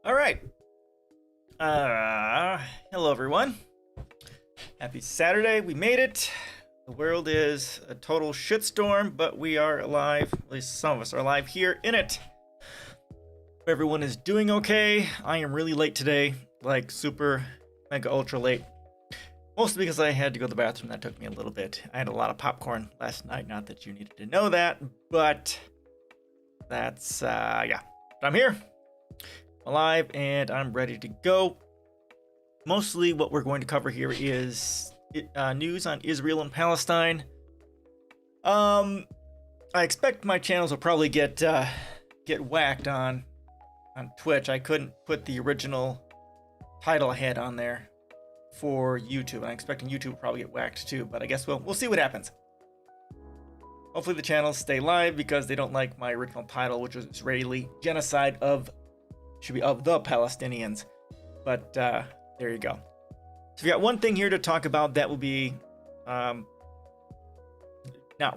All right. Hello everyone. Happy Saturday. We made it. The world is a total shitstorm, but we are alive. At least some of us are alive here in it. Everyone is doing okay. I am really late today, like super mega ultra late. Mostly because I had to go to the bathroom. That took me a little bit. I had a lot of popcorn last night. Not that you needed to know that, but that's yeah. But I'm here, alive, and I'm ready to go. Mostly what we're going to cover here is news on Israel and Palestine. I expect my channels will probably get whacked on Twitch. I couldn't put the original title I had on there for YouTube, and I'm expecting YouTube will probably get whacked too, but I guess we'll see what happens. Hopefully the channels stay live because they don't like my original title, which was Israeli Genocide of the Palestinians. But there you go. So we got one thing here to talk about that will be not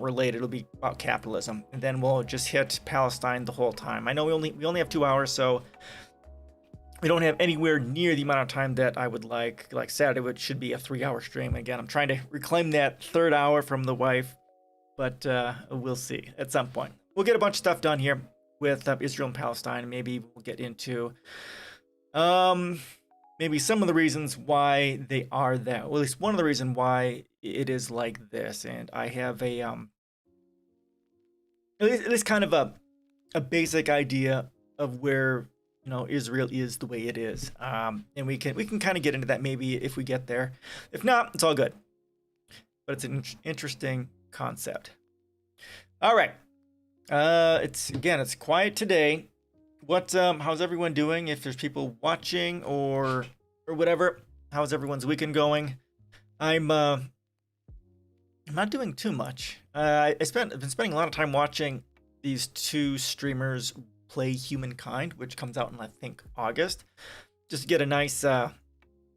related. It'll be about capitalism, and then we'll just hit Palestine the whole time. I know we only have 2 hours, so we don't have anywhere near the amount of time that I would like. Like Saturday, which should be a 3-hour stream. Again, I'm trying to reclaim that third hour from the wife, but we'll see at some point. We'll get a bunch of stuff done here with Israel and Palestine. Maybe we'll get into maybe some of the reasons why they are that. Well, at least one of the reasons why it is like this. And I have a at least kind of a basic idea of where Israel is the way it is. And we can kind of get into that maybe if we get there. If not, it's all good. But it's an interesting concept. All right. It's quiet today. How's everyone doing? If there's people watching or whatever, how's everyone's weekend going? I'm not doing too much. I've been spending a lot of time watching these two streamers play Humankind, which comes out in I think August, just to get a nice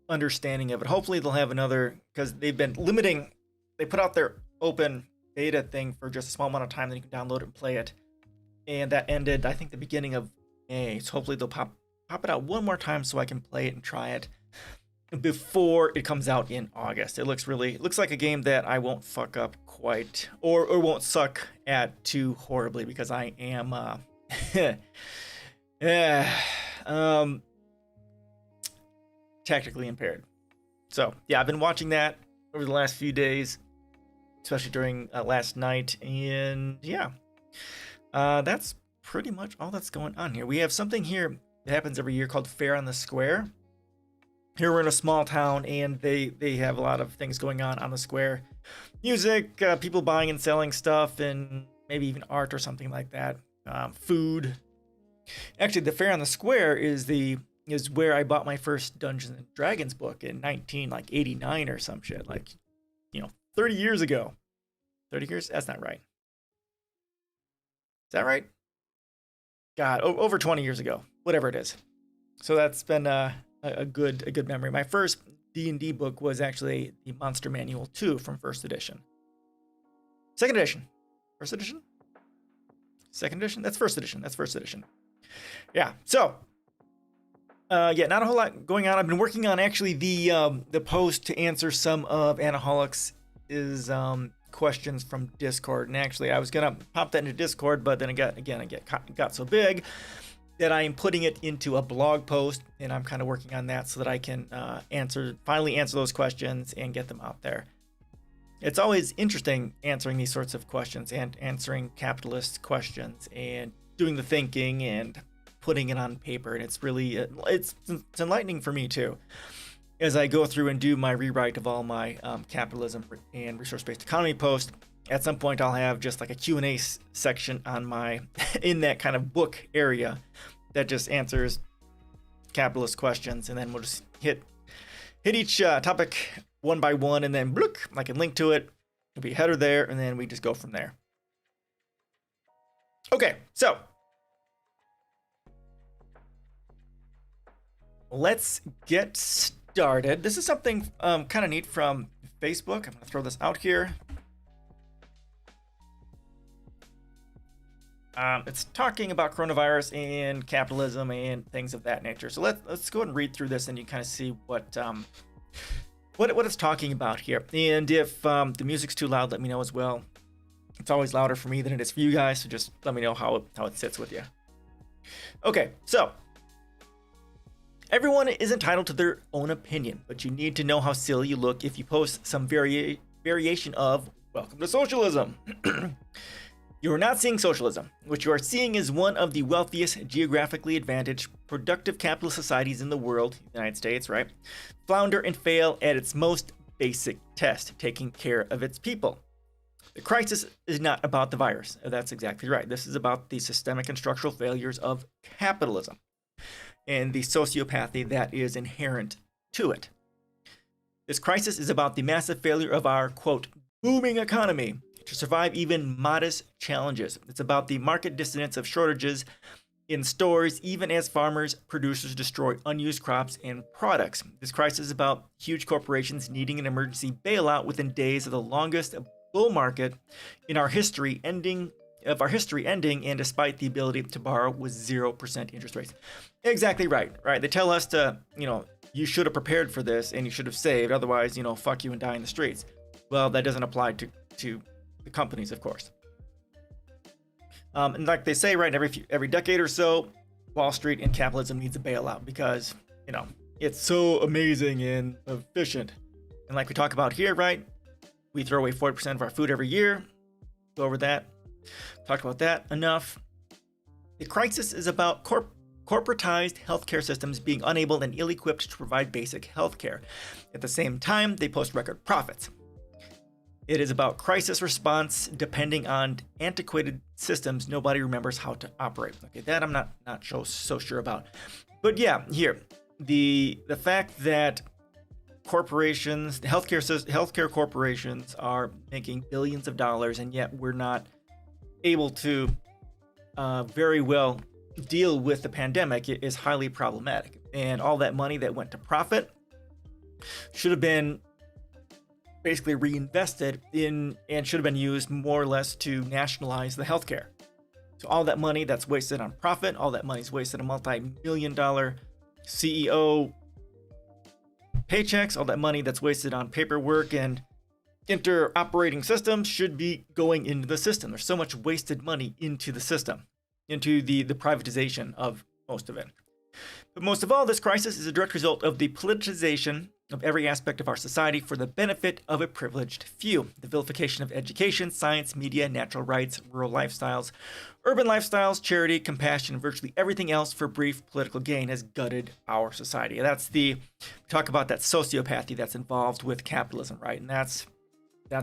understanding of it. Hopefully they'll have another, because they've been limiting. They put out their open beta thing for just a small amount of time, then you can download it and play it, and that ended I think the beginning of May. So hopefully they'll pop it out one more time so I can play it and try it before it comes out in August. It looks like a game that I won't fuck up quite or won't suck at too horribly, because I am tactically impaired. So yeah, I've been watching that over the last few days, especially during last night, and yeah, that's pretty much all that's going on here. We have something here that happens every year called Fair on the Square. Here we're in a small town, and they have a lot of things going on the square. Music, people buying and selling stuff, and maybe even art or something like that. Food. Actually, the Fair on the Square is where I bought my first Dungeons and Dragons book in 1989 or some shit. 30 years ago. 30 years? That's not right. Is that right? God, over 20 years ago, whatever it is. So that's been a good memory. My first D&D book was actually the Monster Manual 2 from first edition. Second edition. First edition? Second edition? That's first edition. Yeah. So, not a whole lot going on. I've been working on actually the post to answer some of Anaholics' questions from Discord, and actually I was gonna pop that into Discord, but then it got so big that I am putting it into a blog post, and I'm kind of working on that so that I can finally answer those questions and get them out there. It's always interesting answering these sorts of questions and answering capitalist questions and doing the thinking and putting it on paper, and it's really it's enlightening for me too, as I go through and do my rewrite of all my capitalism and resource-based economy posts. At some point I'll have just like a Q&A section on my in that kind of book area that just answers capitalist questions, and then we'll just hit each topic one by one, and then blook, I can link to it. It'll be a header there, and then we just go from there. Okay, so let's get started. This is something kind of neat from Facebook. I'm going to throw this out here. It's talking about coronavirus and capitalism and things of that nature. So let's go ahead and read through this, and you kind of see what it's talking about here. And if the music's too loud, let me know as well. It's always louder for me than it is for you guys, so just let me know how it sits with you. Okay, so everyone is entitled to their own opinion, but you need to know how silly you look if you post some variation of "Welcome to socialism." You are not seeing socialism. What you are seeing is one of the wealthiest, geographically advantaged, productive capitalist societies in the world, the United States, right? Flounder and fail at its most basic test, taking care of its people. The crisis is not about the virus. That's exactly right. This is about the systemic and structural failures of capitalism and the sociopathy that is inherent to it. This crisis is about the massive failure of our, quote, booming economy to survive even modest challenges. It's about the market dissonance of shortages in stores, even as farmers, producers destroy unused crops and products. This crisis is about huge corporations needing an emergency bailout within days of the longest bull market in our history ending, and despite the ability to borrow with 0% interest rates. Exactly right. They tell us to, you should have prepared for this and you should have saved, otherwise, fuck you and die in the streets. Well, that doesn't apply to the companies, of course. And like they say, right, every decade or so, Wall Street and capitalism needs a bailout because, it's so amazing and efficient. And like we talk about here, right, we throw away 40% of our food every year. Go over that. Talked about that enough. The crisis is about corporatized healthcare systems being unable and ill-equipped to provide basic healthcare. At the same time, they post record profits. It is about crisis response depending on antiquated systems nobody remembers how to operate. Okay, that I'm not so sure about. But yeah, here, the fact that corporations, healthcare corporations are making billions of dollars, and yet we're not able to very well deal with the pandemic is highly problematic. And all that money that went to profit should have been basically reinvested in and should have been used more or less to nationalize the healthcare. So all that money that's wasted on profit, all that money's wasted on multi-million-dollar CEO paychecks, all that money that's wasted on paperwork and inter-operating systems should be going into the system. There's so much wasted money into the system, into the privatization of most of it. But most of all, this crisis is a direct result of the politicization of every aspect of our society for the benefit of a privileged few. The vilification of education, science, media, natural rights, rural lifestyles, urban lifestyles, charity, compassion, and virtually everything else for brief political gain has gutted our society. Talk about that sociopathy that's involved with capitalism, right? And that's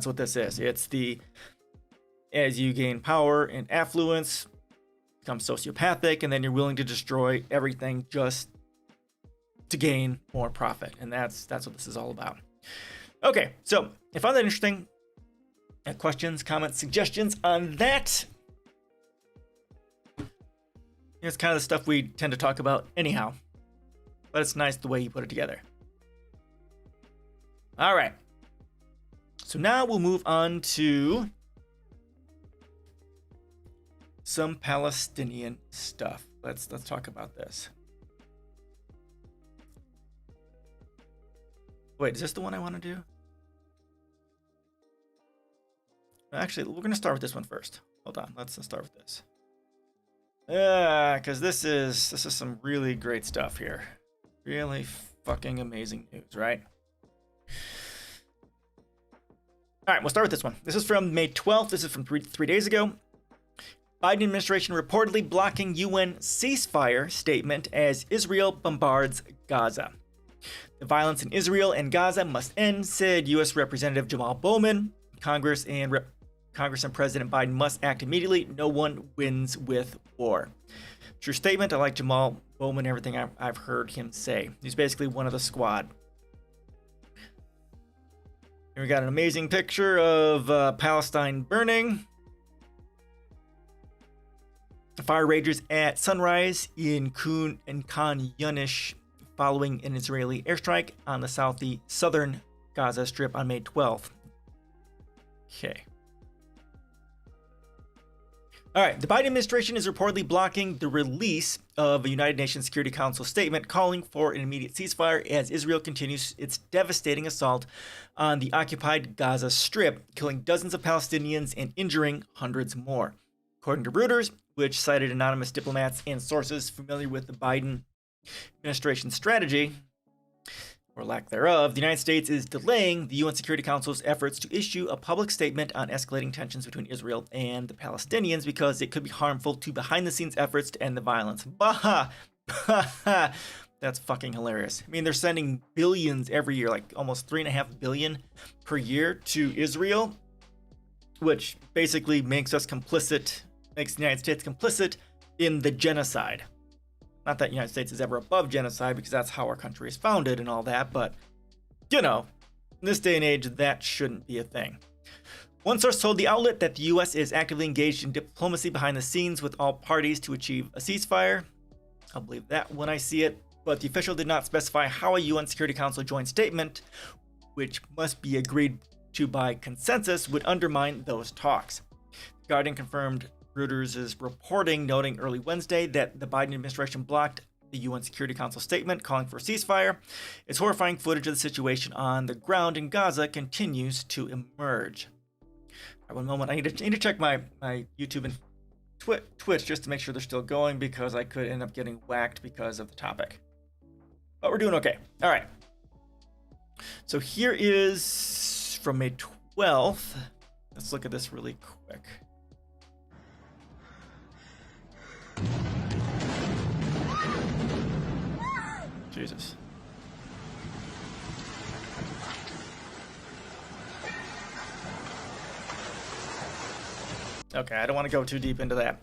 what this is. It's as you gain power and affluence, become sociopathic, and then you're willing to destroy everything just to gain more profit. And that's what this is all about. Okay, so if you found that interesting, questions, comments, suggestions on that, it's kind of the stuff we tend to talk about anyhow, but it's nice the way you put it together. All right, so now we'll move on to some Palestinian stuff. Let's talk about this. Wait, is this the one I want to do? Actually, we're going to start with this one first. Hold on, let's start with this. Because this is some really great stuff here. Really fucking amazing news, right? All right, we'll start with this one. This is from May 12th. This is from three days ago. Biden administration reportedly blocking UN ceasefire statement as Israel bombards Gaza. The violence in Israel and Gaza must end, said U.S. Representative Jamal Bowman. Congress and President Biden must act immediately. No one wins with war. True statement. I like Jamal Bowman, everything I've heard him say. He's basically one of the squad. Here we got an amazing picture of Palestine burning. The fire rages at sunrise in Khan Yunis following an Israeli airstrike on the southern Gaza Strip on May 12th. Okay. All right, the Biden administration is reportedly blocking the release of a United Nations Security Council statement calling for an immediate ceasefire as Israel continues its devastating assault on the occupied Gaza Strip, killing dozens of Palestinians and injuring hundreds more. According to Reuters, which cited anonymous diplomats and sources familiar with the Biden administration strategy, or lack thereof, the United States is delaying the UN Security Council's efforts to issue a public statement on escalating tensions between Israel and the Palestinians because it could be harmful to behind-the-scenes efforts to end the violence. Bah! That's fucking hilarious. I mean, they're sending billions every year, like almost $3.5 billion per year to Israel, which basically makes the United States complicit in the genocide. Not that the United States is ever above genocide, because that's how our country is founded and all that, but, you know, in this day and age, that shouldn't be a thing. One source told the outlet that the U.S. is actively engaged in diplomacy behind the scenes with all parties to achieve a ceasefire. I'll believe that when I see it, but the official did not specify how a UN Security Council joint statement, which must be agreed to by consensus, would undermine those talks. The Guardian confirmed Reuters' reporting, noting early Wednesday that the Biden administration blocked the UN Security Council statement calling for a ceasefire. Its horrifying footage of the situation on the ground in Gaza continues to emerge. All right, one moment. I need to check my YouTube and Twitch just to make sure they're still going, because I could end up getting whacked because of the topic. But we're doing okay. All right. So here is from May 12th. Let's look at this really quick. Jesus. Okay, I don't want to go too deep into that.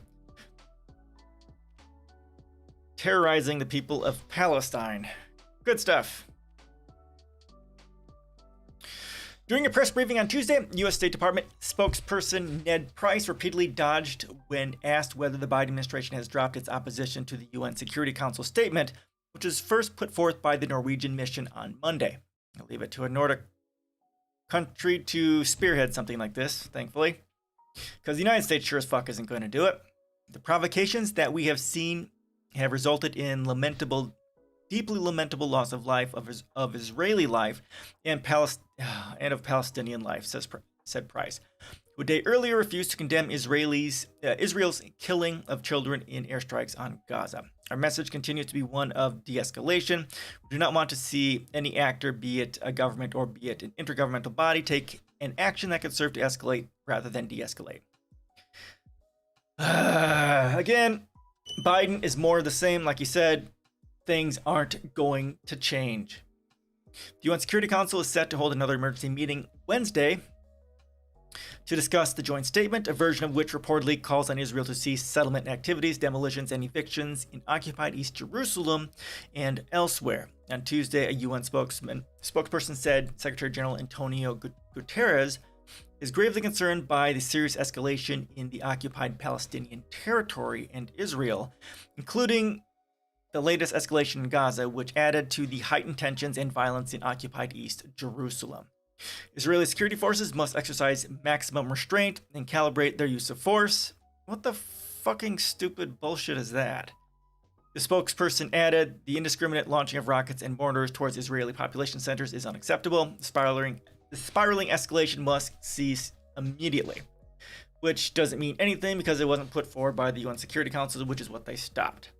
Terrorizing the people of Palestine. Good stuff. During a press briefing on Tuesday, U.S. State Department spokesperson Ned Price repeatedly dodged when asked whether the Biden administration has dropped its opposition to the UN Security Council statement, which was first put forth by the Norwegian mission on Monday. I'll leave it to a Nordic country to spearhead something like this, thankfully, because the United States sure as fuck isn't going to do it. The provocations that we have seen have resulted in deeply lamentable loss of life, of Israeli life, and of Palestinian life, said Price, who a day earlier refused to condemn Israel's killing of children in airstrikes on Gaza. Our message continues to be one of de-escalation. We do not want to see any actor, be it a government or be it an intergovernmental body, take an action that could serve to escalate rather than de-escalate. Again, Biden is more of the same. Like he said, things aren't going to change. The UN Security Council is set to hold another emergency meeting Wednesday to discuss the joint statement, a version of which reportedly calls on Israel to cease settlement activities, demolitions, and evictions in occupied East Jerusalem and elsewhere. On Tuesday, a UN spokesperson said Secretary General Antonio Guterres is gravely concerned by the serious escalation in the occupied Palestinian territory and Israel, including the latest escalation in Gaza, which added to the heightened tensions and violence in occupied East Jerusalem. Israeli security forces must exercise maximum restraint and calibrate their use of force. What the fucking stupid bullshit is that? The spokesperson added, the indiscriminate launching of rockets and mortars towards Israeli population centers is unacceptable. The spiraling escalation must cease immediately. Which doesn't mean anything because it wasn't put forward by the UN Security Council, which is what they stopped.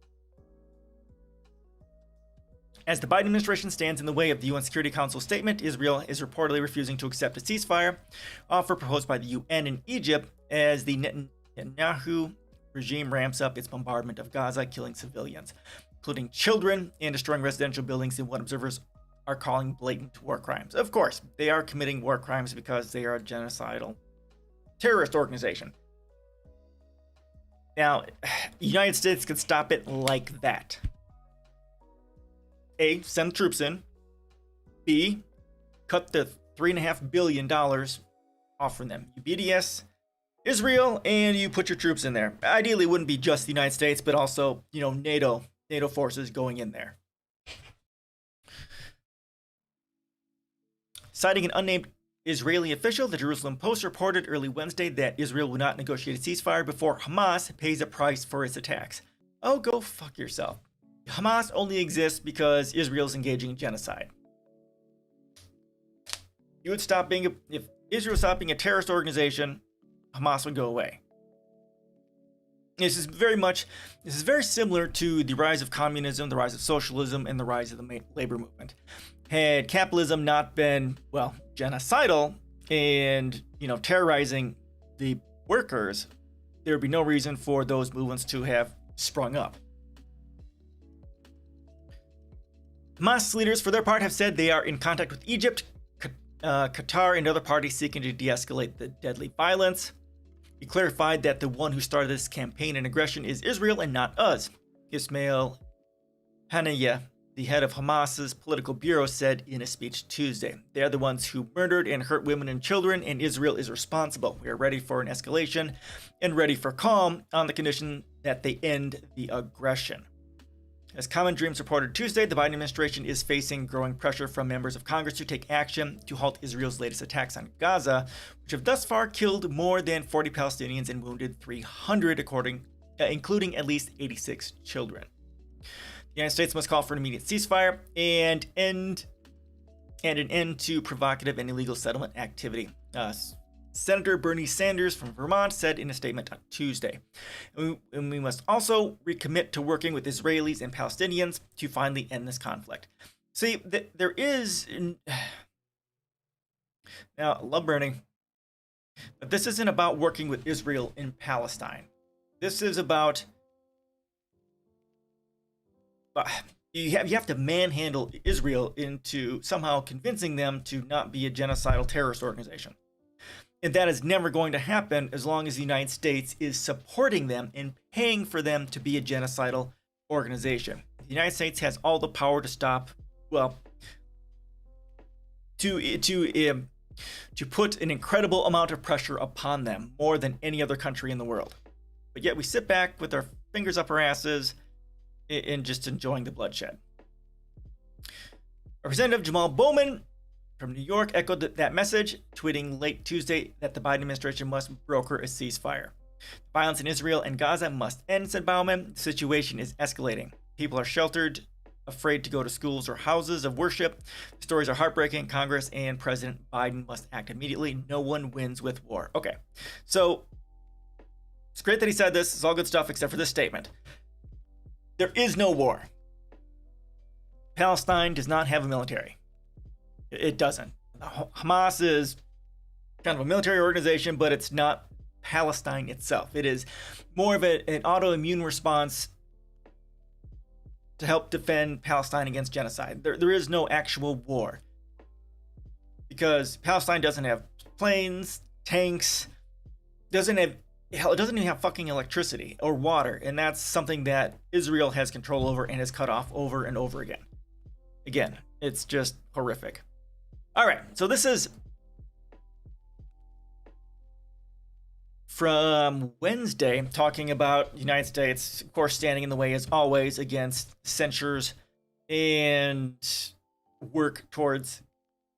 As the Biden administration stands in the way of the UN Security Council statement, Israel is reportedly refusing to accept a ceasefire offer proposed by the UN and Egypt as the Netanyahu regime ramps up its bombardment of Gaza, killing civilians, including children, and destroying residential buildings in what observers are calling blatant war crimes. Of course, they are committing war crimes because they are a genocidal terrorist organization. Now, the United States could stop it like that. A, send troops in. B, cut the $3.5 billion off from them. You BDS Israel, and you put your troops in there. Ideally, it wouldn't be just the United States, but also, NATO forces going in there. Citing an unnamed Israeli official, the Jerusalem Post, reported early Wednesday that Israel will not negotiate a ceasefire before Hamas pays a price for its attacks. Oh, go fuck yourself. Hamas only exists because Israel's engaging in genocide. You would stop being if Israel stopped being a terrorist organization, Hamas would go away. This is very similar to the rise of communism, the rise of socialism, and the rise of the labor movement. Had capitalism not been, well, genocidal and, terrorizing the workers, there would be no reason for those movements to have sprung up. Hamas leaders, for their part, have said they are in contact with Egypt, Qatar, and other parties seeking to de-escalate the deadly violence. He clarified that the one who started this campaign and aggression is Israel and not us. Ismail Haniyeh, the head of Hamas's political bureau, said in a speech Tuesday. They are the ones who murdered and hurt women and children, and Israel is responsible. We are ready for an escalation and ready for calm on the condition that they end the aggression. As Common Dreams reported Tuesday, the Biden administration is facing growing pressure from members of Congress to take action to halt Israel's latest attacks on Gaza, which have thus far killed more than 40 Palestinians and wounded 300, including at least 86 children. The United States must call for an immediate ceasefire and an end to provocative and illegal settlement activity. Senator Bernie Sanders from Vermont said in a statement on Tuesday. And we must also recommit to working with Israelis and Palestinians to finally end this conflict. See, there is... Now, I love Bernie, but this isn't about working with Israel in Palestine. This is about... You have to manhandle Israel into somehow convincing them to not be a genocidal terrorist organization. And that is never going to happen as long as the United States is supporting them and paying for them to be a genocidal organization. The United States has all the power to stop, well, to put an incredible amount of pressure upon them, more than any other country in the world. But yet we sit back with our fingers up our asses and just enjoying the bloodshed. Representative Jamal Bowman from New York echoed that message, tweeting late Tuesday that the Biden administration must broker a ceasefire. Violence in Israel and Gaza must end, said Bowman. The situation is escalating. People are sheltered, afraid to go to schools or houses of worship. The stories are heartbreaking. Congress and President Biden must act immediately. No one wins with war. Okay, so it's great that he said this. It's all good stuff except for this statement. There is no war. Palestine does not have a military. It doesn't. Hamas is kind of a military organization, but it's not Palestine itself. It is more of an autoimmune response to help defend Palestine against genocide. There is no actual war because Palestine doesn't have planes, tanks, it doesn't even have fucking electricity or water, and that's something that Israel has control over and has cut off over and over again. Again, it's just horrific. All right, so this is from Wednesday, talking about the United States, of course, standing in the way as always against censures and work towards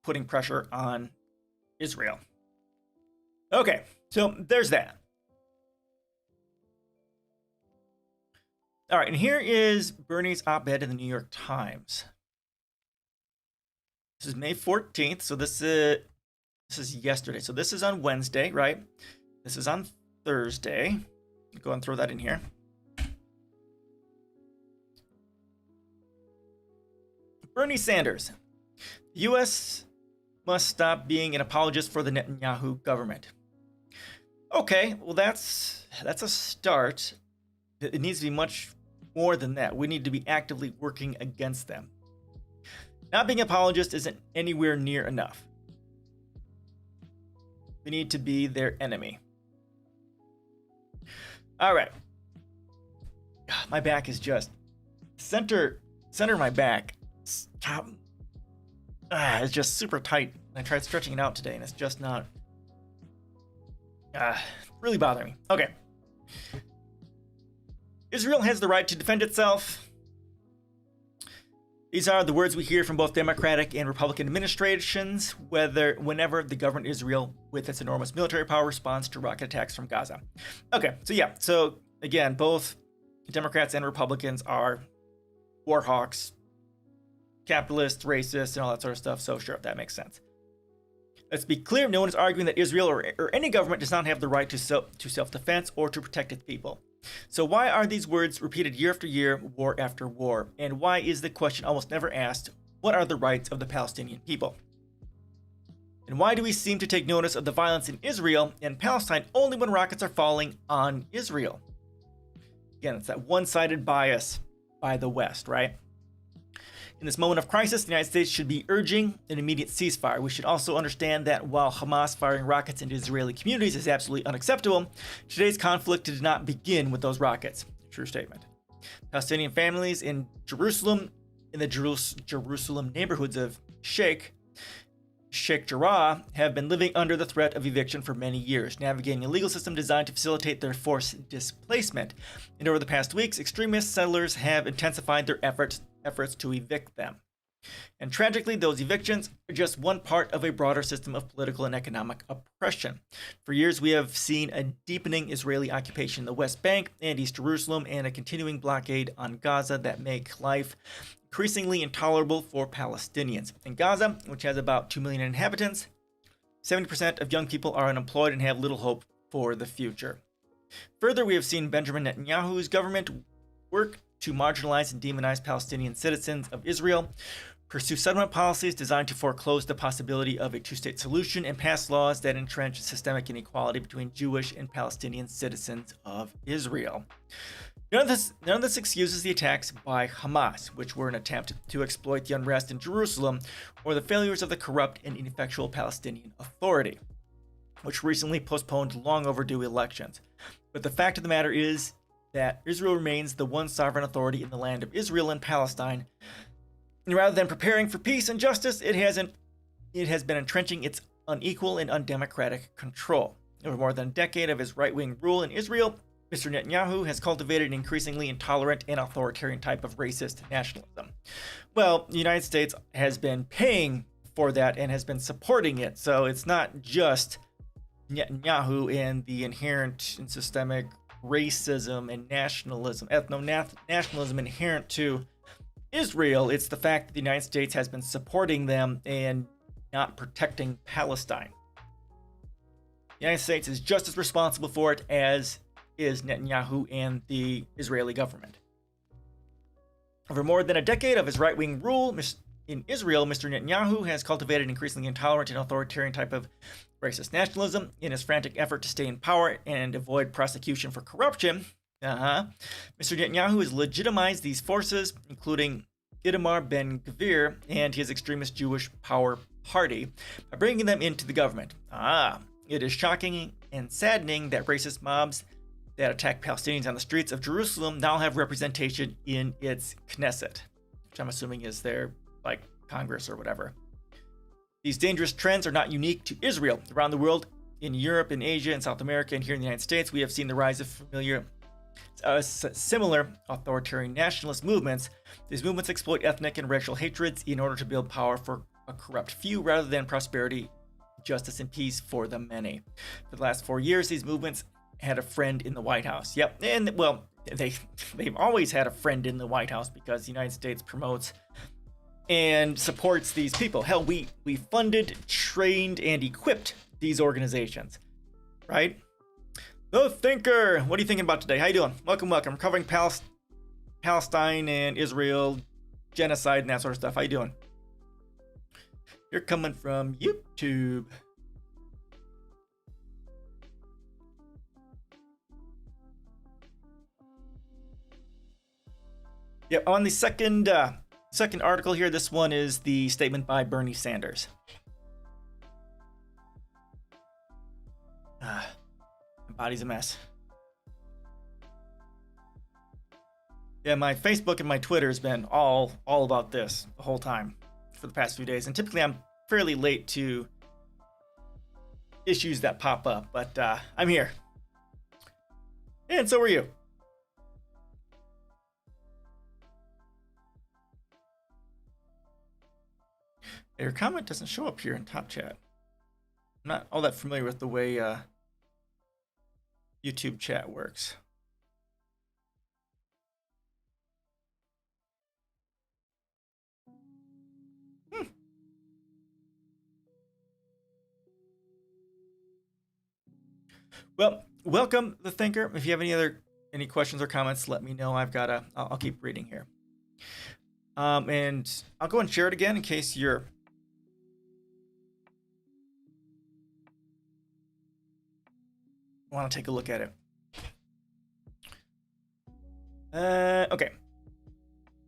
putting pressure on Israel. Okay, so there's that. All right, and here is Bernie's op-ed in the New York Times. This is May 14th, so this is yesterday. So this is on Wednesday, right? This is on Thursday. Go and throw that in here. Bernie Sanders. The U.S. must stop being an apologist for the Netanyahu government. Okay, well that's a start. It needs to be much more than that. We need to be actively working against them. Not being an apologist isn't anywhere near enough. We need to be their enemy. All right. My back is just center of my back. It's just super tight. I tried stretching it out today, and it's just not really bothering me. Okay. Israel has the right to defend itself. These are the words we hear from both Democratic and Republican administrations whenever the government of Israel, with its enormous military power, responds to rocket attacks from Gaza. Okay, so again, both Democrats and Republicans are war hawks, capitalists, racists, and all that sort of stuff, so sure, that makes sense. Let's be clear, no one is arguing that Israel or any government does not have the right to self-defense or to protect its people. So why are these words repeated year after year, war after war? And why is the question almost never asked, what are the rights of the Palestinian people? And why do we seem to take notice of the violence in Israel and Palestine only when rockets are falling on Israel? Again, it's that one-sided bias by the West, right? In this moment of crisis, the United States should be urging an immediate ceasefire. We should also understand that while Hamas firing rockets into Israeli communities is absolutely unacceptable, today's conflict did not begin with those rockets. True statement. Palestinian families in Jerusalem, in the Jerusalem neighborhoods of Sheikh Jarrah, have been living under the threat of eviction for many years, navigating a legal system designed to facilitate their forced displacement. And over the past weeks, extremist settlers have intensified their efforts to evict them. And tragically, those evictions are just one part of a broader system of political and economic oppression. For years, we have seen a deepening Israeli occupation in the West Bank and East Jerusalem and a continuing blockade on Gaza that make life increasingly intolerable for Palestinians. In Gaza, which has about 2 million inhabitants, 70% of young people are unemployed and have little hope for the future. Further, we have seen Benjamin Netanyahu's government work to marginalize and demonize Palestinian citizens of Israel, pursue settlement policies designed to foreclose the possibility of a two-state solution, and pass laws that entrench systemic inequality between Jewish and Palestinian citizens of Israel. None of this excuses the attacks by Hamas, which were an attempt to exploit the unrest in Jerusalem, or the failures of the corrupt and ineffectual Palestinian Authority, which recently postponed long overdue elections. But the fact of the matter is that Israel remains the one sovereign authority in the land of Israel and Palestine. And rather than preparing for peace and justice, it has been entrenching its unequal and undemocratic control. Over more than a decade of his right-wing rule in Israel, Mr. Netanyahu has cultivated an increasingly intolerant and authoritarian type of racist nationalism. Well, the United States has been paying for that and has been supporting it, so it's not just Netanyahu and the inherent and systemic racism and nationalism, ethno-nationalism inherent to Israel. It's the fact that the United States has been supporting them and not protecting Palestine. The United States is just as responsible for it as is Netanyahu and the Israeli government. Over more than a decade of his right-wing rule in Israel, Mr. Netanyahu has cultivated an increasingly intolerant and authoritarian type of racist nationalism. In his frantic effort to stay in power and avoid prosecution for corruption, Mr. Netanyahu has legitimized these forces, including Itamar Ben-Gvir and his extremist Jewish Power Party, by bringing them into the government. It is shocking and saddening that racist mobs that attack Palestinians on the streets of Jerusalem now have representation in its Knesset, which I'm assuming is their, Congress or whatever. These dangerous trends are not unique to Israel. Around the world, in Europe, in Asia, in South America, and here in the United States, we have seen the rise of similar authoritarian nationalist movements. These movements exploit ethnic and racial hatreds in order to build power for a corrupt few rather than prosperity, justice, and peace for the many. For the last 4 years, these movements had a friend in the White House. Yep, and well, they've always had a friend in the White House because the United States promotes and supports these people. Hell, we funded, trained, and equipped these organizations, right? The Thinker, what are you thinking about today? How you doing? Welcome. I'm covering Palestine and Israel, genocide, and that sort of stuff. How you doing? You're coming from YouTube. Yeah, on the second article here, this one is the statement by Bernie Sanders. My body's a mess. Yeah, my Facebook and my Twitter has been all about this the whole time for the past few days, and typically I'm fairly late to issues that pop up, but I'm here. And so are you. Your comment doesn't show up here in top chat. I'm not all that familiar with the way YouTube chat works. Well, welcome, The Thinker. If you have any questions or comments, let me know. I'll keep reading here. And I'll go and share it again in case you want to take a look at it. Okay.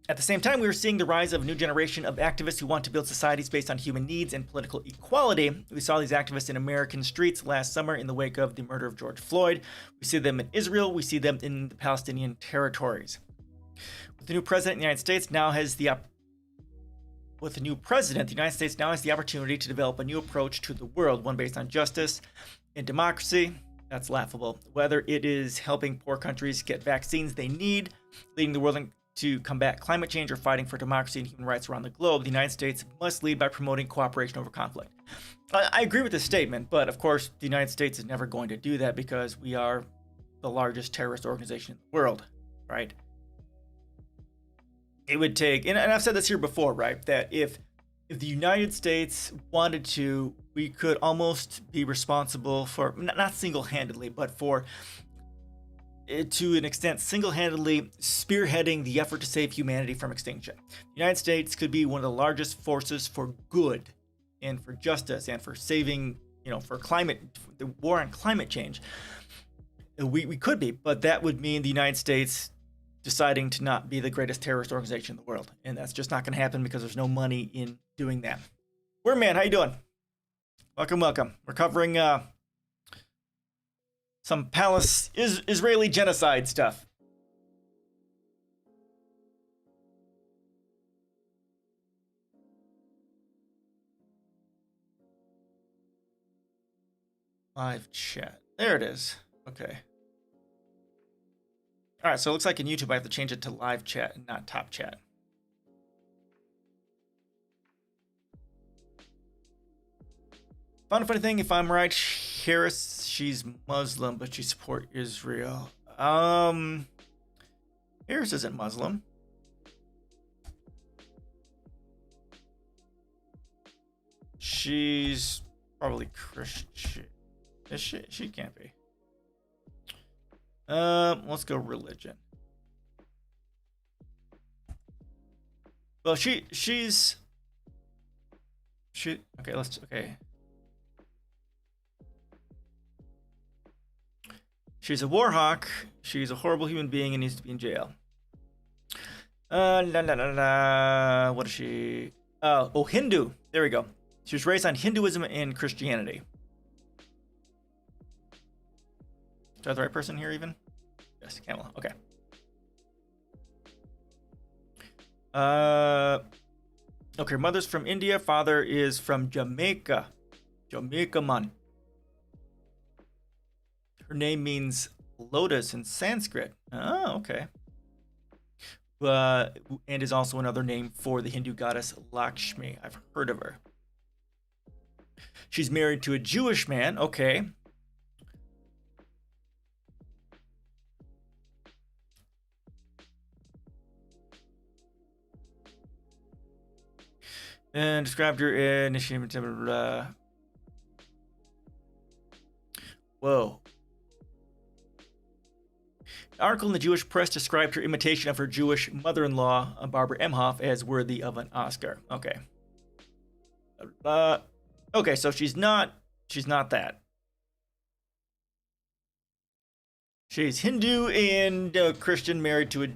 At the same time, we are seeing the rise of a new generation of activists who want to build societies based on human needs and political equality. We saw these activists in American streets last summer in the wake of the murder of George Floyd. We see them in Israel. We see them in the Palestinian territories. With the new president, the United States now has the opportunity to develop a new approach to the world, one based on justice and democracy. That's laughable. Whether it is helping poor countries get vaccines they need, leading the world to combat climate change, or fighting for democracy and human rights around the globe, the United States must lead by promoting cooperation over conflict. I agree with this statement, but of course, the United States is never going to do that because we are the largest terrorist organization in the world, right? It would take, and I've said this here before, right, that if the United States wanted to, we could almost be responsible for, not single-handedly, but for, to an extent, single-handedly spearheading the effort to save humanity from extinction. The United States could be one of the largest forces for good and for justice and for saving, for the war on climate change. We could be, but that would mean the United States deciding to not be the greatest terrorist organization in the world. And that's just not going to happen because there's no money in doing that. Man, how you doing? Welcome. We're covering some Israeli genocide stuff. Live chat. There it is. Okay. All right, so it looks like in YouTube I have to change it to live chat and not top chat. Found a funny thing, if I'm right, Harris, she's Muslim, but she supports Israel. Harris isn't Muslim. She's probably Christian. Is she? She can't be. Let's go religion. Well, she's okay. She's a war hawk. She's a horrible human being and needs to be in jail. What is she? Hindu. There we go. She was raised on Hinduism and Christianity. Is that the right person here even? Yes, Kamala. Okay. Okay, mother's from India. Father is from Jamaica. Jamaica man. Her name means lotus in Sanskrit. Oh, okay. And is also another name for the Hindu goddess Lakshmi. I've heard of her. She's married to a Jewish man. Okay. And described her in whoa. An article in the Jewish press described her imitation of her Jewish mother-in-law, Barbara Emhoff, as worthy of an Oscar. Okay. Okay, so she's not that. She's Hindu and Christian, married to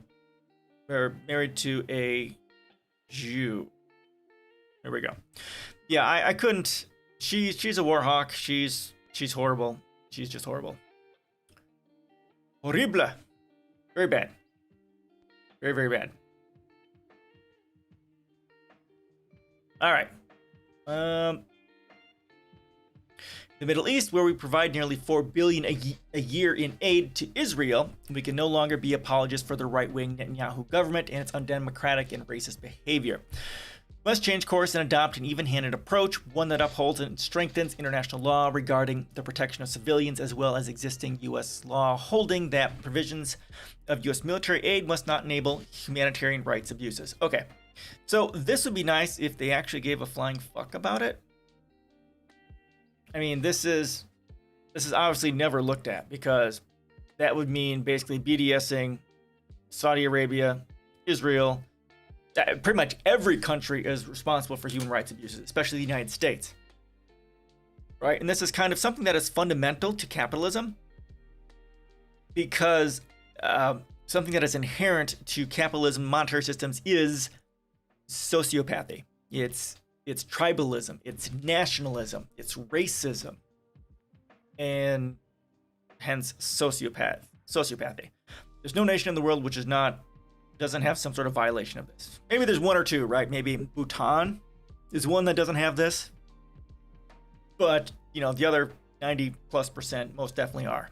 a Jew. There we go. Yeah, I couldn't. She's a war hawk. She's horrible. She's just horrible. Horrible. Very bad. Very, very bad. All right. The Middle East, where we provide nearly $4 billion a year in aid to Israel, we can no longer be apologists for the right-wing Netanyahu government and its undemocratic and racist behavior. must change course and adopt an even-handed approach, one that upholds and strengthens international law regarding the protection of civilians, as well as existing U.S. law holding that provisions of U.S. military aid must not enable humanitarian rights abuses. Okay, so this would be nice if they actually gave a flying fuck about it. I mean, this is obviously never looked at, because that would mean basically BDSing Saudi Arabia, Israel. Pretty much every country is responsible for human rights abuses, especially the United States. Right? And this is kind of something that is fundamental to capitalism, because something that is inherent to capitalism monetary systems is sociopathy. It's tribalism, it's nationalism, it's racism, and hence sociopathy. There's no nation in the world which doesn't have some sort of violation of this. Maybe there's one or two, right? Maybe Bhutan is one that doesn't have this, but the other 90+% most definitely are.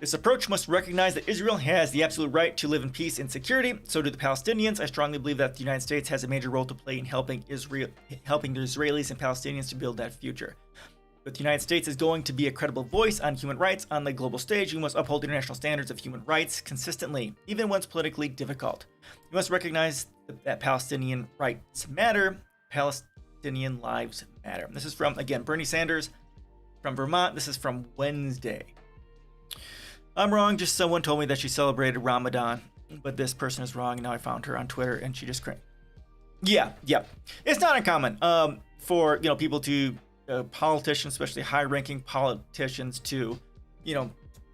This approach must recognize that Israel has the absolute right to live in peace and security. So do the Palestinians. I strongly believe that the United States has a major role to play in helping the Israelis and Palestinians to build that future. But the United States is going to be a credible voice on human rights on the global stage. We must uphold international standards of human rights consistently, even when it's politically difficult. We must recognize that Palestinian rights matter, Palestinian lives matter. This is from, again, Bernie Sanders from Vermont. This is from Wednesday. I'm wrong, just someone told me that she celebrated Ramadan, but this person is wrong, and now I found her on Twitter, and she just cranked. Yeah. It's not uncommon for people to politicians, especially high-ranking politicians, to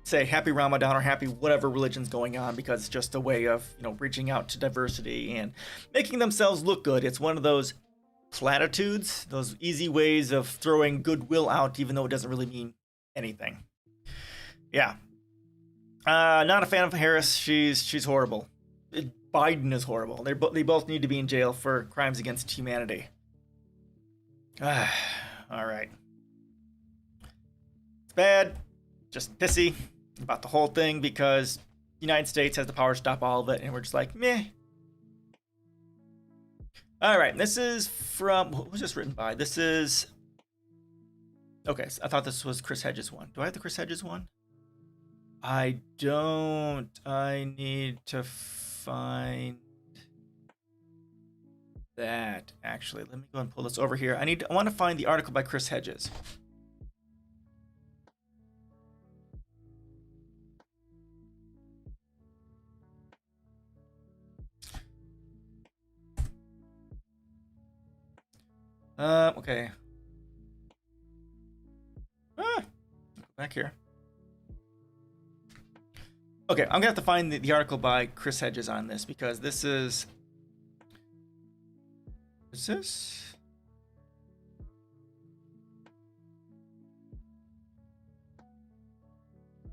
say happy Ramadan or happy whatever religion's going on, because it's just a way of reaching out to diversity and making themselves look good. It's one of those platitudes, those easy ways of throwing goodwill out, even though it doesn't really mean anything. Yeah. Not a fan of Harris. She's horrible. Biden is horrible. They both need to be in jail for crimes against humanity. All right. It's bad. Just pissy about the whole thing, because the United States has the power to stop all of it, and we're just like, meh. All right. This is from, what was this written by? This is, okay. So I thought this was Chris Hedges one. Do I have the Chris Hedges one? I don't. I need to find that, actually. Let me go and pull this over here. I want to find the article by Chris Hedges. Okay. Back here. Okay, I'm gonna have to find the article by Chris Hedges on this, because this is this?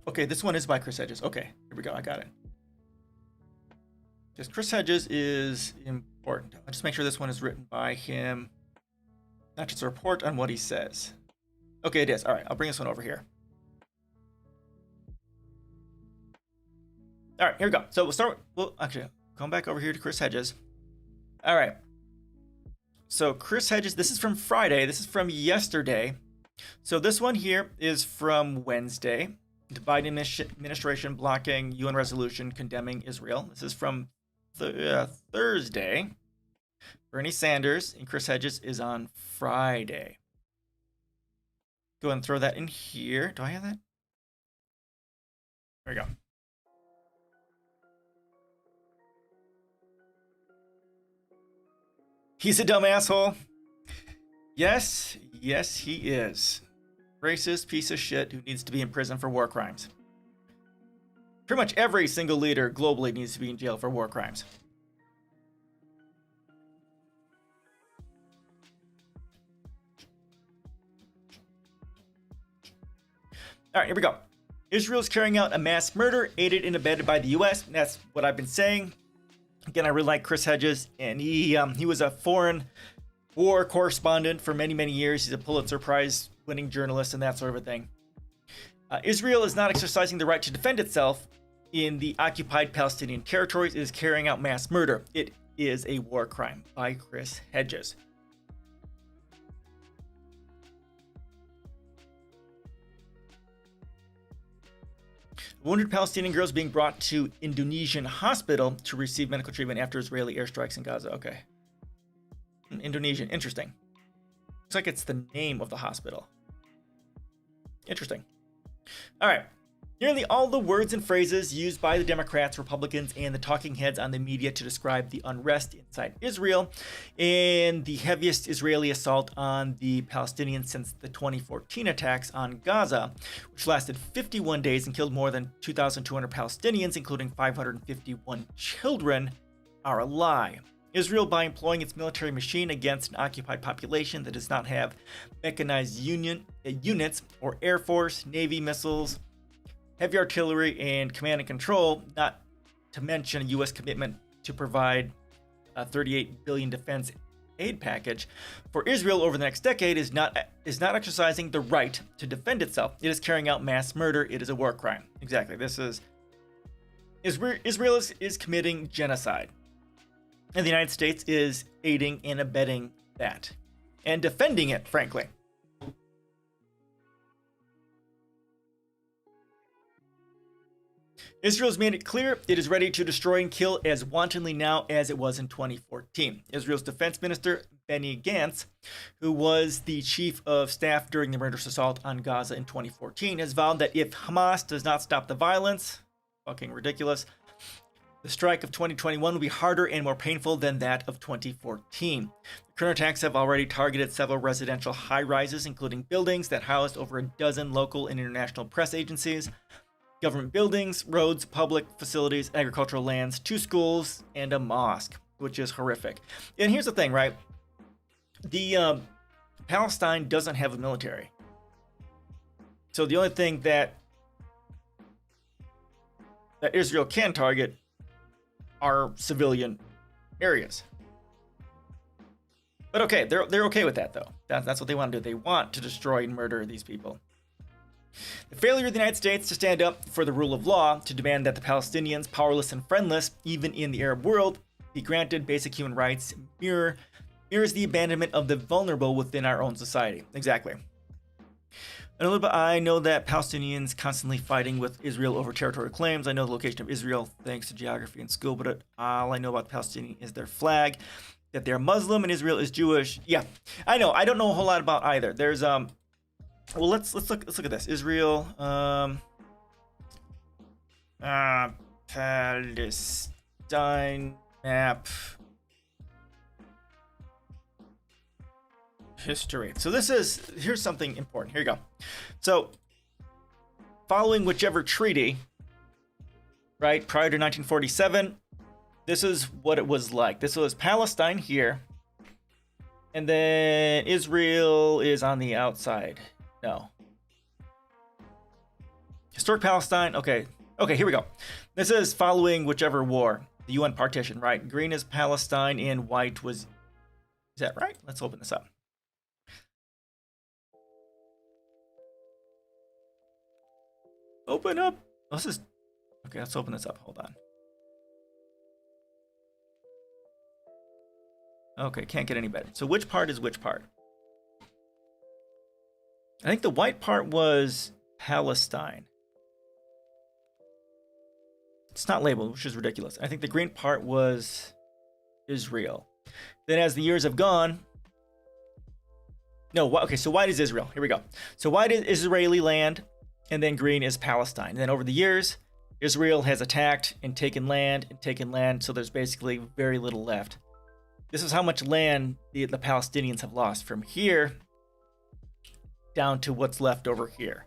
Okay, this one is by Chris Hedges. Okay, here we go. I got it. Because Chris Hedges is important. I'll just make sure this one is written by him, not just a report on what he says. Okay, it is. All right, I'll bring this one over here. All right, here we go. So we'll start. Well, actually, going back over here to Chris Hedges. All right. So Chris Hedges, this is from Friday. This is from yesterday. So this one here is from Wednesday. The Biden administration blocking UN resolution condemning Israel. This is from Thursday. Bernie Sanders and Chris Hedges is on Friday. Go ahead and throw that in here. Do I have that? There we go. He's a dumb asshole. Yes, he is. Racist piece of shit who needs to be in prison for war crimes. Pretty much every single leader globally needs to be in jail for war crimes. All right, here we go. Israel's carrying out a mass murder aided and abetted by the U.S. That's what I've been saying. Again, I really like Chris Hedges, and he was a foreign war correspondent for many, many years. He's a Pulitzer Prize winning journalist and that sort of a thing. Israel is not exercising the right to defend itself in the occupied Palestinian territories. It is carrying out mass murder. It is a war crime by Chris Hedges. Wounded Palestinian girls being brought to Indonesian hospital to receive medical treatment after Israeli airstrikes in Gaza. Okay. Indonesian. Interesting. Looks like it's the name of the hospital. Interesting. All right. Nearly all the words and phrases used by the Democrats, Republicans, and the talking heads on the media to describe the unrest inside Israel and the heaviest Israeli assault on the Palestinians since the 2014 attacks on Gaza, which lasted 51 days and killed more than 2,200 Palestinians, including 551 children, are a lie. Israel, by employing its military machine against an occupied population that does not have mechanized units or Air Force, Navy missiles, heavy artillery, and command and control, not to mention a U.S. commitment to provide a $38 billion defense aid package for Israel over the next decade, is not exercising the right to defend itself. It is carrying out mass murder. It is a war crime. Exactly. This is Israel is committing genocide, and the United States is aiding and abetting that and defending it, frankly. Israel's made it clear it is ready to destroy and kill as wantonly now as it was in 2014. Israel's defense minister, Benny Gantz, who was the chief of staff during the murderous assault on Gaza in 2014, has vowed that if Hamas does not stop the violence, fucking ridiculous, the strike of 2021 will be harder and more painful than that of 2014. The current attacks have already targeted several residential high-rises, including buildings that housed over a dozen local and international press agencies, government buildings, roads, public facilities, agricultural lands, 2 schools, and a mosque, which is horrific. And here's the thing, right? The Palestine doesn't have a military. So the only thing that Israel can target are civilian areas. But okay, they're okay with that, though. That's what they want to do. They want to destroy and murder these people. The failure of the United States to stand up for the rule of law, to demand that the Palestinians, powerless and friendless, even in the Arab world, be granted basic human rights, mirrors the abandonment of the vulnerable within our own society. Exactly. And a little bit, I know that Palestinians constantly fighting with Israel over territorial claims. I know the location of Israel thanks to geography in school, but all I know about the Palestinian is their flag, that they're Muslim and Israel is Jewish. Yeah, I know. I don't know a whole lot about either. There's well, let's look at this. Israel, Palestine map history. So here's something important. Here you go. So, following whichever treaty, right, prior to 1947, this is what it was like. This was Palestine here, and then Israel is on the outside. No. Historic Palestine. Okay, here we go. This is following whichever war. The UN partition, right? Green is Palestine and white was... Is that right? Let's open this up. Open up. This is... Okay, let's open this up. Hold on. Okay, can't get any better. So which part is which part? I think the white part was Palestine. It's not labeled, which is ridiculous. I think the green part was Israel. Then as the years have gone... No, okay, so white is Israel. Here we go. So white is Israeli land, and then green is Palestine. And then over the years, Israel has attacked and taken land, so there's basically very little left. This is how much land the Palestinians have lost from here down to what's left over here.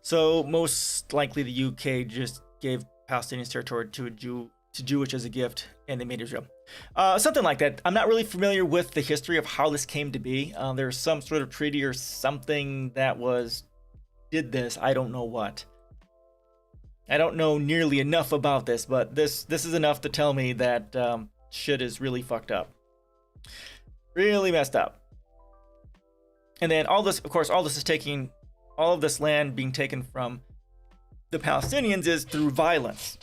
So most likely the UK just gave Palestinian territory to Jewish as a gift, and they made Israel. Something like that. I'm not really familiar with the history of how this came to be. There's some sort of treaty or something that did this. I don't know what. I don't know nearly enough about this, but this is enough to tell me that shit is really fucked up. Really messed up. And then all this land being taken from the Palestinians is through violence.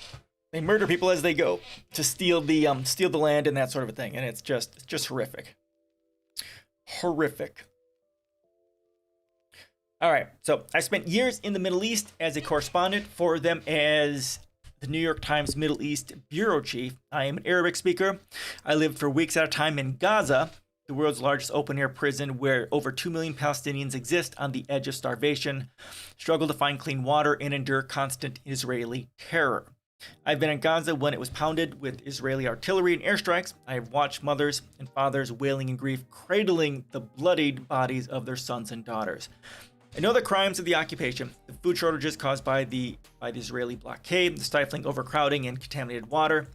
They murder people as they go to steal the land and that sort of a thing, and it's just horrific. Horrific. All right, so I spent years in the Middle East as a correspondent for them as the New York Times Middle East bureau chief. I am an Arabic speaker. I lived for weeks at a time in Gaza, the world's largest open-air prison where over 2 million Palestinians exist on the edge of starvation, struggle to find clean water, and endure constant Israeli terror. I've been in Gaza when it was pounded with Israeli artillery and airstrikes. I have watched mothers and fathers wailing in grief, cradling the bloodied bodies of their sons and daughters. I know the crimes of the occupation, the food shortages caused by the Israeli blockade, the stifling overcrowding and contaminated water,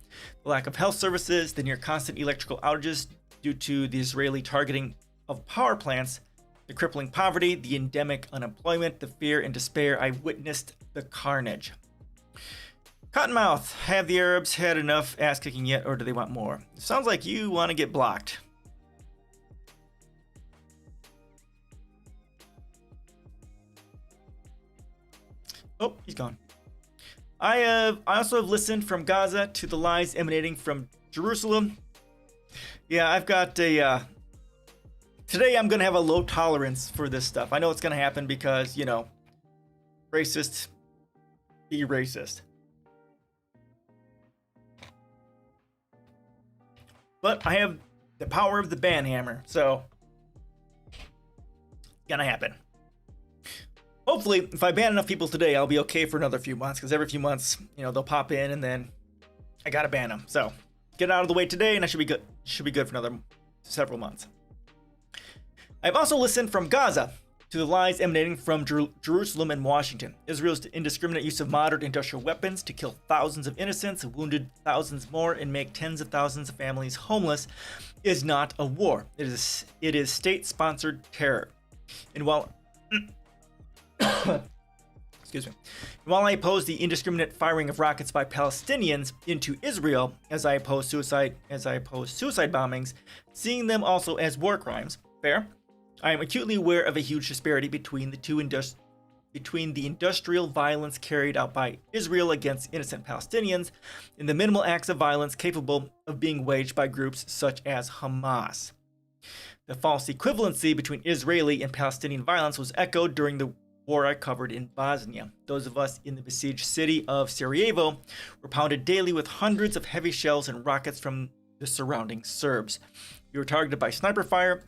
the lack of health services, the near constant electrical outages due to the Israeli targeting of power plants, the crippling poverty, the endemic unemployment, the fear and despair. I witnessed the carnage. Cottonmouth, have the Arabs had enough ass kicking yet, or do they want more? It sounds like you want to get blocked. Oh, he's gone. I also have listened from Gaza to the lies emanating from Jerusalem. Yeah, I've got a... today I'm going to have a low tolerance for this stuff. I know it's going to happen because, you know, racist be racist. But I have the power of the ban hammer, so... gonna happen. Hopefully, if I ban enough people today, I'll be okay for another few months, because every few months, you know, they'll pop in and then I gotta ban them. So, get it out of the way today and I should be good. Should be good for another several months. I've also listened from Gaza to the lies emanating from Jerusalem and Washington. Israel's indiscriminate use of modern industrial weapons to kill thousands of innocents, wounded thousands more, and make tens of thousands of families homeless is not a war. It is state-sponsored terror. And while excuse me. While I oppose the indiscriminate firing of rockets by Palestinians into Israel, as I oppose suicide bombings, seeing them also as war crimes, fair, I am acutely aware of a huge disparity between the industrial violence carried out by Israel against innocent Palestinians and the minimal acts of violence capable of being waged by groups such as Hamas. The false equivalency between Israeli and Palestinian violence was echoed during the war I covered in Bosnia. Those of us in the besieged city of Sarajevo were pounded daily with hundreds of heavy shells and rockets from the surrounding Serbs. We were targeted by sniper fire.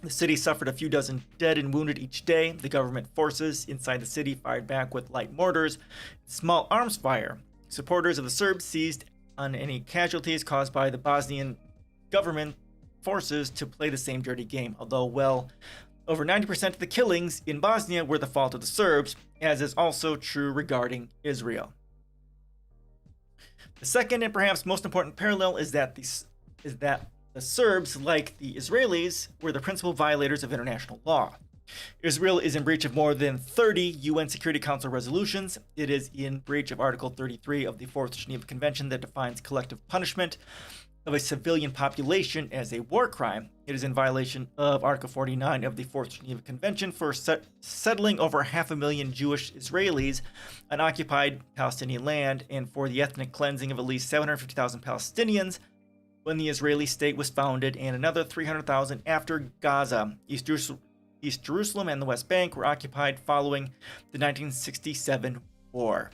The city suffered a few dozen dead and wounded each day. The government forces inside the city fired back with light mortars, small arms fire. Supporters of the Serbs seized on any casualties caused by the Bosnian government forces to play the same dirty game, although, well, over 90% of the killings in Bosnia were the fault of the Serbs, as is also true regarding Israel. The second and perhaps most important parallel is that the Serbs, like the Israelis, were the principal violators of international law. Israel is in breach of more than 30 UN Security Council resolutions. It is in breach of Article 33 of the Fourth Geneva Convention that defines collective punishment of a civilian population as a war crime. It is in violation of Article 49 of the Fourth Geneva Convention for settling over 500,000 Jewish Israelis on occupied Palestinian land and for the ethnic cleansing of at least 750,000 Palestinians when the Israeli state was founded, and another 300,000 after Gaza. East Jerusalem and the West Bank were occupied following the 1967 war.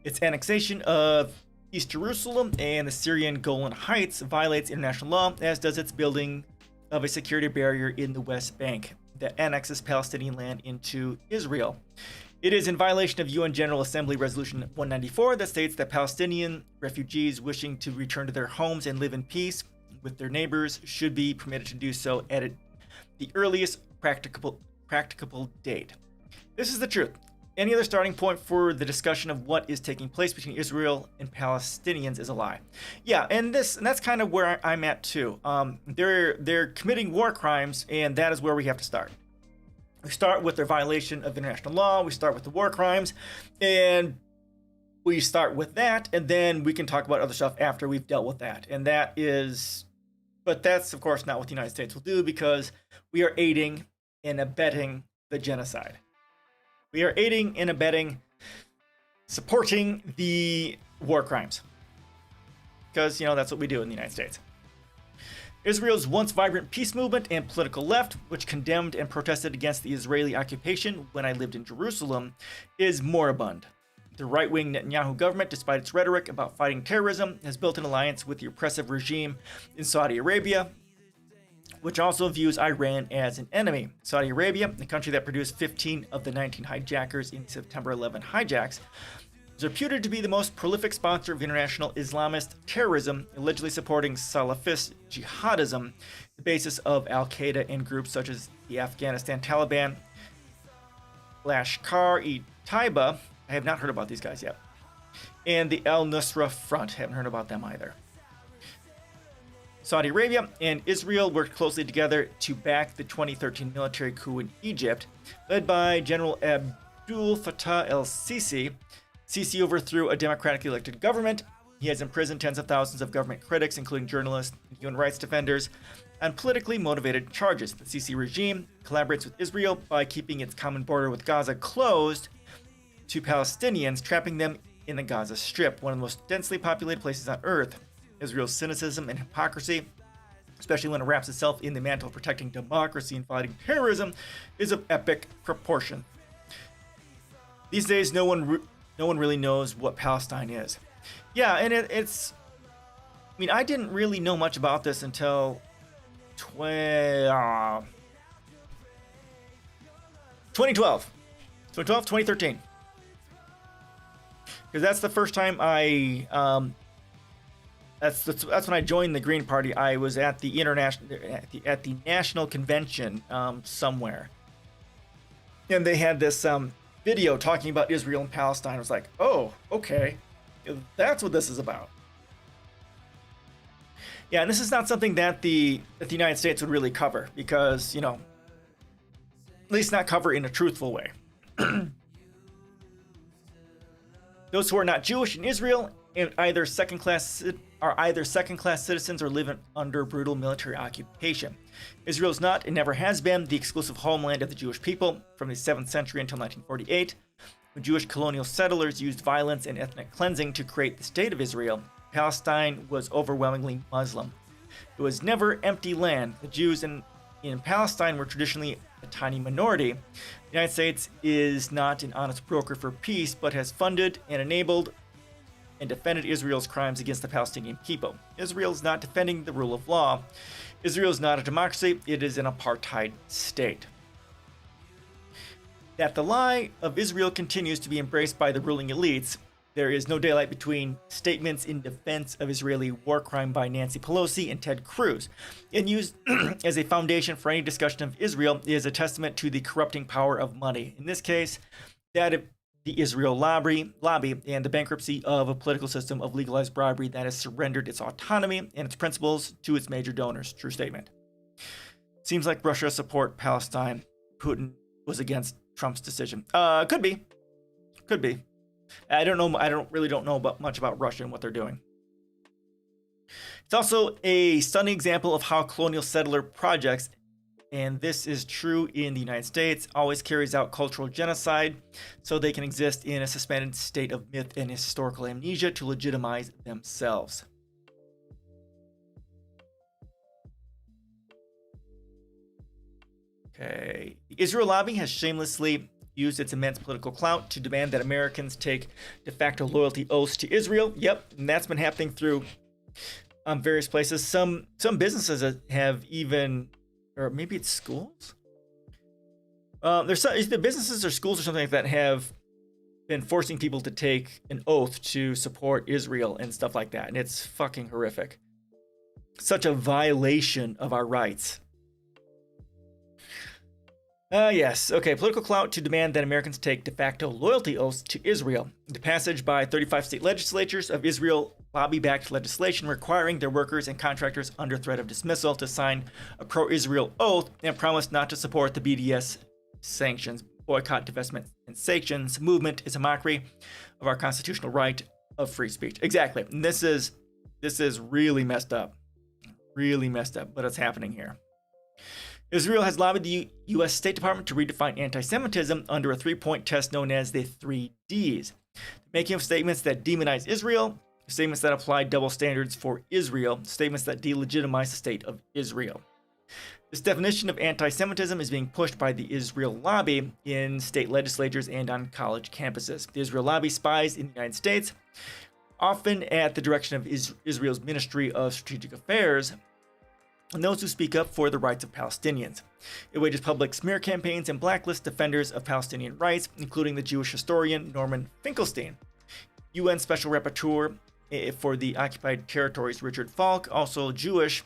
Its annexation of East Jerusalem and the Syrian Golan Heights violates international law, as does its building of a security barrier in the West Bank that annexes Palestinian land into Israel. It is in violation of UN General Assembly Resolution 194 that states that Palestinian refugees wishing to return to their homes and live in peace with their neighbors should be permitted to do so at the earliest practicable date. This is the truth. Any other starting point for the discussion of what is taking place between Israel and Palestinians is a lie. Yeah, and that's kind of where I'm at too. They're committing war crimes, and that is where we have to start. We start with their violation of international law. We start with the war crimes, and we start with that, and then we can talk about other stuff after we've dealt with that. And that's of course not what the United States will do, because we are aiding and abetting the genocide. We are aiding and abetting supporting the war crimes. Because, that's what we do in the United States. Israel's once vibrant peace movement and political left, which condemned and protested against the Israeli occupation when I lived in Jerusalem, is moribund. The right-wing Netanyahu government, despite its rhetoric about fighting terrorism, has built an alliance with the oppressive regime in Saudi Arabia, which also views Iran as an enemy. Saudi Arabia, the country that produced 15 of the 19 hijackers in September 11 hijacks, is reputed to be the most prolific sponsor of international Islamist terrorism, allegedly supporting Salafist jihadism, the basis of Al-Qaeda and groups such as the Afghanistan Taliban, Lashkar-e-Taiba. I have not heard about these guys yet. And the Al-Nusra Front. Haven't heard about them either. Saudi Arabia and Israel worked closely together to back the 2013 military coup in Egypt, led by General Abdul Fattah el-Sisi. Sisi overthrew a democratically elected government. He has imprisoned tens of thousands of government critics, including journalists and human rights defenders, on politically motivated charges. The Sisi regime collaborates with Israel by keeping its common border with Gaza closed to Palestinians, trapping them in the Gaza Strip, one of the most densely populated places on Earth. Israel's cynicism and hypocrisy, especially when it wraps itself in the mantle of protecting democracy and fighting terrorism, is of epic proportion. These days, no one really knows what Palestine is. Yeah, and it's... I mean, I didn't really know much about this until 2012. 2013. Because that's the first time that's when I joined the Green Party. I was at the national convention somewhere, and they had this video talking about Israel and Palestine. I was like, oh, okay, that's what this is about. Yeah, and this is not something that the United States would really cover, because at least not cover in a truthful way. Those who are not Jewish in Israel and are either second-class citizens or live under brutal military occupation. Israel is not and never has been the exclusive homeland of the Jewish people from the 7th century until 1948, when Jewish colonial settlers used violence and ethnic cleansing to create the state of Israel. Palestine was overwhelmingly Muslim. It was never empty land. The Jews in Palestine were traditionally a tiny minority. The United States is not an honest broker for peace, but has funded and enabled and defended Israel's crimes against the Palestinian people. Israel is not defending the rule of law. Israel is not a democracy. It is an apartheid state. That the lie of Israel continues to be embraced by the ruling elites. There is no daylight between statements in defense of Israeli war crime by Nancy Pelosi and Ted Cruz, and used as a foundation for any discussion of Israel is a testament to the corrupting power of money. In this case, that of the Israel lobby and the bankruptcy of a political system of legalized bribery that has surrendered its autonomy and its principles to its major donors. True statement. Seems like Russia support Palestine. Putin was against Trump's decision. Could be. I don't know much about Russia and what they're doing. It's also a stunning example of how colonial settler projects, and this is true in the United States, always carries out cultural genocide so they can exist in a suspended state of myth and historical amnesia to legitimize themselves. Okay. The Israel lobby has shamelessly used its immense political clout to demand that Americans take de facto loyalty oaths to Israel. Yep, and that's been happening through various places. Some businesses have even, or maybe it's schools. There's some, either businesses or schools or something like that have been forcing people to take an oath to support Israel and stuff like that, and it's fucking horrific. Such a violation of our rights. Yes. Okay. Political clout to demand that Americans take de facto loyalty oaths to Israel. The passage by 35 state legislatures of Israel lobby-backed legislation requiring their workers and contractors under threat of dismissal to sign a pro-Israel oath and promise not to support the BDS sanctions, boycott, divestment, and sanctions movement is a mockery of our constitutional right of free speech. Exactly. And this is really messed up. Really messed up, but it's happening here. Israel has lobbied the U.S. State Department to redefine anti-Semitism under a three-point test known as the 3 Ds. Making of statements that demonize Israel, statements that apply double standards for Israel, statements that delegitimize the state of Israel. This definition of anti-Semitism is being pushed by the Israel lobby in state legislatures and on college campuses. The Israel lobby spies in the United States, often at the direction of Israel's Ministry of Strategic Affairs, and those who speak up for the rights of Palestinians. It wages public smear campaigns and blacklists defenders of Palestinian rights, including the Jewish historian Norman Finkelstein, UN Special Rapporteur for the occupied territories Richard Falk, also Jewish,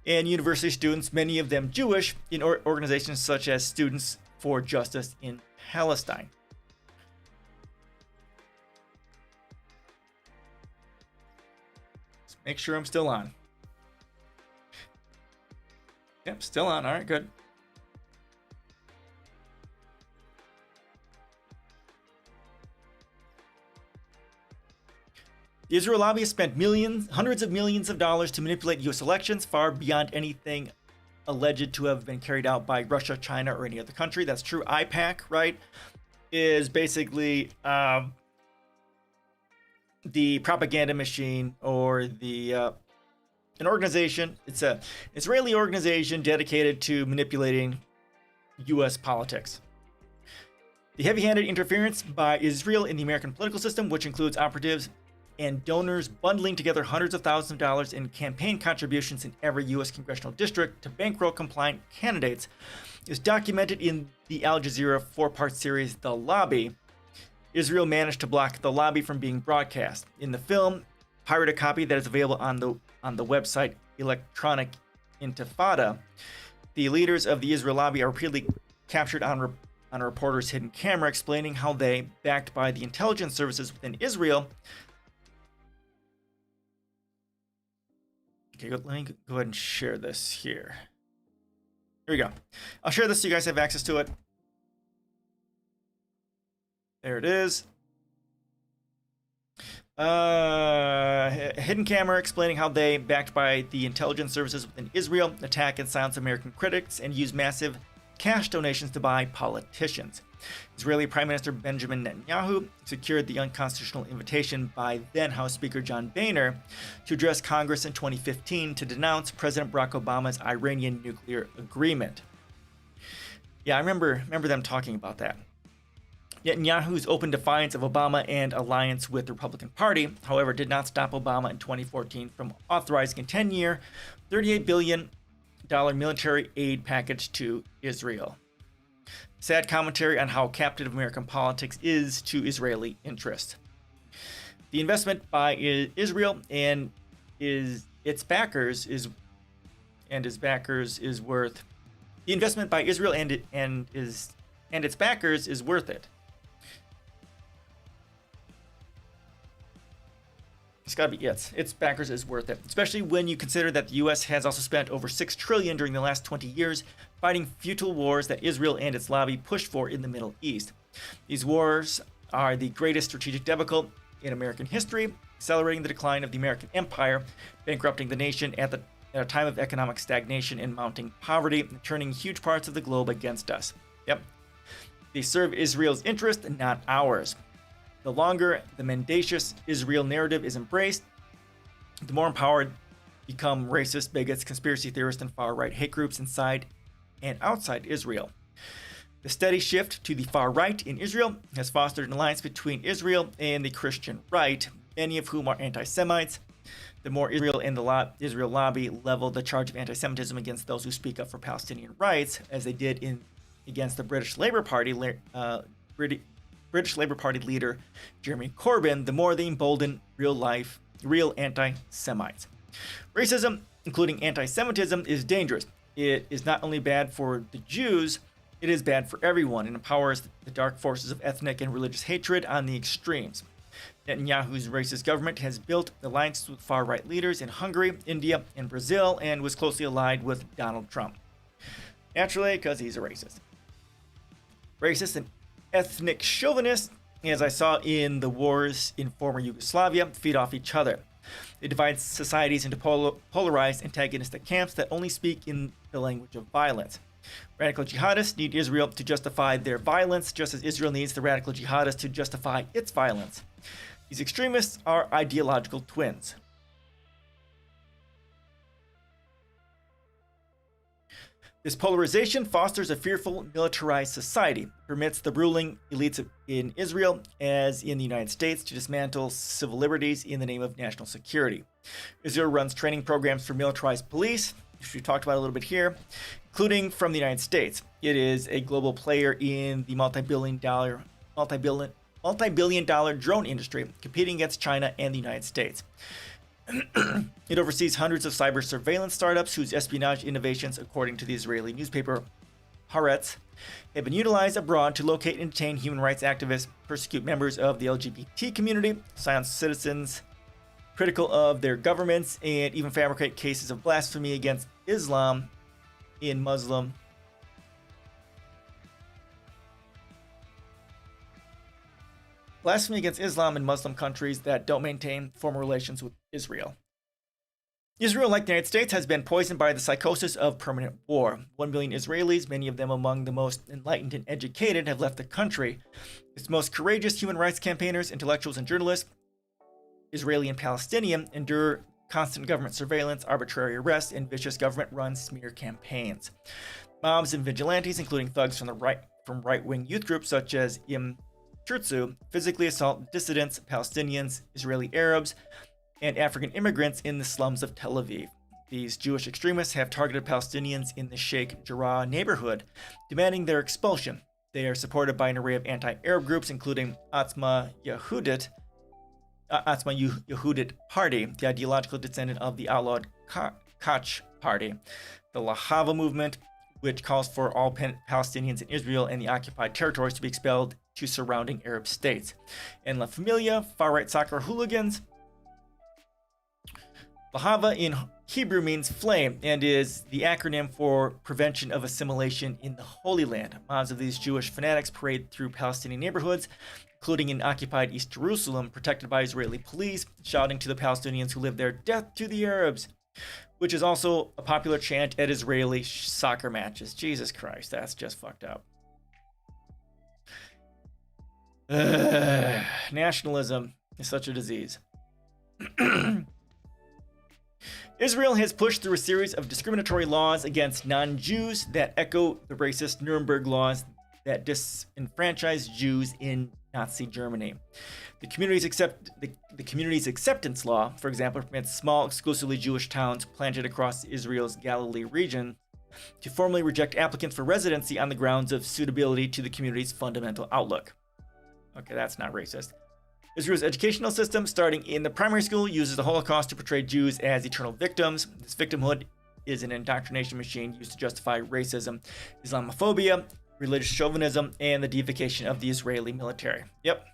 and university students, many of them Jewish, in organizations such as Students for Justice in Palestine. Let's make sure I'm still on. Yep, still on. All right, good. The Israel lobby has spent hundreds of millions of dollars to manipulate U.S. elections, far beyond anything alleged to have been carried out by Russia, China, or any other country. That's true. IPAC, right, is basically the propaganda machine, or the an organization. It's an Israeli organization dedicated to manipulating U.S. politics. The heavy-handed interference by Israel in the American political system, which includes operatives and donors bundling together hundreds of thousands of dollars in campaign contributions in every U.S. congressional district to bankroll compliant candidates, is documented in the Al Jazeera four-part series The Lobby. Israel managed to block The Lobby from being broadcast. In the film, pirated copy that is available on the website Electronic Intifada, the leaders of the Israel Lobby are repeatedly captured on a reporter's hidden camera, explaining how they, backed by the intelligence services within Israel. Okay, let me go ahead and share this here. Here we go. I'll share this so you guys have access to it. There it is. Hidden camera explaining how they, backed by the intelligence services within Israel, attack and silence American critics and use massive cash donations to buy politicians. Israeli Prime Minister Benjamin Netanyahu secured the unconstitutional invitation by then House Speaker John Boehner to address Congress in 2015 to denounce President Barack Obama's Iranian nuclear agreement. Yeah, I remember them talking about that. Netanyahu's open defiance of Obama and alliance with the Republican Party, however, did not stop Obama in 2014 from authorizing a 10-year, $38 billion military aid package to Israel. Sad commentary on how captive American politics is to Israeli interest. The investment by Israel and its backers is worth. The investment by Israel and its backers is worth it. It's got to be its backers is worth it, especially when you consider that the U.S. has also spent over $6 trillion during the last 20 years fighting futile wars that Israel and its lobby pushed for in the Middle East. These wars are the greatest strategic debacle in American history, accelerating the decline of the American empire, bankrupting the nation at a time of economic stagnation and mounting poverty, and turning huge parts of the globe against us. Yep. They serve Israel's interest, not ours. The longer the mendacious Israel narrative is embraced, the more empowered become racist, bigots, conspiracy theorists, and far-right hate groups inside and outside Israel. The steady shift to the far right in Israel has fostered an alliance between Israel and the Christian right, many of whom are anti-Semites. The more Israel and the Israel lobby level the charge of anti-Semitism against those who speak up for Palestinian rights, as they did against the British Labour Party leader Jeremy Corbyn, the more they embolden real anti-Semites. Racism, including anti-Semitism, is dangerous. It is not only bad for the Jews, it is bad for everyone and empowers the dark forces of ethnic and religious hatred on the extremes. Netanyahu's racist government has built alliances with far-right leaders in Hungary, India, and Brazil, and was closely allied with Donald Trump. Naturally, because he's a racist. Racist and ethnic chauvinists, as I saw in the wars in former Yugoslavia, feed off each other. They divide societies into polarized, antagonistic camps that only speak in the language of violence. Radical jihadists need Israel to justify their violence, just as Israel needs the radical jihadists to justify its violence. These extremists are ideological twins. This polarization fosters a fearful, militarized society, permits the ruling elites in Israel, as in the United States, to dismantle civil liberties in the name of national security. Israel runs training programs for militarized police, which we talked about a little bit here, including from the United States. It is a global player in the multi-billion dollar drone industry, competing against China and the United States. It oversees hundreds of cyber surveillance startups whose espionage innovations, according to the Israeli newspaper Haaretz, have been utilized abroad to locate and detain human rights activists, persecute members of the LGBT community, silence citizens critical of their governments, and even fabricate cases of blasphemy against Islam in Muslim countries that don't maintain formal relations with Israel. Israel, like the United States, has been poisoned by the psychosis of permanent war. 1 million Israelis, many of them among the most enlightened and educated, have left the country. Its most courageous human rights campaigners, intellectuals, and journalists, Israeli and Palestinian, endure constant government surveillance, arbitrary arrests, and vicious government-run smear campaigns. Mobs and vigilantes, including thugs from right-wing youth groups such as Truthout, physically assault dissidents, Palestinians, Israeli Arabs, and African immigrants in the slums of Tel Aviv. These Jewish extremists have targeted Palestinians in the Sheikh Jarrah neighborhood, demanding their expulsion. They are supported by an array of anti-Arab groups, including Atzma Yehudit Party, the ideological descendant of the outlawed Koch Party, the Lahava movement, which calls for all Palestinians in Israel and the occupied territories to be expelled to surrounding Arab states, and La Familia, far-right soccer hooligans. Lahava in Hebrew means flame and is the acronym for Prevention of Assimilation in the Holy Land. Mobs of these Jewish fanatics parade through Palestinian neighborhoods, including in occupied East Jerusalem, protected by Israeli police, shouting to the Palestinians who live there, "Death to the Arabs," which is also a popular chant at Israeli soccer matches. Jesus Christ, that's just fucked up. Nationalism is such a disease. Israel has pushed through a series of discriminatory laws against non-Jews that echo the racist Nuremberg laws that disenfranchised Jews in Nazi Germany. The community's acceptance law, for example, permits small, exclusively Jewish towns planted across Israel's Galilee region to formally reject applicants for residency on the grounds of suitability to the community's fundamental outlook. Okay, that's not racist. Israel's educational system, starting in the primary school, uses the Holocaust to portray Jews as eternal victims. This victimhood is an indoctrination machine used to justify racism, Islamophobia, religious chauvinism, and the deification of the Israeli military. Yep.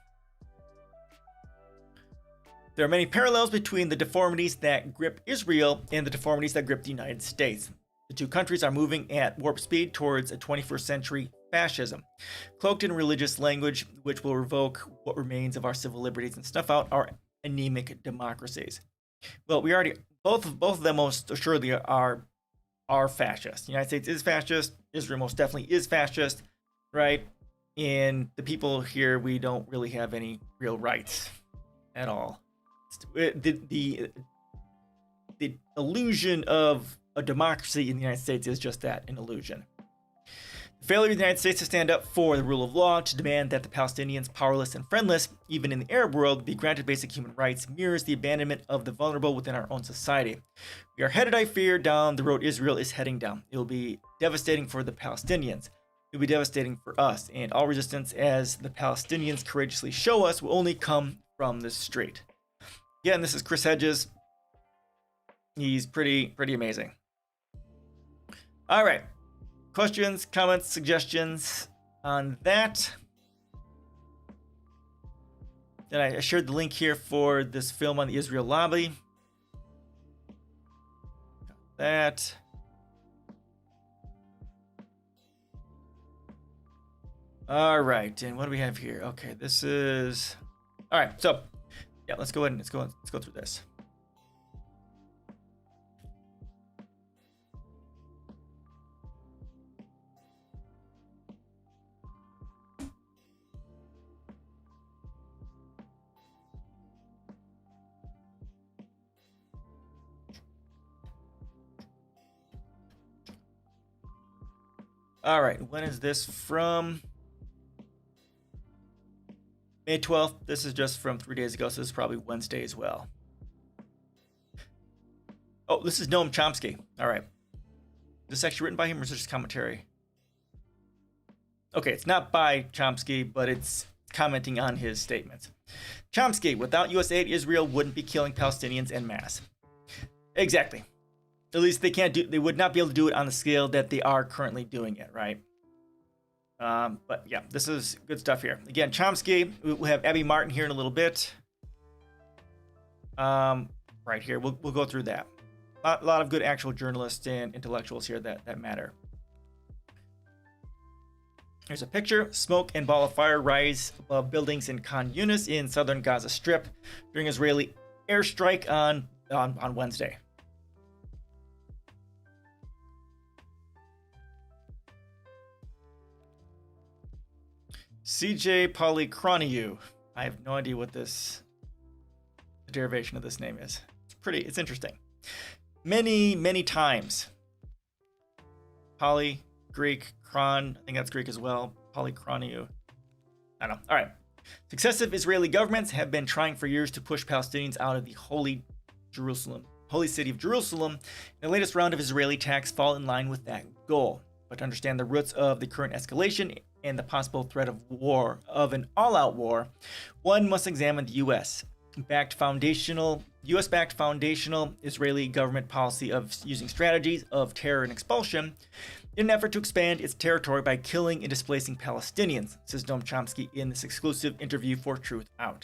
There are many parallels between the deformities that grip Israel and the deformities that grip the United States. The two countries are moving at warp speed towards a 21st century fascism, cloaked in religious language, which will revoke what remains of our civil liberties and snuff out our anemic democracies. Well, we already both of them most assuredly are fascist. The United States is fascist. Israel most definitely is fascist, right? And the people here, we don't really have any real rights at all. The illusion of a democracy in the United States is just that, an illusion. The failure of the United States to stand up for the rule of law, to demand that the Palestinians, powerless and friendless, even in the Arab world, be granted basic human rights, mirrors the abandonment of the vulnerable within our own society. We are headed, I fear, down the road Israel is heading down. It will be devastating for the Palestinians. It will be devastating for us, and all resistance, as the Palestinians courageously show us, will only come from the street. Again, this is Chris Hedges. He's pretty amazing. All right. Questions, comments, suggestions on that? Then I shared the link here for this film on the Israel lobby. Got that. All right, and what do we have here? Okay, this is all right. So, yeah, let's go ahead and let's go through this. All right, when is this from? May 12th. This is just from 3 days ago, so this is probably Wednesday as well. Oh, this is Noam Chomsky. All right. Is this actually written by him or is this just commentary? Okay, it's not by Chomsky, but it's commenting on his statements. Chomsky, without U.S. aid, Israel wouldn't be killing Palestinians en masse. Exactly. At least they would not be able to do it on the scale that they are currently doing it, right? But yeah, this is good stuff here. Again, Chomsky, we'll have Abby Martin here in a little bit. Right here, we'll go through that. A lot of good actual journalists and intellectuals here that matter. Here's a picture. Smoke and ball of fire rise above buildings in Khan Yunis in southern Gaza Strip during Israeli airstrike on Wednesday. CJ Polychroniou. I have no idea what the derivation of this name is. It's interesting. Many times. Poly, Greek, Chron, I think that's Greek as well. Polychroniou. I don't know. All right. Successive Israeli governments have been trying for years to push Palestinians out of the holy city of Jerusalem. The latest round of Israeli attacks fall in line with that goal. But to understand the roots of the current escalation and the possible threat of an all-out war, one must examine the U.S.-backed foundational Israeli government policy of using strategies of terror and expulsion in an effort to expand its territory by killing and displacing Palestinians, says Noam Chomsky in this exclusive interview for Truthout.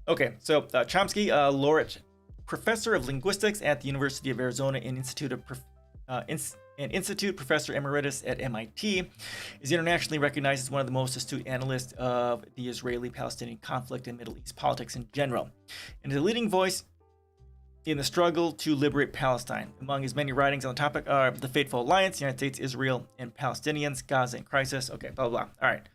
Okay, so Chomsky, laureate professor of linguistics at the University of Arizona and Institute Professor Emeritus at MIT, is internationally recognized as one of the most astute analysts of the Israeli-Palestinian conflict and Middle East politics in general, and is a leading voice in the struggle to liberate Palestine. Among his many writings on the topic are The Fateful Alliance, United States, Israel, and Palestinians, Gaza in Crisis. Okay, blah, blah, blah. All right.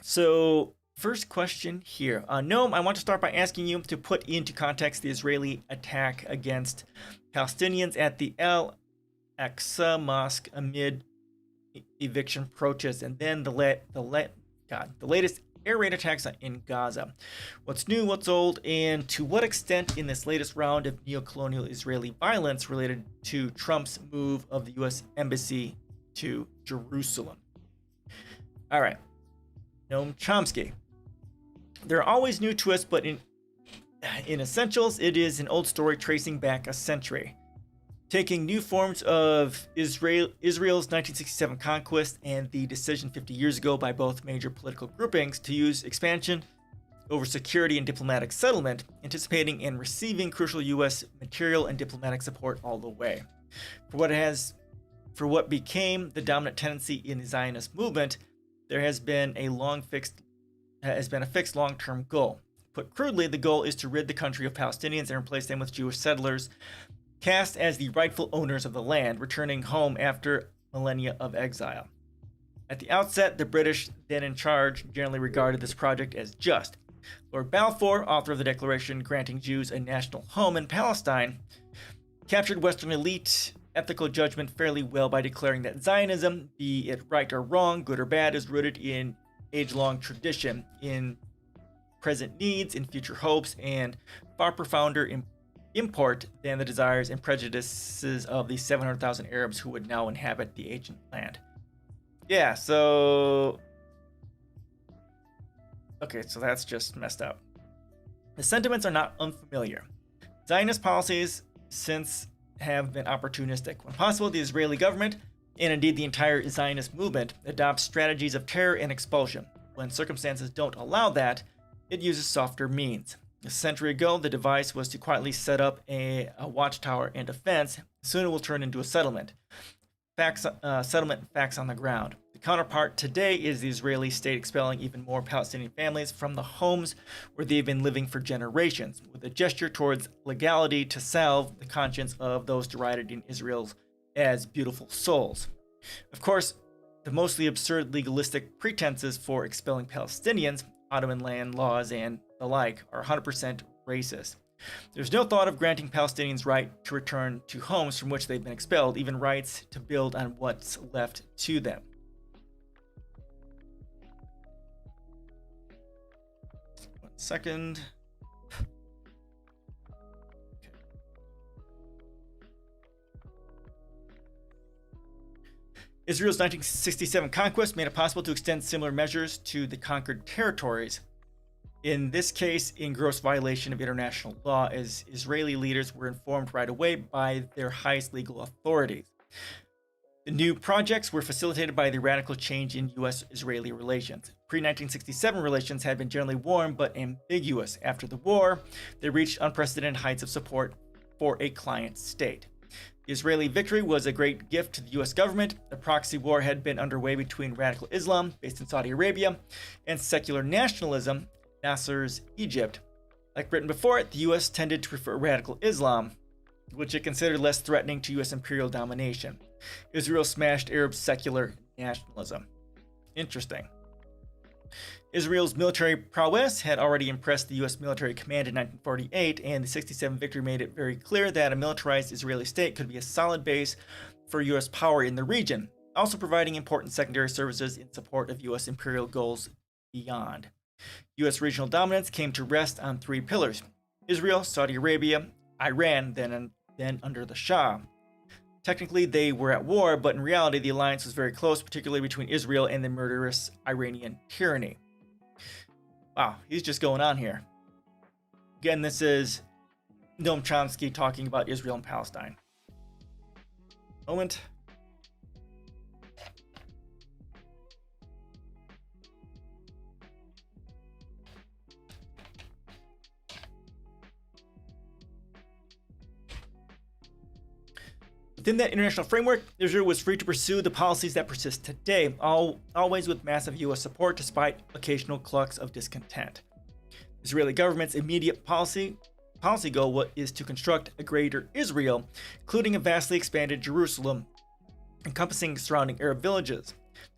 So, first question here. Noam, I want to start by asking you to put into context the Israeli attack against Palestinians at the Al-Aqsa Mosque amid eviction protests, and then the latest air raid attacks in Gaza. What's new, what's old, and to what extent in this latest round of neo-colonial Israeli violence related to Trump's move of the U.S. Embassy to Jerusalem? All right. Noam Chomsky. There are always new twists, but in essentials, it is an old story tracing back a century, taking new forms of Israel's 1967 conquest and the decision 50 years ago by both major political groupings to use expansion over security and diplomatic settlement, anticipating and receiving crucial U.S. material and diplomatic support all the way. For what became the dominant tendency in the Zionist movement, there has been a fixed long-term goal. Put crudely, the goal is to rid the country of Palestinians and replace them with Jewish settlers, cast as the rightful owners of the land, returning home after millennia of exile. At the outset, the British, then in charge, generally regarded this project as just. Lord Balfour, author of the Declaration granting Jews a national home in Palestine, captured Western elite ethical judgment fairly well by declaring that Zionism, be it right or wrong, good or bad, is rooted in age-long tradition, in present needs, in future hopes, and far profounder import than the desires and prejudices of the 700,000 Arabs who would now inhabit the ancient land. Yeah, so... Okay, so that's just messed up. The sentiments are not unfamiliar. Zionist policies since have been opportunistic. When possible, the Israeli government, and indeed the entire Zionist movement, adopts strategies of terror and expulsion. When circumstances don't allow that, it uses softer means. A century ago, the device was to quietly set up a watchtower and defense. Soon it will turn into a settlement. Settlement facts on the ground. The counterpart today is the Israeli state expelling even more Palestinian families from the homes where they've been living for generations, with a gesture towards legality to salve the conscience of those derided in Israel as beautiful souls. Of course, the mostly absurd legalistic pretenses for expelling Palestinians, Ottoman land laws, and the like are 100% racist. There's no thought of granting Palestinians right to return to homes from which they've been expelled, even rights to build on what's left to them. One second. Israel's 1967 conquest made it possible to extend similar measures to the conquered territories. In this case, in gross violation of international law, as Israeli leaders were informed right away by their highest legal authorities. The new projects were facilitated by the radical change in U.S.-Israeli relations. Pre-1967 relations had been generally warm but ambiguous. After the war, they reached unprecedented heights of support for a client state. The Israeli victory was a great gift to the U.S. government. The proxy war had been underway between radical Islam, based in Saudi Arabia, and secular nationalism, Nasser's Egypt. Like Britain before it, the U.S. tended to prefer radical Islam, which it considered less threatening to U.S. imperial domination. Israel smashed Arab secular nationalism. Interesting. Israel's military prowess had already impressed the U.S. military command in 1948, and the 67 victory made it very clear that a militarized Israeli state could be a solid base for U.S. power in the region, also providing important secondary services in support of U.S. imperial goals beyond. U.S. regional dominance came to rest on three pillars: Israel, Saudi Arabia, Iran, then under the Shah. Technically, they were at war, but in reality, the alliance was very close, particularly between Israel and the murderous Iranian tyranny. Wow, he's just going on here. Again, this is Noam Chomsky talking about Israel and Palestine. Moment. Within that international framework, Israel was free to pursue the policies that persist today, always with massive U.S. support despite occasional clucks of discontent. The Israeli government's immediate policy goal is to construct a greater Israel, including a vastly expanded Jerusalem, encompassing surrounding Arab villages,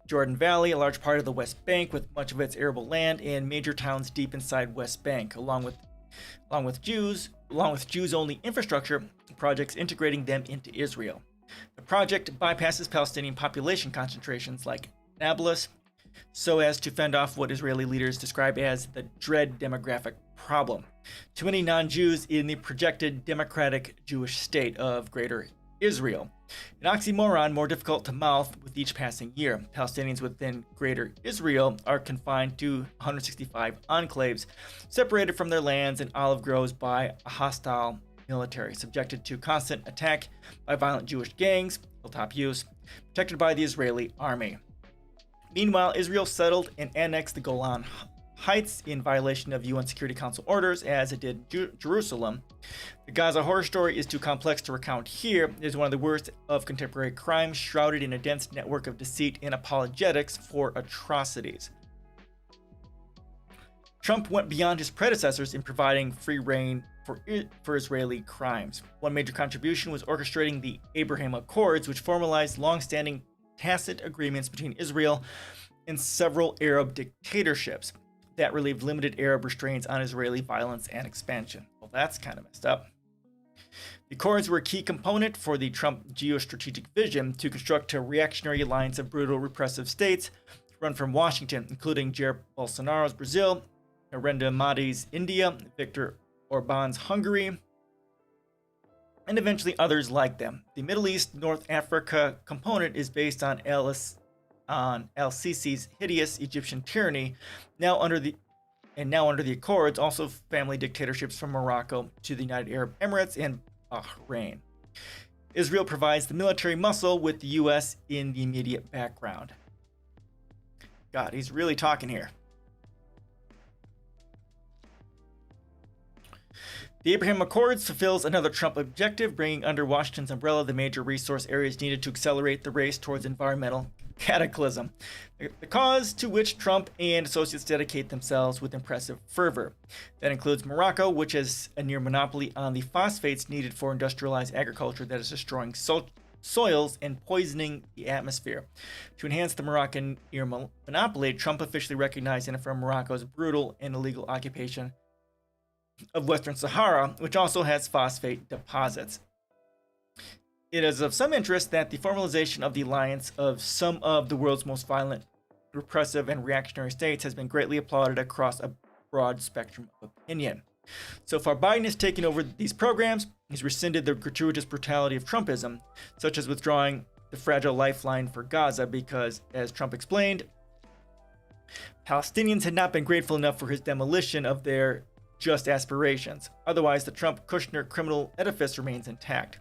Jordan Valley, a large part of the West Bank with much of its arable land, and major towns deep inside West Bank, along with Jews-only infrastructure projects integrating them into Israel. The project bypasses Palestinian population concentrations like Nablus, so as to fend off what Israeli leaders describe as the dread demographic problem: too many non-Jews in the projected democratic Jewish state of Greater Israel. An oxymoron more difficult to mouth with each passing year. Palestinians within Greater Israel are confined to 165 enclaves, separated from their lands and olive groves by a hostile military, subjected to constant attack by violent Jewish gangs, hilltop use, protected by the Israeli army. Meanwhile, Israel settled and annexed the Golan Heights in violation of UN Security Council orders, as it did Jerusalem. The Gaza horror story is too complex to recount here. It is one of the worst of contemporary crimes, shrouded in a dense network of deceit and apologetics for atrocities. Trump went beyond his predecessors in providing free rein for Israeli crimes. One major contribution was orchestrating the Abraham Accords, which formalized long-standing tacit agreements between Israel and several Arab dictatorships that relieved limited Arab restraints on Israeli violence and expansion. Well, that's kind of messed up. The Accords were a key component for the Trump geostrategic vision to construct a reactionary alliance of brutal repressive states run from Washington, including Jair Bolsonaro's Brazil, Narendra Modi's India, Viktor Orban's Hungary, and eventually others like them. The Middle East North Africa component is based on El-Sisi's hideous Egyptian tyranny, now under the Accords, also family dictatorships from Morocco to the United Arab Emirates and Bahrain. Israel provides the military muscle, with the U.S. in the immediate background. God, he's really talking here. The Abraham Accords fulfills another Trump objective, bringing under Washington's umbrella the major resource areas needed to accelerate the race towards environmental cataclysm, the cause to which Trump and associates dedicate themselves with impressive fervor. That includes Morocco, which has a near monopoly on the phosphates needed for industrialized agriculture that is destroying soils and poisoning the atmosphere. To enhance the Moroccan near monopoly, Trump officially recognized and affirmed Morocco's brutal and illegal occupation of Western Sahara, which also has phosphate deposits. It is of some interest that the formalization of the alliance of some of the world's most violent, repressive, and reactionary states has been greatly applauded across a broad spectrum of opinion. So far, Biden has taken over these programs. He's rescinded the gratuitous brutality of Trumpism, such as withdrawing the fragile lifeline for Gaza because, as Trump explained, Palestinians had not been grateful enough for his demolition of their just aspirations. Otherwise, the Trump-Kushner criminal edifice remains intact.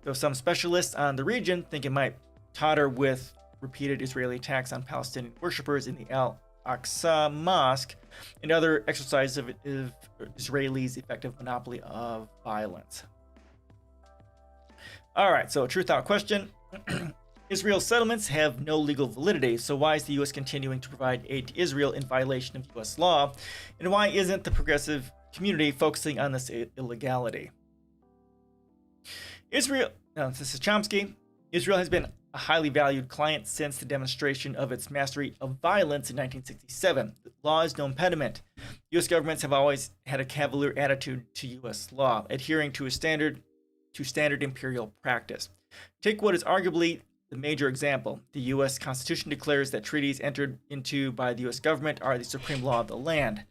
Though some specialists on the region think it might totter with repeated Israeli attacks on Palestinian worshippers in the Al-Aqsa Mosque and other exercises of Israelis' effective monopoly of violence. All right, so Truthout question. Israel's settlements have no legal validity, so why is the U.S. continuing to provide aid to Israel in violation of U.S. law? And why isn't the progressive community focusing on this illegality? This is Chomsky. Israel has been a highly valued client since the demonstration of its mastery of violence in 1967. The law is no impediment. U.S. governments have always had a cavalier attitude to U.S. law, adhering to standard imperial practice. Take what is arguably the major example. The U.S. Constitution declares that treaties entered into by the U.S. government are the supreme law of the land.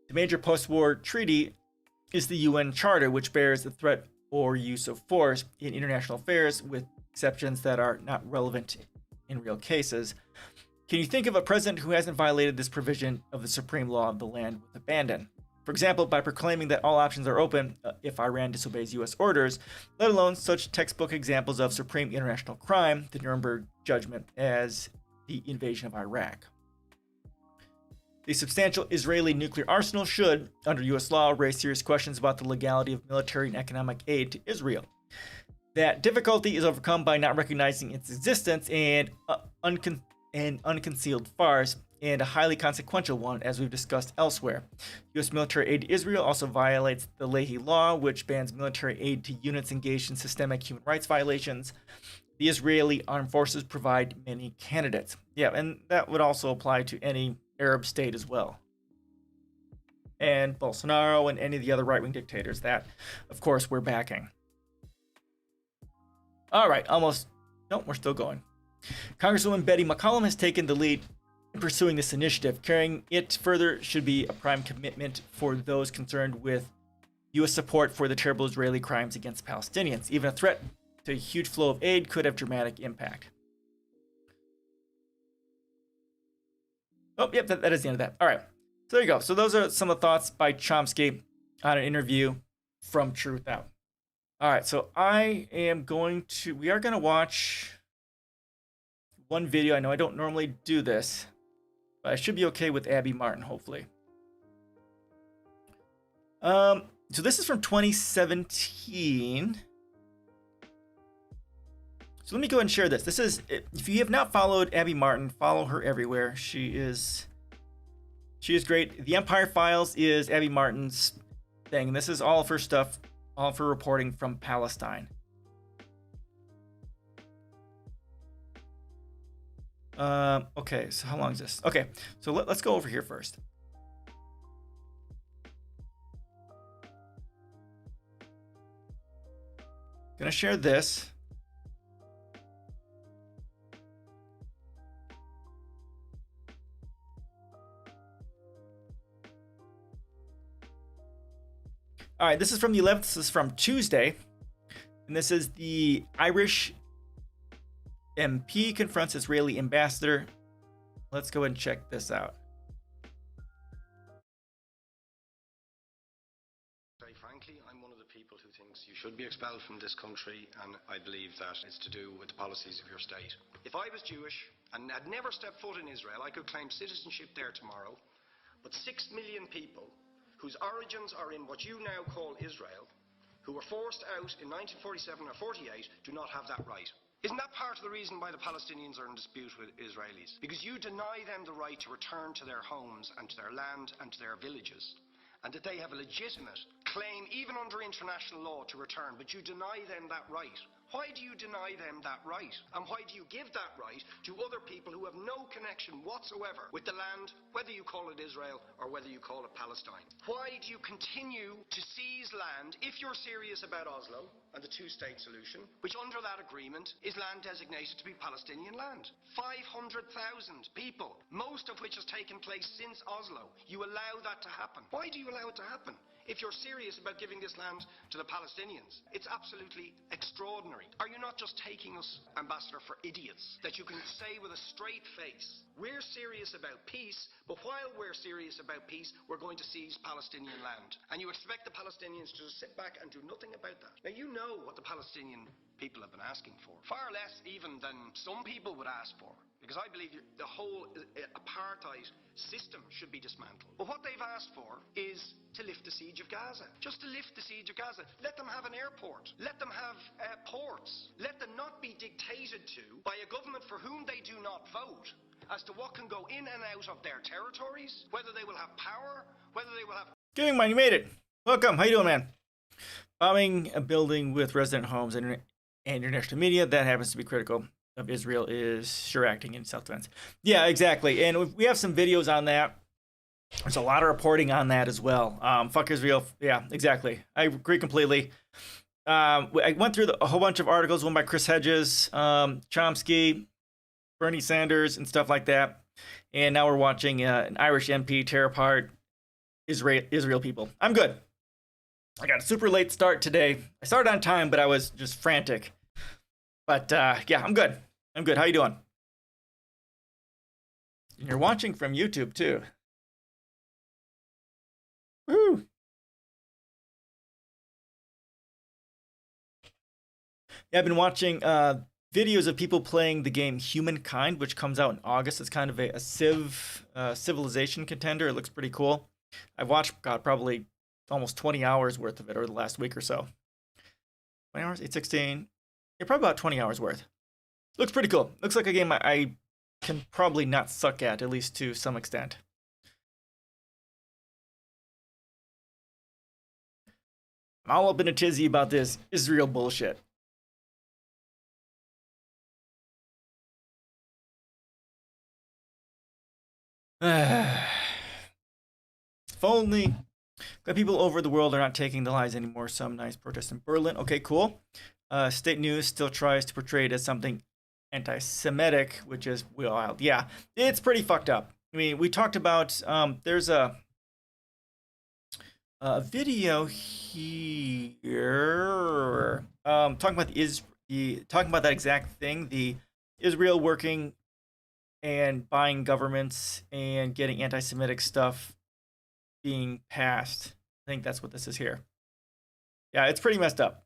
The major post-war treaty is the UN Charter, which bears the threat or use of force in international affairs, with exceptions that are not relevant in real cases. Can you think of a president who hasn't violated this provision of the supreme law of the land with abandon? For example, by proclaiming that all options are open if Iran disobeys U.S. orders, let alone such textbook examples of supreme international crime, the Nuremberg judgment, as the invasion of Iraq. The substantial Israeli nuclear arsenal should, under U.S. law, raise serious questions about the legality of military and economic aid to Israel. That difficulty is overcome by not recognizing its existence and an unconcealed farce, and a highly consequential one, as we've discussed elsewhere. U.S. military aid to Israel also violates the Leahy Law, which bans military aid to units engaged in systemic human rights violations. The Israeli armed forces provide many candidates. Yeah, and that would also apply to any Arab state as well. And Bolsonaro and any of the other right-wing dictators that, of course, we're backing. All right, almost. No, we're still going. Congresswoman Betty McCollum has taken the lead in pursuing this initiative. Carrying it further should be a prime commitment for those concerned with U.S. support for the terrible Israeli crimes against Palestinians. Even a threat to a huge flow of aid could have dramatic impact. Oh, yep, that is the end of that. All right, so there you go. So those are some of the thoughts by Chomsky on an interview from Truthout. All right, so we are going to watch one video. I know I don't normally do this, but I should be okay with Abby Martin, hopefully. So this is from 2017. So let me go ahead and share this. This is, if you have not followed Abby Martin, follow her everywhere. She is great. The Empire Files is Abby Martin's thing. And this is all of her stuff, all of her reporting from Palestine. Okay, so how long is this? Okay, so let's go over here first. Gonna share this. All right, this is from the 11th. This is from Tuesday. And this is the Irish MP confronts Israeli ambassador. Let's go ahead and check this out. Very frankly, I'm one of the people who thinks you should be expelled from this country, and I believe that it's to do with the policies of your state. If I was Jewish and had never stepped foot in Israel, I could claim citizenship there tomorrow. But 6 million people whose origins are in what you now call Israel, who were forced out in 1947 or 48, do not have that right. Isn't that part of the reason why the Palestinians are in dispute with Israelis? Because you deny them the right to return to their homes and to their land and to their villages, and that they have a legitimate claim, even under international law, to return, but you deny them that right. Why do you deny them that right? And why do you give that right to other people who have no connection whatsoever with the land, whether you call it Israel or whether you call it Palestine? Why do you continue to seize land if you're serious about Oslo and the two-state solution, which under that agreement is land designated to be Palestinian land? 500,000 people, most of which has taken place since Oslo. You allow that to happen. Why do you allow it to happen? If you're serious about giving this land to the Palestinians, it's absolutely extraordinary. Are you not just taking us, Ambassador, for idiots? That you can say with a straight face, we're serious about peace, but while we're serious about peace, we're going to seize Palestinian land. And you expect the Palestinians to just sit back and do nothing about that. Now, you know what the Palestinian people have been asking for. Far less even than some people would ask for. Because I believe the whole apartheid system should be dismantled. But what they've asked for is to lift the siege of Gaza. Just to lift the siege of Gaza. Let them have an airport. Let them have ports. Let them not be dictated to by a government for whom they do not vote as to what can go in and out of their territories, whether they will have power, whether they will have... Gang, man, you made it. Welcome. How you doing, man? Bombing a building with resident homes and international media that happens to be critical of Israel is sure acting in self-defense. Yeah, exactly. And we have some videos on that. There's a lot of reporting on that as well. Fuck Israel. Yeah, exactly. I agree completely. I went through a whole bunch of articles, one by Chris Hedges, Chomsky, Bernie Sanders, and stuff like that. And now we're watching an Irish MP tear apart Israel people. I'm good. I got a super late start today. I started on time, but I was just frantic. But yeah, I'm good. I'm good. How you doing? And you're watching from YouTube too. Woo! Yeah, I've been watching videos of people playing the game Humankind, which comes out in August. It's kind of a civilization contender. It looks pretty cool. I've watched, God, probably almost 20 hours worth of it over the last week or so. 20 hours? 816. Yeah, probably about 20 hours worth. Looks pretty cool. Looks like a game I can probably not suck at least to some extent. I'm all up in a tizzy about this Israel bullshit. If only people over the world are not taking the lies anymore. Some nice protest in Berlin. Okay, cool. State news still tries to portray it as something anti-Semitic, which is wild. Yeah, it's pretty fucked up. I mean, we talked about there's a video here talking about talking about that exact thing, the Israel working and buying governments and getting anti-Semitic stuff being passed. I think that's what this is here. Yeah, it's pretty messed up.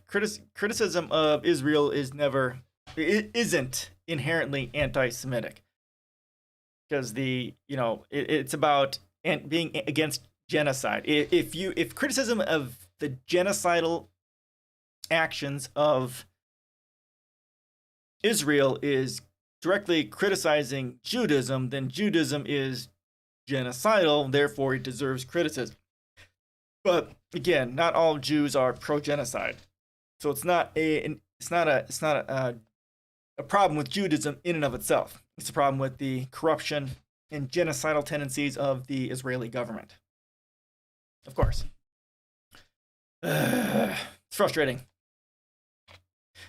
Criticism of Israel isn't inherently anti-Semitic, because it's about being against genocide. If criticism of the genocidal actions of Israel is directly criticizing Judaism, then Judaism is genocidal, therefore it deserves criticism. But again, not all Jews are pro-genocide, so it's not a problem with Judaism in and of itself. It's a problem with the corruption and genocidal tendencies of the Israeli government. Of course, it's frustrating.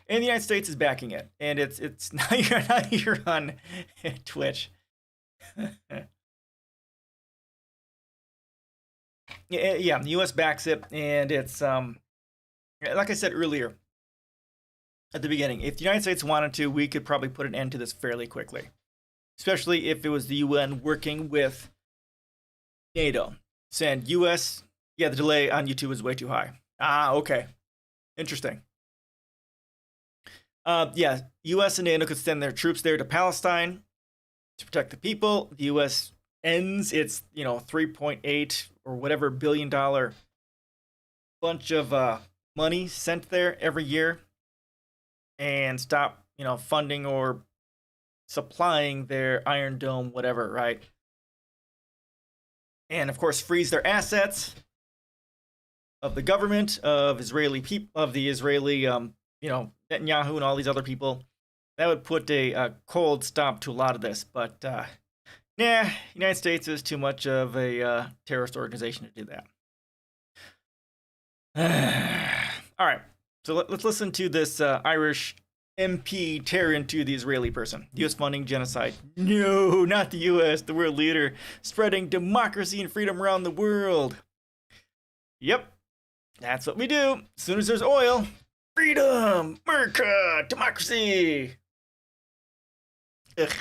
And the United States is backing it, and it's now you're on Twitch. Yeah, the U.S. backs it, and it's like I said earlier at the beginning, if the United States wanted to, we could probably put an end to this fairly quickly, especially if it was the UN working with NATO. Saying U.S., yeah, the delay on YouTube is way too high. Ah, okay, interesting. Yeah, U.S. and NATO could send their troops there to Palestine to protect the people. The U.S. ends its, $3.8 or whatever billion dollar bunch of money sent there every year, and stop, funding or supplying their Iron Dome, whatever, right? And of course, freeze their assets of the government of the Israeli Netanyahu and all these other people, that would put a cold stop to a lot of this. But United States is too much of a terrorist organization to do that. All right, so let's listen to this Irish MP tear into the Israeli person. U.S. funding genocide. No, not the U.S., the world leader, spreading democracy and freedom around the world. Yep, that's what we do. As soon as there's oil, freedom, America, democracy. Ugh.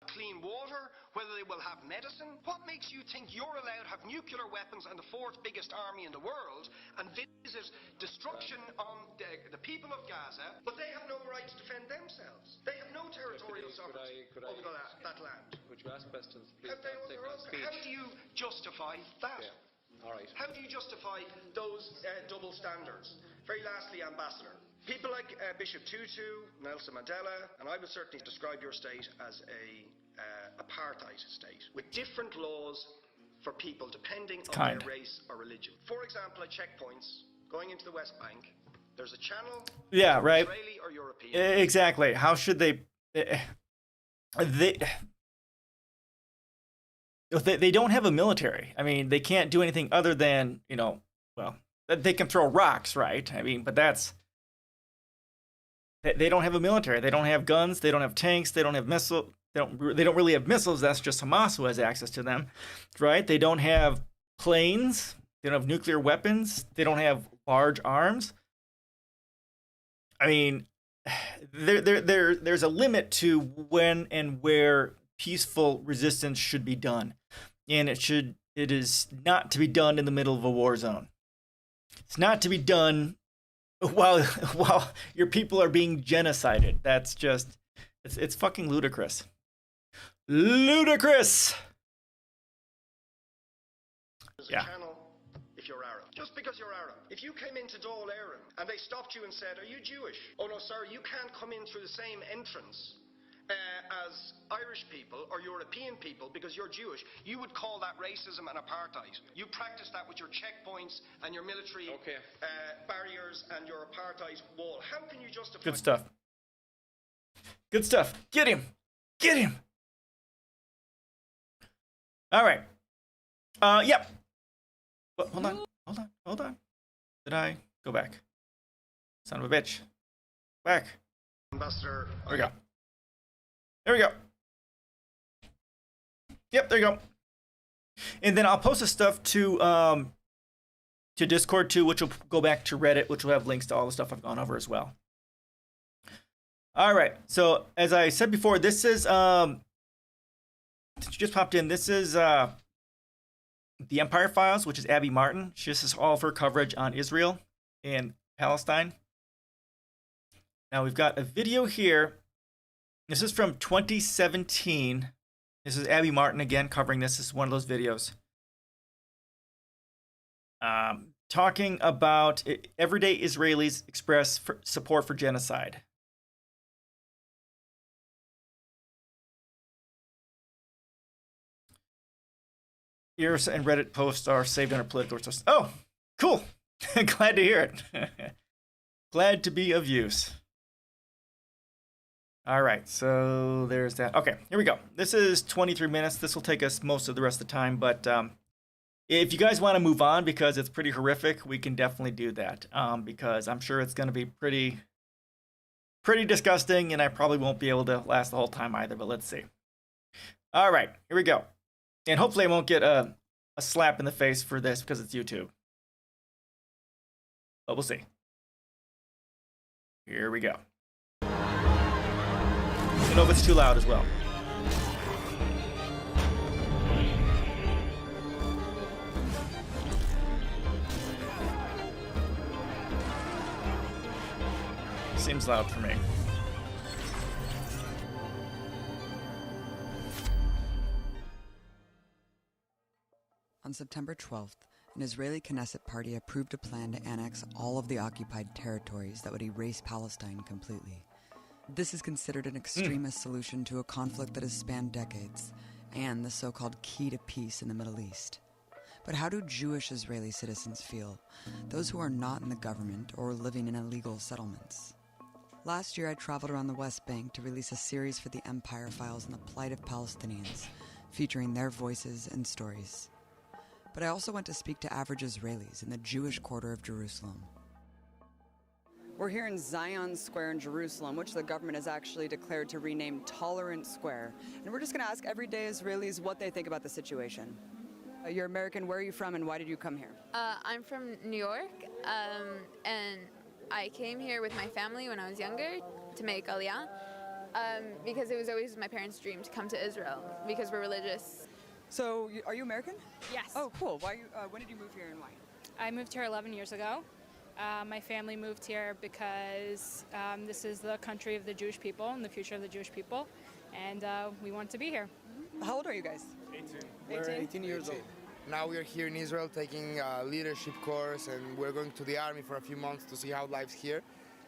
Clean water, whether they will have medicine. What makes you think you're allowed to have nuclear weapons and the fourth biggest army in the world and visit destruction on the people of Gaza, but they have no right to defend themselves? They have no territorial sovereignty over that land. Would you ask questions, please? How do you justify that? Yeah. All right. How do you justify those double standards? Very lastly, Ambassador, people like Bishop Tutu, Nelson Mandela, and I would certainly describe your state as a apartheid state with different laws for people depending on their race or religion. For example, at checkpoints going into the West Bank, there's a channel. Yeah, right. Israeli or European. Exactly. How should they don't have a military. I mean, they can't do anything other than, they can throw rocks, right? I mean, but they don't have a military. They don't have guns. They don't have tanks. They don't have missiles. They don't really have missiles. That's just Hamas who has access to them, right? They don't have planes. They don't have nuclear weapons. They don't have large arms. I mean, there's a limit to when and where peaceful resistance should be done, and it is not to be done in the middle of a war zone. It's not to be done while your people are being genocided. That's just it's fucking ludicrous. Ludicrous. There's a channel if you're Arab. Just because you're Arab. If you came into Dáil Éireann and they stopped you and said, "Are you Jewish?" "Oh no, sir, you can't come in through the same entrance as Irish people or European people because you're Jewish," you would call that racism and apartheid. You practice that with your checkpoints and your military barriers and your apartheid wall. How can you justify? Good stuff. Good stuff. Get him. Get him. All right. Yep. But hold on. Did I go back? Son of a bitch. Back. Ambassador. There we go. There we go. Yep, there you go. And then I'll post this stuff to Discord too, which will go back to Reddit, which will have links to all the stuff I've gone over as well. All right. So as I said before, this is since you just popped in, this is the Empire Files, which is Abby Martin. This is all of her coverage on Israel and Palestine. Now we've got a video here. This is from 2017. This is Abby Martin again covering this. This is one of those videos. Talking about everyday Israelis express support for genocide. Ears and Reddit posts are saved under political resources. Oh, cool. Glad to hear it. Glad to be of use. All right, so there's that. Okay, here we go. This is 23 minutes. This will take us most of the rest of the time, but if you guys want to move on because it's pretty horrific, we can definitely do that because I'm sure it's going to be pretty disgusting, and I probably won't be able to last the whole time either, but let's see. All right, here we go. And hopefully I won't get a slap in the face for this because it's YouTube. But we'll see. Here we go. I don't know if it's too loud as well. Seems loud for me. On September 12th, an Israeli Knesset party approved a plan to annex all of the occupied territories that would erase Palestine completely. This is considered an extremist solution to a conflict that has spanned decades, and the so-called key to peace in the Middle East. But how do Jewish Israeli citizens feel? Those who are not in the government or living in illegal settlements. Last year, I traveled around the West Bank to release a series for the Empire Files on the plight of Palestinians, featuring their voices and stories. But I also went to speak to average Israelis in the Jewish quarter of Jerusalem. We're here in Zion Square in Jerusalem, which the government has actually declared to rename Tolerant Square. And we're just going to ask everyday Israelis what they think about the situation. You're American. Where are you from and why did you come here? I'm from New York, and I came here with my family when I was younger to make Aliyah, because it was always my parents' dream to come to Israel because we're religious. So, are you American? Yes. Oh, cool. When did you move here and why? I moved here 11 years ago. My family moved here because this is the country of the Jewish people and the future of the Jewish people, and we want to be here. How old are you guys? 18. 18? We're 18 years old. Now we are here in Israel taking a leadership course, and we're going to the army for a few months to see how life's here.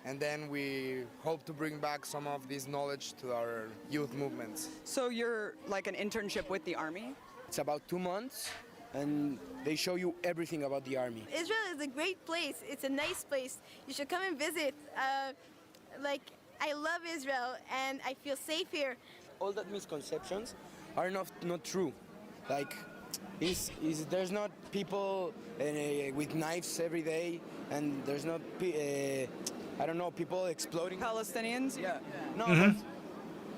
And then we hope to bring back some of this knowledge to our youth movements. So you're like an internship with the army? It's about 2 months, and they show you everything about the army. Israel is a great place. It's a nice place. You should come and visit. I love Israel, and I feel safe here. All that misconceptions are not true. Like, there's not people with knives every day, and there's not, people exploding. Palestinians? Yeah. No, but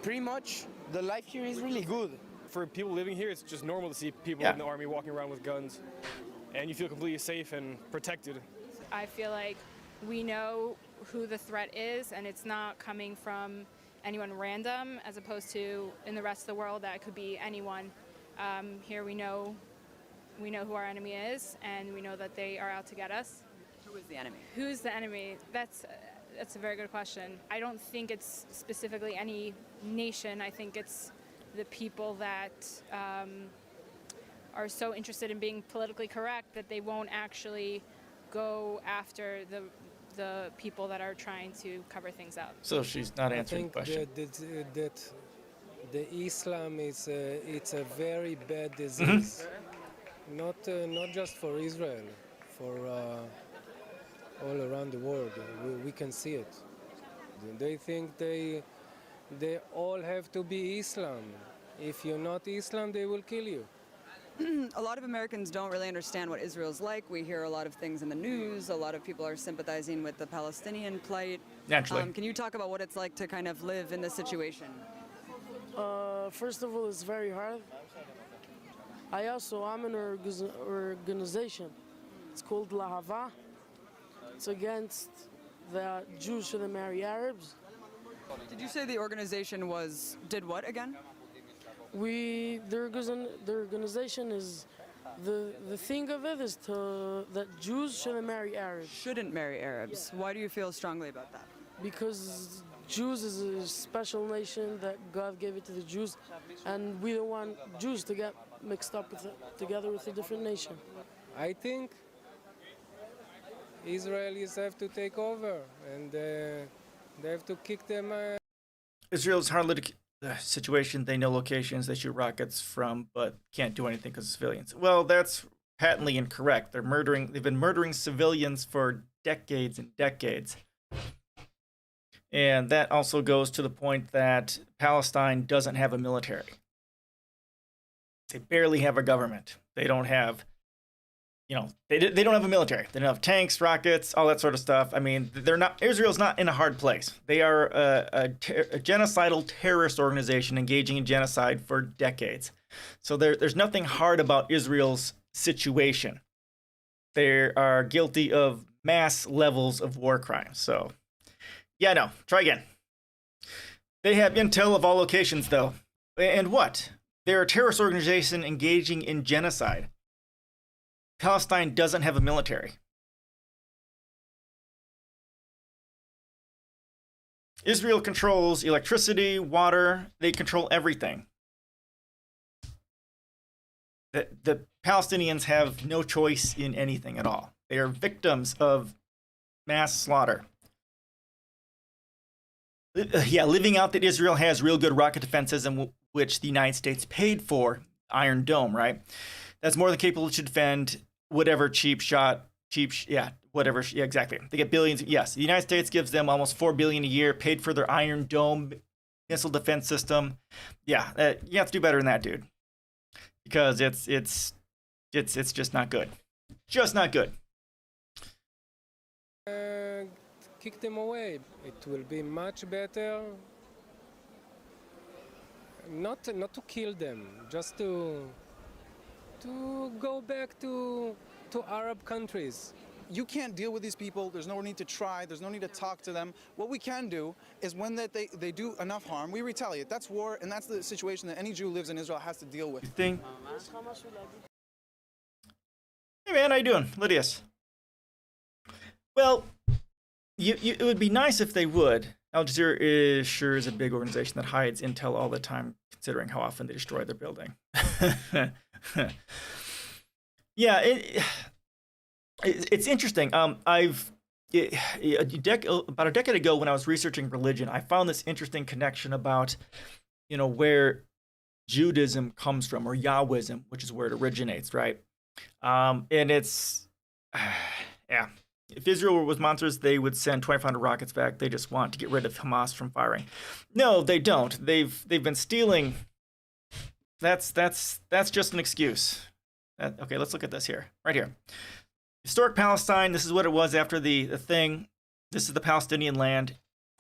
pretty much the life here is really good. For people living here, it's just normal to see people in the army walking around with guns, and you feel completely safe and protected. I feel like we know who the threat is, and it's not coming from anyone random, as opposed to in the rest of the world that could be anyone. Here we know who our enemy is, and we know that they are out to get us. Who is the enemy? Who's the enemy? That's a very good question. I don't think it's specifically any nation. I think it's the people that are so interested in being politically correct that they won't actually go after the people that are trying to cover things up. So she's not answering the question. That the Islam is it's a very bad disease, not just for Israel, for all around the world. We can see it. They think they all have to be Islam. If you're not Islam, they will kill you. A lot of Americans don't really understand what Israel's like. We hear a lot of things in the news. A lot of people are sympathizing with the Palestinian plight. Naturally. Can you talk about what it's like to kind of live in this situation? First of all, it's very hard. I'm in an organization. It's called Lahava. It's against the Jews shouldn't marry Arabs. Did you say the organization did what again? The organization is, the thing of it is that Jews shouldn't marry Arabs. Shouldn't marry Arabs. Why do you feel strongly about that? Because Jews is a special nation that God gave it to the Jews, and we don't want Jews to get mixed up together with a different nation. I think Israelis have to take over, and they have to kick them. Israel's hardly the situation. They know locations they shoot rockets from, but can't do anything because of civilians. Well, that's patently incorrect. They've been murdering civilians for decades and decades. And that also goes to the point that Palestine doesn't have a military. They barely have a government. They don't have, they don't have a military. They don't have tanks, rockets, all that sort of stuff. I mean, Israel's not in a hard place. They are a genocidal terrorist organization engaging in genocide for decades. So there's nothing hard about Israel's situation. They are guilty of mass levels of war crimes. So, yeah, no, try again. They have intel of all locations, though. And what? They're a terrorist organization engaging in genocide. Palestine doesn't have a military. Israel controls electricity, water, they control everything. The Palestinians have no choice in anything at all. They are victims of mass slaughter. Yeah, living out that Israel has real good rocket defenses, in which the United States paid for, Iron Dome, right? that's more than capable to defend whatever whatever. Yeah, exactly. They get billions. Yes, the United States gives them almost $4 billion a year, paid for their Iron Dome missile defense system. Yeah, you have to do better than that, dude, because it's just not good. Just not good. Kick them away. It will be much better. Not to kill them, just to go back to Arab countries. You can't deal with these people. There's no need to try. There's no need to talk to them. What we can do is when they do enough harm, we retaliate. That's war, and that's the situation that any Jew who lives in Israel has to deal with. You think? Hey man, how you doing, Lydius? Well, it would be nice if they would. Al Jazeera sure is a big organization that hides intel all the time, considering how often they destroy their building. Yeah, it's interesting. About a decade ago, when I was researching religion, I found this interesting connection about, where Judaism comes from, or Yahwism, which is where it originates, right? And it's, yeah. If Israel was monsters, they would send 2,500 rockets back. They just want to get rid of Hamas from firing. No, they don't. They've been stealing. That's just an excuse. Okay, let's look at this here, right here. Historic Palestine. This is what it was after the thing. This is the Palestinian land,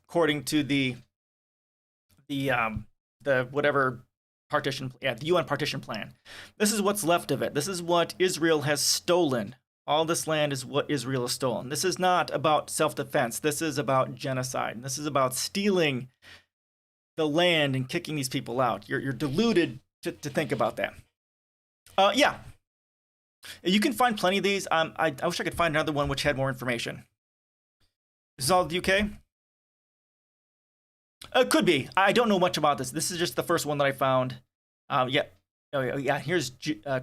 according to the whatever partition. Yeah, the UN partition plan. This is what's left of it. This is what Israel has stolen. All this land is what Israel has stolen. This is not about self-defense. This is about genocide. This is about stealing the land and kicking these people out. You're deluded to think about that. Yeah. You can find plenty of these. I wish I could find another one which had more information. This is all the UK? It could be. I don't know much about this. This is just the first one that I found. Yeah. Oh, yeah. Here's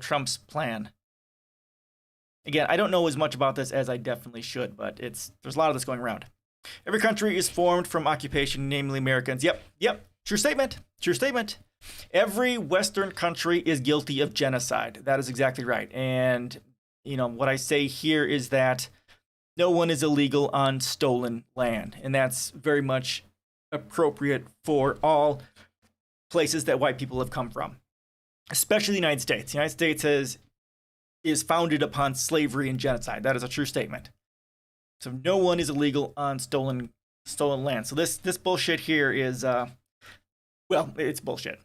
Trump's plan. Again, I don't know as much about this as I definitely should, but there's a lot of this going around. Every country is formed from occupation, namely Americans. Yep. True statement. Every Western country is guilty of genocide. That is exactly right. And, what I say here is that no one is illegal on stolen land. And that's very much appropriate for all places that white people have come from, especially the United States. The United States is founded upon slavery and genocide. That is a true statement. So no one is illegal on stolen land. So this bullshit here is, it's bullshit.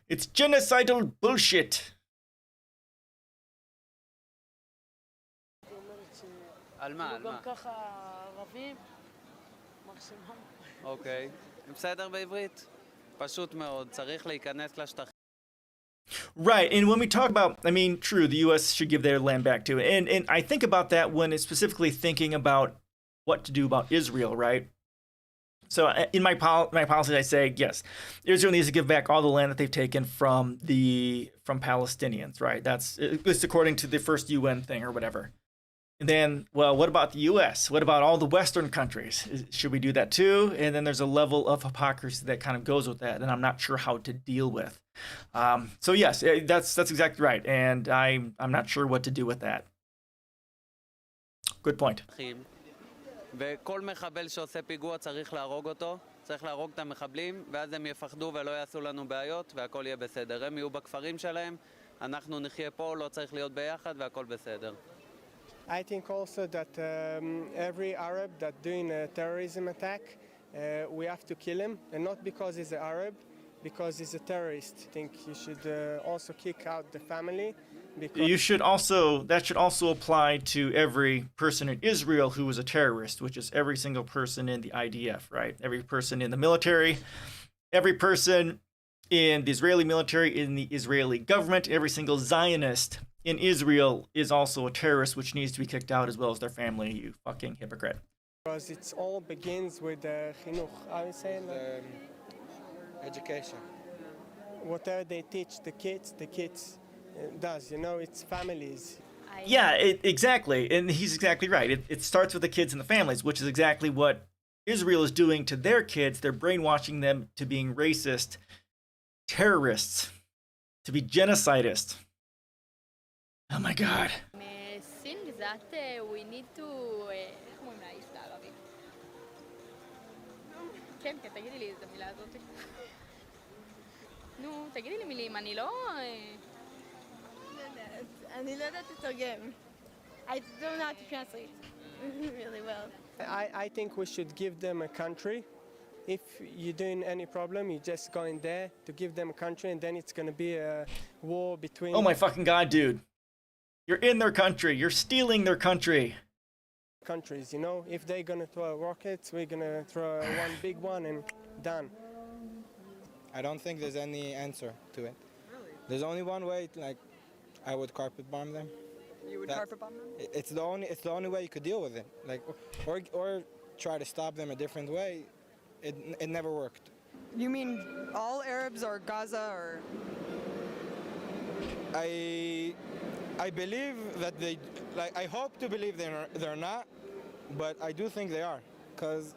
It's genocidal bullshit. על מה? גם ככה ערבים, מקסימום. אוקיי. בסדר בעברית? פשוט מאוד. צריך להיכנס לשטחים. Right, and when we talk about, true, the U.S. should give their land back too, and I think about that when it's specifically thinking about what to do about Israel, right? So in my policy, I say yes, Israel needs to give back all the land that they've taken from Palestinians, right? That's at least according to the first UN thing or whatever. And then, well, what about the U.S.? What about all the Western countries? Should we do that too? And then there's a level of hypocrisy that kind of goes with that, and I'm not sure how to deal with. So yes, that's exactly right, and I'm not sure what to do with that. Good point. וכל מחבל שעושה פיגוע צריך להרוג אותו, צריך להרוג את המחבלים, ואז הם יפחדו ולא יעשו לנו בעיות, והכל יהיה בסדר. הם יהיו בכפרים שלהם, אנחנו נחיה פה, לא צריך להיות ביחד, והכל בסדר. I think also that every Arab that doing a terrorism attack, we have to kill him, and not because he's an Arab, because he's a terrorist. I think you should also kick out the family. That should also apply to every person in Israel who is a terrorist, which is every single person in the IDF, right? Every person in the military, every person in the Israeli military, in the Israeli government, every single Zionist in Israel is also a terrorist, which needs to be kicked out as well as their family, you fucking hypocrite. Because it all begins with chinuch. How you say that? Education. Whatever they teach the kids does, it's families. Yeah, exactly. And he's exactly right. It starts with the kids and the families, which is exactly what Israel is doing to their kids. They're brainwashing them to being racist terrorists, to be genocidists. Oh my God. Seems that we need to... איך אומרים לאיש בערבית? כן, תגידי לי את המילה הזאת. נו, תגידי לי מילים, אני לא... אני לא יודעת לתרגם. I don't know how to translate really well. I think we should give them a country. If you're doing any problem, you just go in there to give them a country, and then it's going to be a war between... Oh my fucking God, dude. You're in their country. You're stealing their country. Countries, you know? If they're going to throw rockets, we're going to throw one big one and done. I don't think there's any answer to it. Really? There's only one way, like, I would carpet bomb them. You would carpet bomb them? It's the only way you could deal with it. Like, or try to stop them a different way. It never worked. You mean all Arabs or Gaza or? I believe that they, like, I hope to believe they're not, but I do think they are, because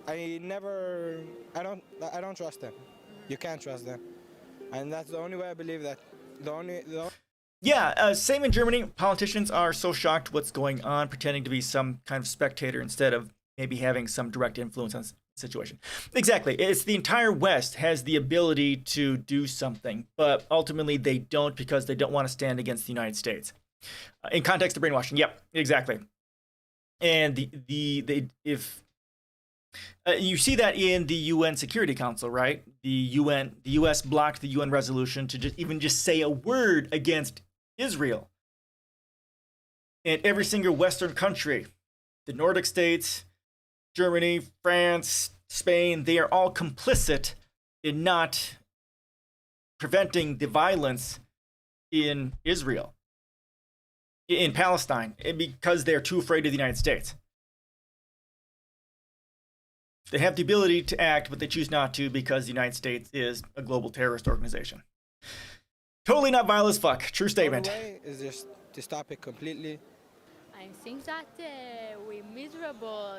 I don't trust them. You can't trust them, and that's the only way I believe that. Yeah, same in Germany. Politicians are so shocked what's going on, pretending to be some kind of spectator instead of maybe having some direct influence on the situation. Exactly. It's the entire West has the ability to do something, but ultimately they don't because they don't want to stand against the United States. In context of brainwashing, yep, exactly. And if you see that in the UN Security Council, right? The U.S. blocked the UN resolution to just say a word against Israel. And every single Western country, the Nordic states, Germany, France, Spain, they are all complicit in not preventing the violence in Israel, in Palestine, because they're too afraid of the United States. They have the ability to act, but they choose not to because the United States is a global terrorist organization. Totally not vile as fuck. True statement. The way is just to stop it completely. I think that we're miserable.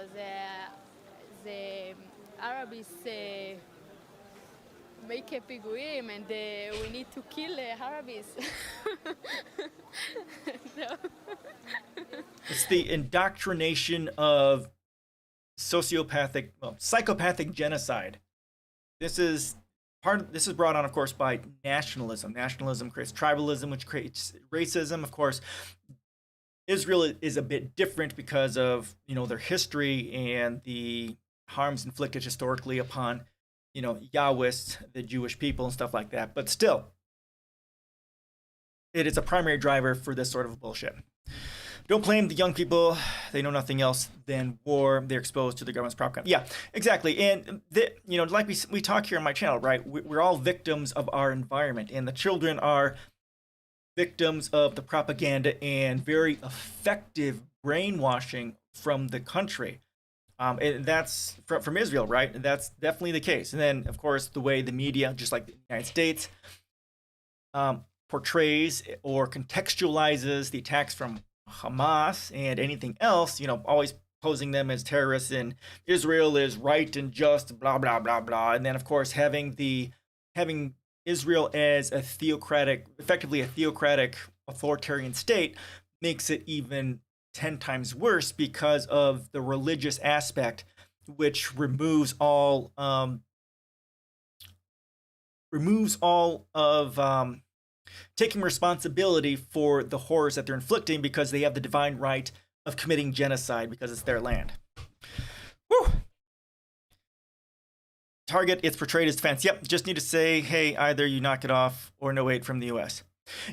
The Arabs make a piguim and we need to kill Arabs. No. It's the indoctrination of psychopathic genocide. This is brought on, of course, by nationalism. Nationalism creates tribalism, which creates racism. Of course, Israel is a bit different because of, their history and the harms inflicted historically upon, Yahwists, the Jewish people and stuff like that. But still, it is a primary driver for this sort of bullshit. Don't blame the young people. They know nothing else than war. They're exposed to the government's propaganda. Yeah, exactly. And, like we talk here on my channel, right? We're all victims of our environment. And the children are victims of the propaganda and very effective brainwashing from the country. And that's from Israel, right? And that's definitely the case. And then, of course, the way the media, just like the United States, portrays or contextualizes the attacks from Hamas and anything else, always posing them as terrorists, and Israel is right and just, blah, blah, blah, blah. And then, of course, having Israel as effectively a theocratic authoritarian state makes it even 10 times worse because of the religious aspect, which removes all of taking responsibility for the horrors that they're inflicting because they have the divine right of committing genocide because it's their land. Woo! Target, it's portrayed as defense. Yep, just need to say, hey, either you knock it off or no aid from the U.S.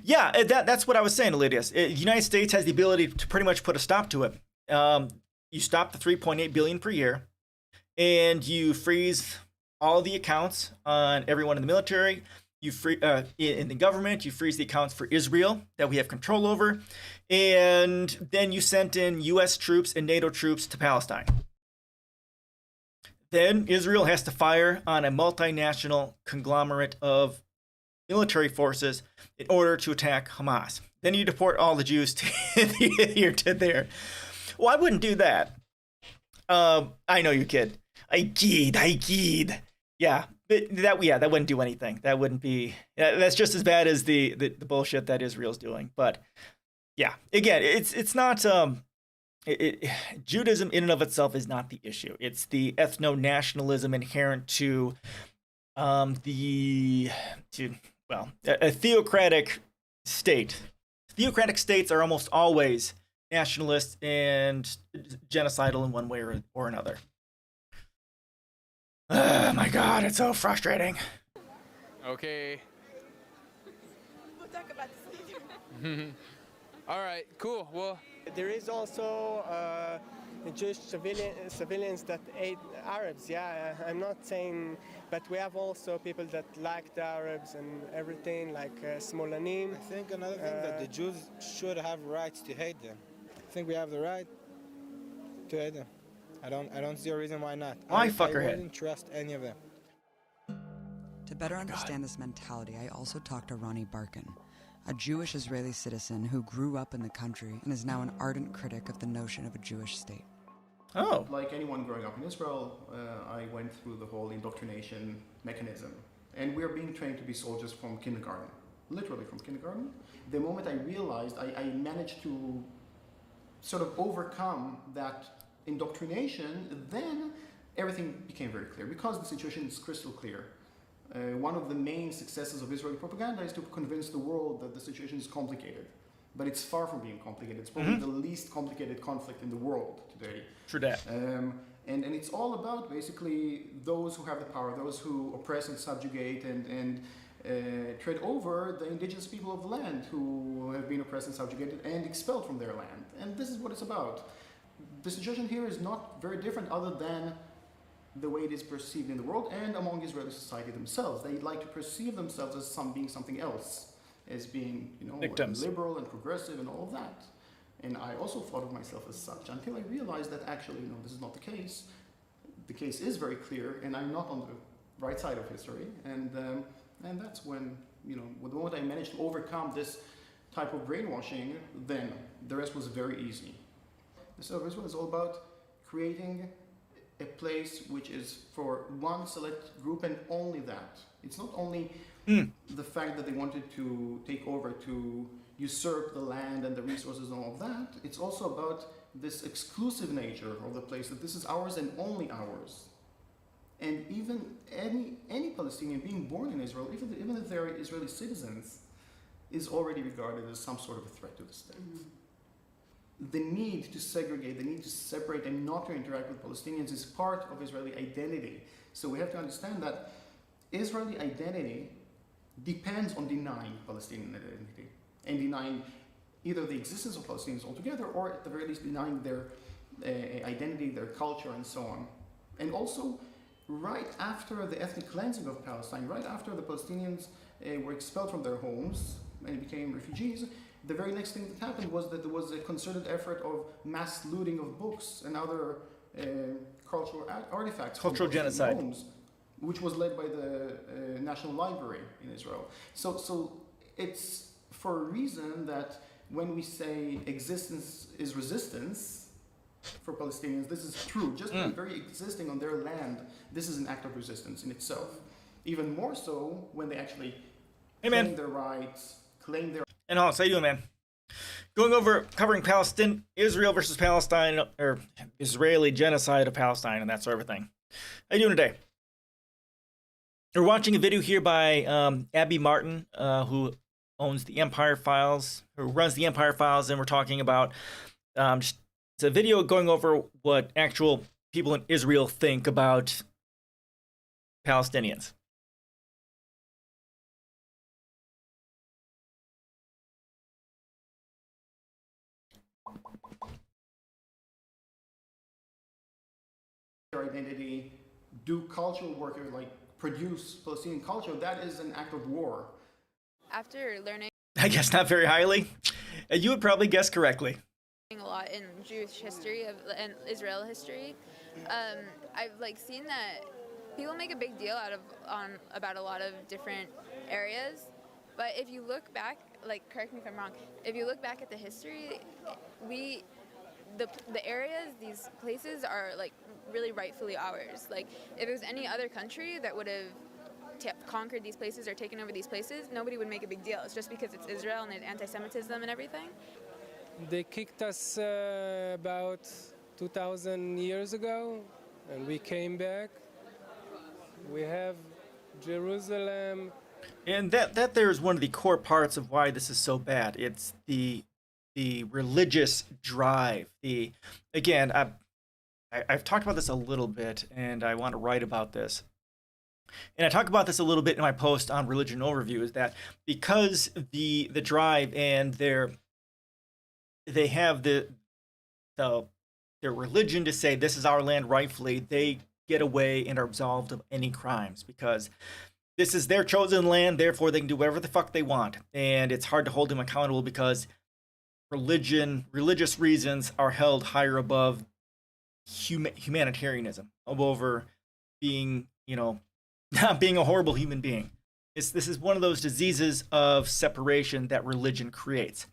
Yeah, that's what I was saying, Elidius. The United States has the ability to pretty much put a stop to it. You stop the $3.8 billion per year, and you freeze all the accounts on everyone in the military. You in the government, you freeze the accounts for Israel that we have control over, and then you sent in U.S. troops and NATO troops to Palestine. Then Israel has to fire on a multinational conglomerate of military forces in order to attack Hamas. Then you deport all the Jews to there. Well, I wouldn't do that. I know you kid. I kid. Yeah. But that wouldn't do anything. That wouldn't be. That's just as bad as the bullshit that Israel's doing. But yeah, again, it's not. Judaism in and of itself is not the issue. It's the ethno-nationalism inherent to a theocratic state. Theocratic states are almost always nationalist and genocidal in one way or another. Oh my God, it's so frustrating. Okay. We'll talk about this later. All right, cool. Well, there is also Jewish civilians that hate Arabs. Yeah, I'm not saying, but we have also people that like the Arabs and everything, like Smolanim. I think another thing that the Jews should have rights to hate them. I think we have the right to hate them. I don't see a reason why not. Why I fuckerhead? wouldn't trust any of them. To better understand this mentality, I also talked to Ronnie Barkin, a Jewish Israeli citizen who grew up in the country and is now an ardent critic of the notion of a Jewish state. Oh. Like anyone growing up in Israel, I went through the whole indoctrination mechanism. And we're being trained to be soldiers from kindergarten. Literally from kindergarten. The moment I realized I managed to sort of overcome that indoctrination, then everything became very clear. Because the situation is crystal clear. One of the main successes of Israeli propaganda is to convince the world that the situation is complicated. But it's far from being complicated. It's probably the least complicated conflict in the world today. True that. And it's all about basically those who have the power, those who oppress and subjugate and tread over the indigenous people of the land who have been oppressed and subjugated and expelled from their land. And this is what it's about. The situation here is not very different other than the way it is perceived in the world and among Israeli society themselves. They like to perceive themselves as being something else, as being, victims, liberal and progressive and all of that. And I also thought of myself as such until I realized that actually, this is not the case. The case is very clear, and I'm not on the right side of history. And that's when, the moment I managed to overcome this type of brainwashing, then the rest was very easy. The State of Israel is all about creating a place which is for one select group and only that. It's not only the fact that they wanted to take over, to usurp the land and the resources and all of that. It's also about this exclusive nature of the place, that this is ours and only ours. And even any Palestinian being born in Israel, even if they're Israeli citizens, is already regarded as some sort of a threat to the state. The need to segregate, the need to separate and not to interact with Palestinians is part of Israeli identity. So we have to understand that Israeli identity depends on denying Palestinian identity and denying either the existence of Palestinians altogether or at the very least denying their identity, their culture and so on. And also, right after the ethnic cleansing of Palestine, right after the Palestinians were expelled from their homes and became refugees, the very next thing that happened was that there was a concerted effort of mass looting of books and other cultural artifacts. Cultural genocide. Homes, which was led by the National Library in Israel. So it's for a reason that when we say existence is resistance for Palestinians, this is true. Just by very existing on their land, this is an act of resistance in itself. Even more so when they actually claim their rights, claim their... And Hans, how you doing, man? Covering Israel versus Palestine, or Israeli genocide of Palestine and that sort of thing. How you doing today? We're watching a video here by Abby Martin, who owns the Empire Files, who runs the Empire Files, and we're talking about it's a video going over what actual people in Israel think about Palestinians. Their identity, do cultural work, like produce Palestinian culture, that is an act of war. After learning I guess not very highly. You would probably guess correctly. a lot in Jewish history and Israel history, I've seen that people make a big deal about a lot of different areas, but if you look back, correct me if I'm wrong, if you look back at the history, the areas, these places are really rightfully ours. If it was any other country that would have conquered these places or taken over these places, nobody would make a big deal. It's just because it's Israel and anti-Semitism and everything. They kicked us about 2,000 years ago, and we came back. We have Jerusalem. And that there is one of the core parts of why this is so bad. It's the religious drive. Again, I've talked about this a little bit, and I want to write about this. And I talk about this a little bit in my post on Religion Overview, is that because the drive and they have their religion to say this is our land rightfully, they get away and are absolved of any crimes because this is their chosen land, therefore they can do whatever the fuck they want. And it's hard to hold them accountable because religious reasons are held higher above humanitarianism, over being, not being a horrible human being. This is one of those diseases of separation that religion creates,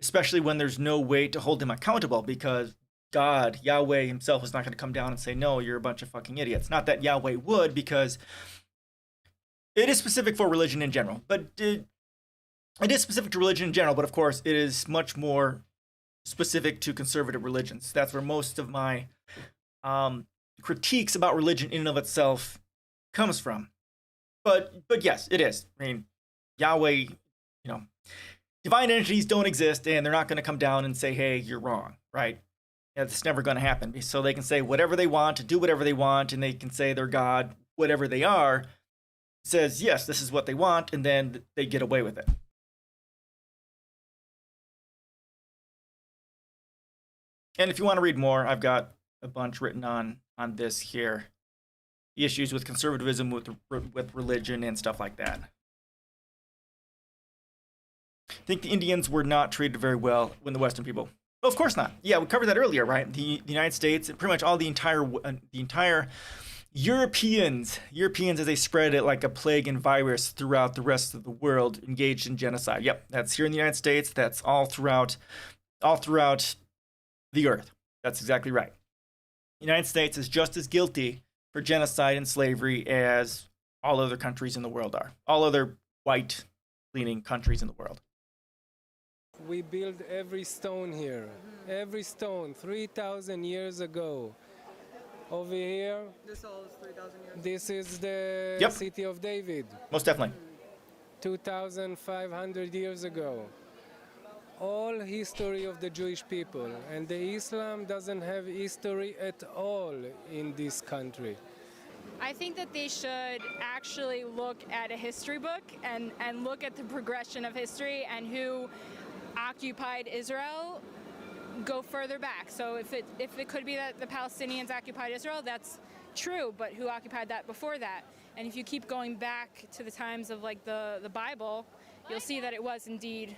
especially when there's no way to hold him accountable because God, Yahweh himself, is not going to come down and say, no, you're a bunch of fucking idiots. Not that Yahweh would, because it is specific for religion in general, but it is specific to religion in general, but of course it is much more specific to conservative religions. That's where most of my critiques about religion in and of itself comes from. But yes, it is. I mean, Yahweh, divine entities don't exist, and they're not going to come down and say, hey, you're wrong, right? It's never going to happen. So they can say whatever they want, do whatever they want, and they can say they're God, whatever they are, says, yes, this is what they want, and then they get away with it. And if you want to read more, I've got a bunch written on this here. The issues with conservatism, with religion, and stuff like that. I think the Indians were not treated very well when the Western people. Well, of course not. Yeah, we covered that earlier, right? The United States, and pretty much all the entire Europeans as they spread it like a plague and virus throughout the rest of the world, engaged in genocide. Yep, that's here in the United States. That's all throughout the earth. That's exactly right. The United States is just as guilty for genocide and slavery as all other countries in the world are. All other white-leaning countries in the world. We built every stone here. Every stone, 3,000 years ago. Over here, This all is 3,000 years. this is the city of David. Most definitely. 2,500 years ago. All history of the Jewish people, and the Islam doesn't have history at all in this country. I think that they should actually look at a history book and look at the progression of history and who occupied Israel, go further back. So if it could be that the Palestinians occupied Israel, that's true, but who occupied that before that? And if you keep going back to the times of like the Bible, you'll see that it was indeed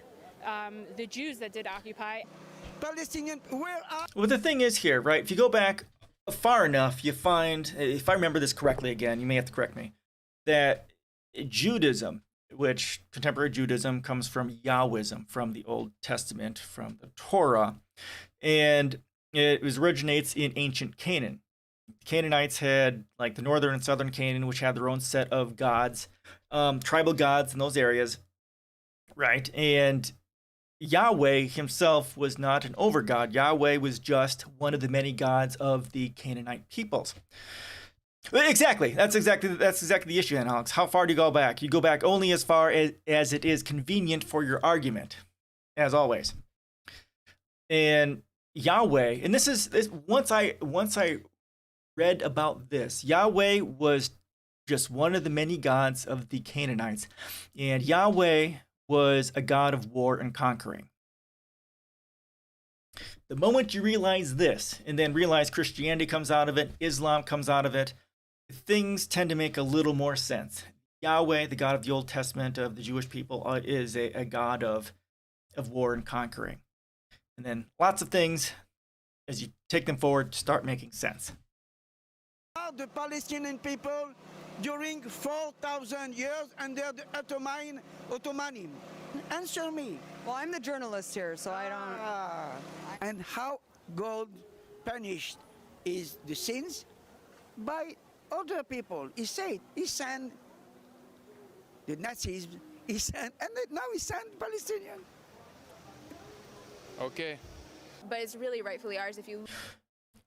the Jews that did occupy. Palestinian, where are... Well, the thing is here, right? If you go back far enough, you find, if I remember this correctly again, you may have to correct me, that Judaism, which contemporary Judaism comes from Yahwism, from the Old Testament, from the Torah, and it originates in ancient Canaan. The Canaanites had like the northern and southern Canaan, which had their own set of gods, tribal gods in those areas, right? And Yahweh himself was not an overgod. Yahweh was just one of the many gods of the Canaanite peoples. Exactly. That's exactly the issue then, Alex. How far do you go back? You go back only as far as it is convenient for your argument, as always. And Yahweh, and this is once I read about this, Yahweh was just one of the many gods of the Canaanites, and Yahweh was a god of war and conquering. The moment you realize this, and then realize Christianity comes out of it, Islam comes out of it, things tend to make a little more sense. Yahweh, the God of the Old Testament of the Jewish people, is a God of war and conquering. And then lots of things, as you take them forward, start making sense. The Palestinian people during 4,000 years under the Ottoman? Answer me. Well, I'm the journalist here, so I don't... And how God punished is the sins? By other people. He said, he sent the Nazis, he sent, and now he sent Palestinian. Okay. But it's really rightfully ours if you.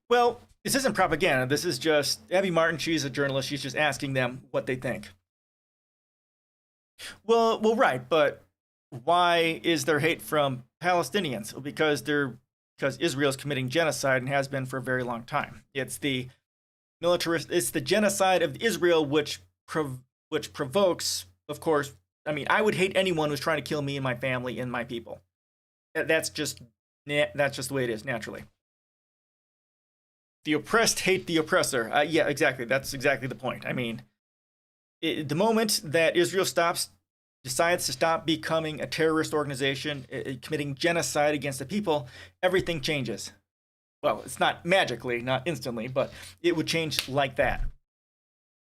Well, this isn't propaganda. This is just Abby Martin. She's a journalist. She's just asking them what they think. Well, right, but why is there hate from Palestinians? Well, because Israel's committing genocide and has been for a very long time. It's the genocide of Israel which provokes, of course. I mean, I would hate anyone who's trying to kill me and my family and my people. That's just the way it is naturally. The oppressed hate the oppressor. Yeah, exactly. That's exactly the point. I mean, the moment that Israel decides to stop becoming a terrorist organization, committing genocide against the people, everything changes. Well, it's not magically, not instantly, but it would change like that.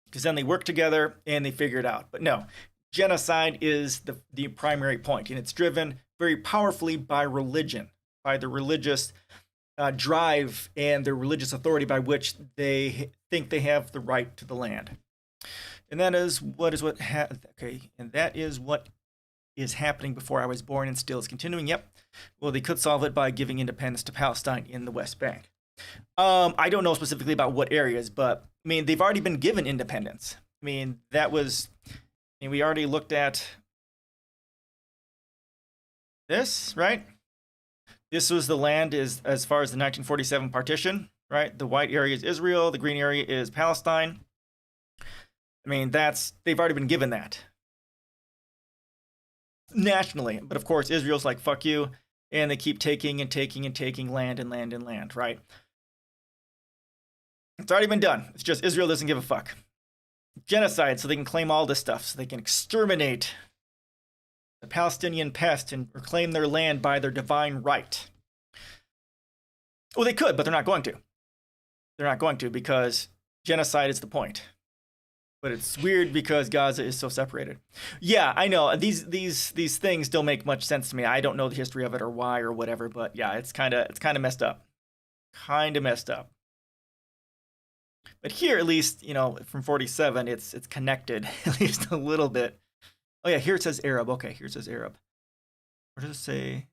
Because then they work together and they figure it out. But no, genocide is the primary point, and it's driven very powerfully by religion, by the religious drive and the religious authority by which they think they have the right to the land. And that is what is happening before I was born and still is continuing. Yep. Well, they could solve it by giving independence to Palestine in the West Bank. I don't know specifically about what areas, but I mean, they've already been given independence. I mean, we already looked at this, right? This was the land as far as the 1947 partition, right? The white area is Israel, the green area is Palestine. I mean, they've already been given that nationally. But of course, Israel's like, fuck you. And they keep taking and taking and taking land and land and land, right? It's already been done. It's just Israel doesn't give a fuck. Genocide, so they can claim all this stuff, so they can exterminate the Palestinian pest and reclaim their land by their divine right. Well, they could, but they're not going to. They're not going to because genocide is the point. But it's weird because Gaza is so separated. Yeah, I know. These things don't make much sense to me. I don't know the history of it or why or whatever, but yeah, it's kind of messed up. Kind of messed up. But here, at least, from 47, it's connected at least a little bit. Oh yeah, here it says Arab. Okay, here it says Arab. Where does it say?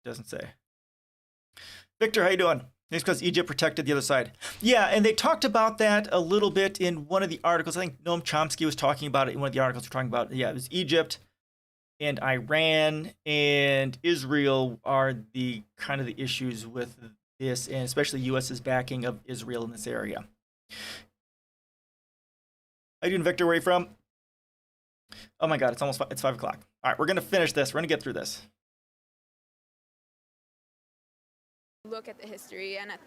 It doesn't say. Victor, how you doing? It's because Egypt protected the other side. Yeah, and they talked about that a little bit in one of the articles. I think Noam Chomsky was talking about it in one of the articles we're talking about. Yeah, it was Egypt and Iran and Israel are the kind of the issues with this, and especially U.S.'s backing of Israel in this area. How you doing, Victor? Where are you from? Oh my God, it's 5 o'clock. All right, we're gonna finish this. We're gonna get through this. Look at the history and at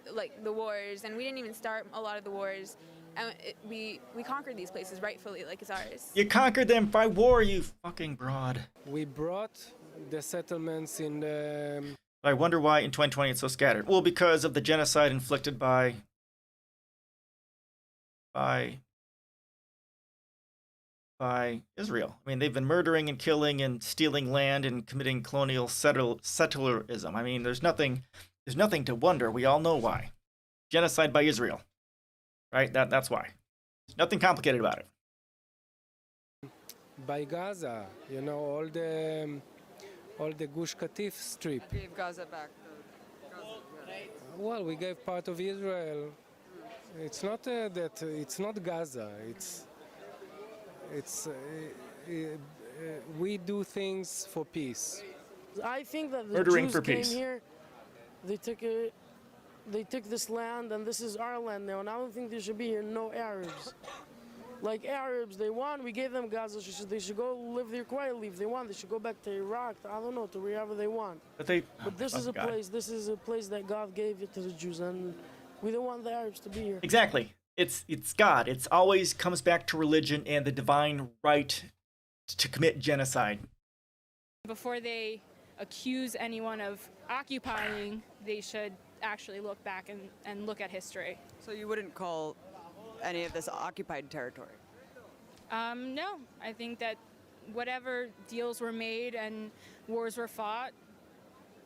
the wars, and we didn't even start a lot of the wars, and we conquered these places rightfully, like it's ours. You conquered them by war, you fucking broad. We brought the settlements in the... I wonder why in 2020 it's so scattered. Well, because of the genocide inflicted by Israel. I mean, they've been murdering and killing and stealing land and committing colonial settlerism. I mean, there's nothing to wonder. We all know why. Genocide by Israel. Right? That's why. There's nothing complicated about it. By Gaza, all the Gush Katif strip. I gave Gaza back. Well, we gave part of Israel. It's not it's not Gaza. We do things for peace. I think that the Murdering Jews for came peace. here, they took this land, and this is our land now, and I don't think there should be here no Arabs. Like Arabs, they want, we gave them Gaza, they should go live there quietly if they want. They should go back to Iraq, I don't know, to wherever they want. But this is a place that God gave it to the Jews, and we don't want the Arabs to be here. Exactly. It's God. It's always comes back to religion and the divine right to commit genocide. Before they accuse anyone of occupying, they should actually look back and look at history. So you wouldn't call any of this occupied territory? No, I think that whatever deals were made and wars were fought,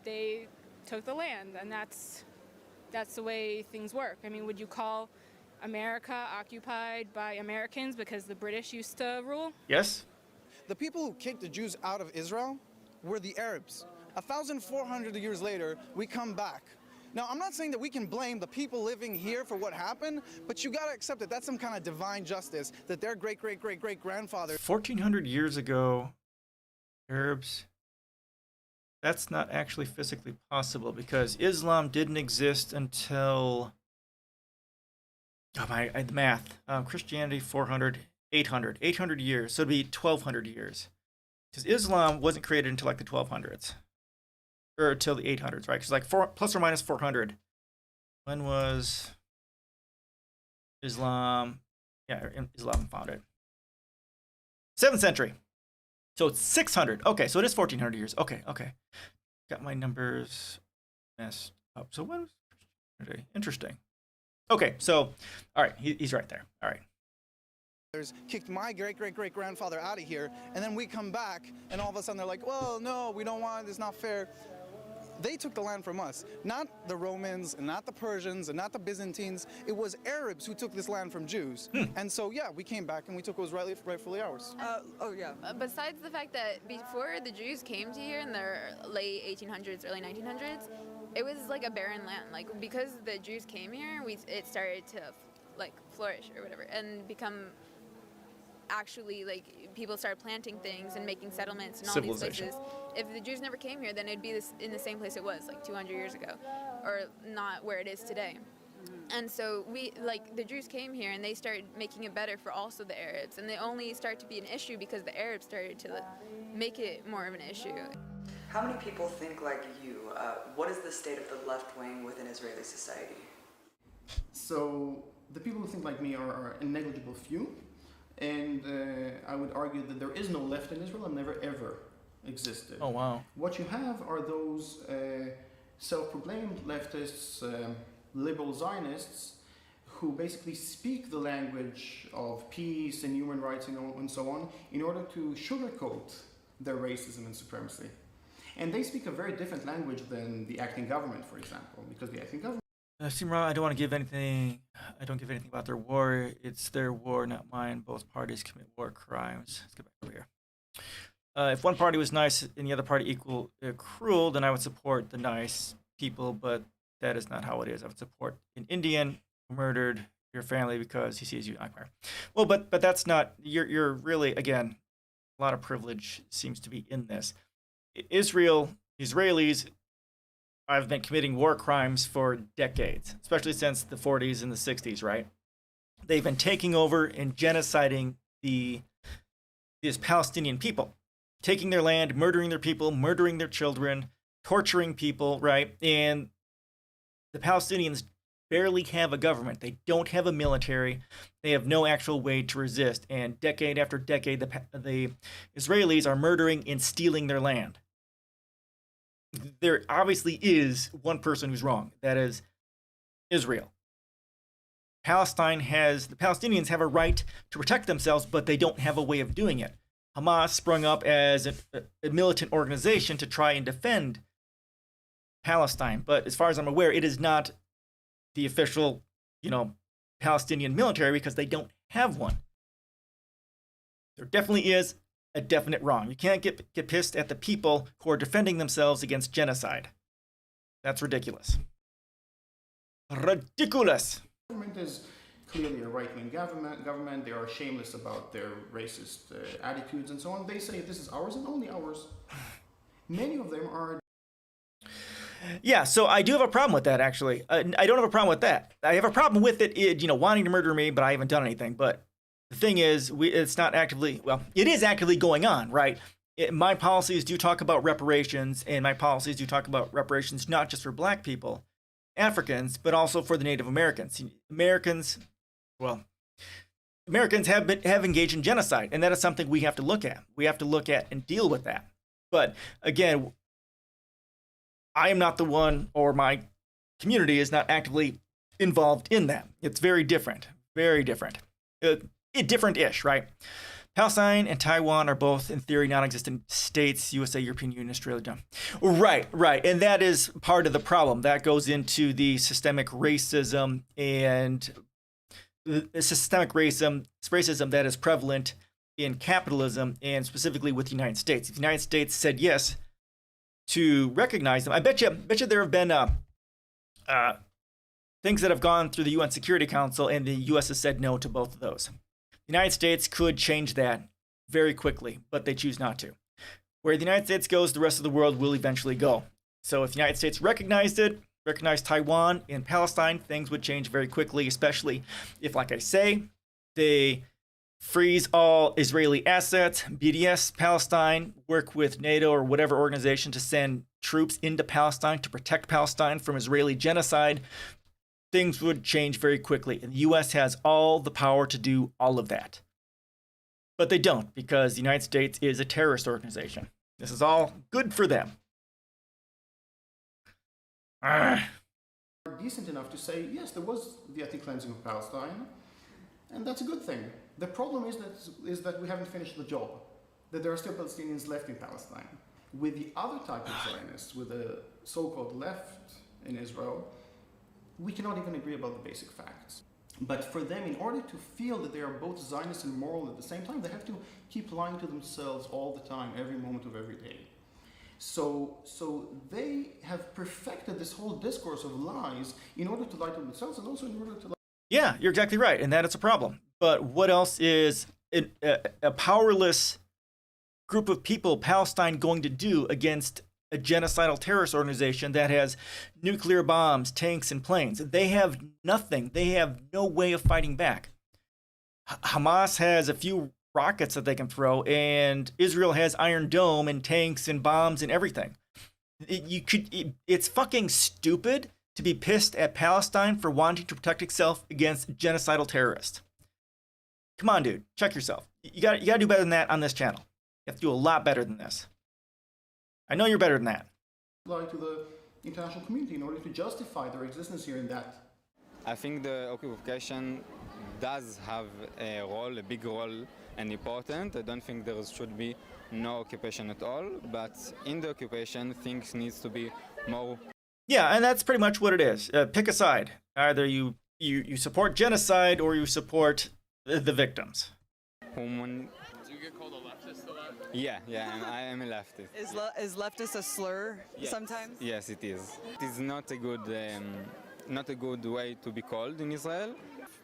they took the land, and that's the way things work. I mean, would you call America occupied by Americans because the British used to rule? Yes. The people who kicked the Jews out of Israel were the Arabs. 1,400 years later, we come back. Now, I'm not saying that we can blame the people living here for what happened, but you gotta accept that that's some kind of divine justice, that their great-great-great-great-grandfather... 1,400 years ago, Arabs, that's not actually physically possible because Islam didn't exist until... Oh, the math. Christianity, 400, 800 years. So it'd be 1,200 years. Because Islam wasn't created until like the 1200s. Or until the 800s, right? Because like plus or minus 400. When was Islam? Yeah, Islam founded. 7th century. So it's 600. Okay, so it is 1,400 years. Okay. Got my numbers messed up. So when was Christianity? Interesting. Okay, so, all right, he's right there. All right. Kicked my great-great-great-grandfather out of here, and then we come back, and all of a sudden they're like, well, no, we don't want it, it's not fair. They took the land from us, not the Romans, and not the Persians, and not the Byzantines. It was Arabs who took this land from Jews. And so, yeah, we came back, and we took what was rightfully ours. Besides the fact that before the Jews came to here in the late 1800s, early 1900s, it was like a barren land. Like, because the Jews came here, it started to, like, flourish or whatever, and become... actually, like, people started planting things and making settlements in all these places. If the Jews never came here, then it'd be in the same place it was like 200 years ago, or not where it is today. And so the Jews came here and they started making it better for also the Arabs, and they only start to be an issue because the Arabs started to make it more of an issue. How many people think like you? What is the state of the left wing within Israeli society? So the people who think like me are a negligible few. And I would argue that there is no left in Israel and never ever existed. Oh, wow. What you have are those self-proclaimed leftists, liberal Zionists, who basically speak the language of peace and human rights and so on in order to sugarcoat their racism and supremacy. And they speak a very different language than the acting government, for example, because the acting government... Simra, I don't want to give anything. I don't give anything about their war. It's their war, not mine. Both parties commit war crimes. Let's get back over here. If one party was nice and the other party equal cruel, then I would support the nice people. But that is not how it is. I would support an Indian who murdered your family because he sees you in empire. Well, but that's not. You're really, again, a lot of privilege seems to be in this. Israelis. I've been committing war crimes for decades, especially since the 40s and the 60s, right? They've been taking over and genociding these Palestinian people, taking their land, murdering their people, murdering their children, torturing people, right? And the Palestinians barely have a government. They don't have a military. They have no actual way to resist. And decade after decade, the Israelis are murdering and stealing their land. There obviously is one person who's wrong. That is Israel. The Palestinians have a right to protect themselves, but they don't have a way of doing it. Hamas sprung up as a militant organization to try and defend Palestine. But as far as I'm aware, it is not the official, Palestinian military because they don't have one. There definitely is a definite wrong. You can't get pissed at the people who are defending themselves against genocide. That's ridiculous. Ridiculous. The government is clearly a right-wing government. They are shameless about their racist attitudes and so on. They say this is ours and only ours. Many of them are... Yeah, so I do have a problem with that, actually. I don't have a problem with that. I have a problem with it, wanting to murder me, but I haven't done anything. But the thing is, it's not actively, it is actively going on, right? My policies do talk about reparations, and my policies do talk about reparations not just for black people, Africans, but also for the Native Americans. Americans have engaged in genocide, and that is something we have to look at. We have to look at and deal with that. But again, I am not the one, or my community is not actively involved in that. It's very different, very different. Different-ish, right? Palestine and Taiwan are both, in theory, non-existent states. USA, European Union, Australia. Right. And that is part of the problem. That goes into the systemic racism and the systemic racism that is prevalent in capitalism, and specifically with the United States. If the United States said yes to recognize them, I bet you there have been things that have gone through the UN Security Council, and the U.S. has said no to both of those. The United States could change that very quickly, but they choose not to. Where the United States goes, the rest of the world will eventually go. So if the United States recognized Taiwan and Palestine, things would change very quickly, especially if, like I say, they freeze all Israeli assets, BDS Palestine, work with NATO or whatever organization to send troops into Palestine to protect Palestine from Israeli genocide. Things would change very quickly. And the U.S. has all the power to do all of that. But they don't, because the United States is a terrorist organization. This is all good for them. Decent enough to say, yes, there was the ethnic cleansing of Palestine, and that's a good thing. The problem is that we haven't finished the job, that there are still Palestinians left in Palestine. With the other type of Zionists, with the so-called left in Israel, we cannot even agree about the basic facts. But for them, in order to feel that they are both Zionist and moral at the same time, they have to keep lying to themselves all the time, every moment of every day. So they have perfected this whole discourse of lies in order to lie to themselves and also in order to lie. Yeah, you're exactly right, and that is a problem. But what else is a powerless group of people, Palestine, going to do against a genocidal terrorist organization that has nuclear bombs, tanks, and planes? They have nothing. They have no way of fighting back. Hamas has a few rockets that they can throw, and Israel has Iron Dome and tanks and bombs and everything. It's fucking stupid to be pissed at Palestine for wanting to protect itself against genocidal terrorists. Come on, dude, check yourself. You got to do better than that on this channel. You have to do a lot better than this. I know you're better than that. Lie to the international community in order to justify their existence here in that. I think the occupation does have a role, a big role, and important. I don't think there should be no occupation at all, but in the occupation, things needs to be more. Yeah, and that's pretty much what it is. Pick a side. Either you support genocide or you support the victims. Do you get called a leftist a lot? Yeah, and I am a leftist. Is leftist a slur sometimes? Yes, it is. It is not a good way to be called in Israel.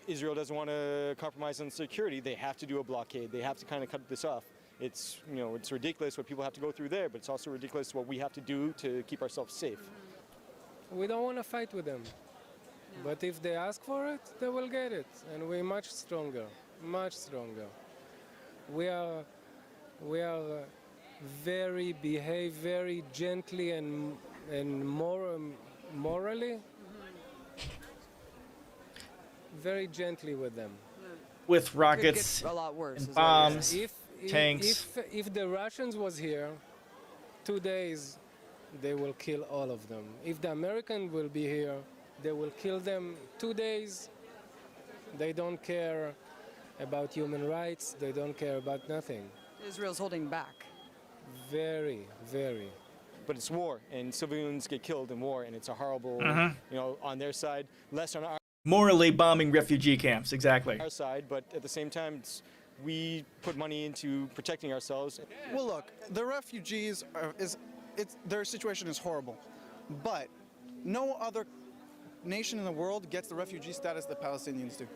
Israel doesn't want to compromise on security. They have to do a blockade. They have to kind of cut this off. It's ridiculous what people have to go through there, but it's also ridiculous what we have to do to keep ourselves safe. We don't want to fight with them. But if they ask for it, they will get it. And we're much stronger, much stronger. We are behave very gently and morally. Very gently with them. With rockets, a lot worse, and bombs, tanks. If the Russians was here, 2 days, they will kill all of them. If the American will be here, they will kill them 2 days. They don't care about human rights. They don't care about nothing. Israel's holding back. Very, very. But it's war, and civilians get killed in war, and it's a horrible, on their side, less on our Morally bombing refugee camps, exactly. Our side, but at the same time, we put money into protecting ourselves. Well, look, the refugees their situation is horrible, but no other nation in the world gets the refugee status that Palestinians do.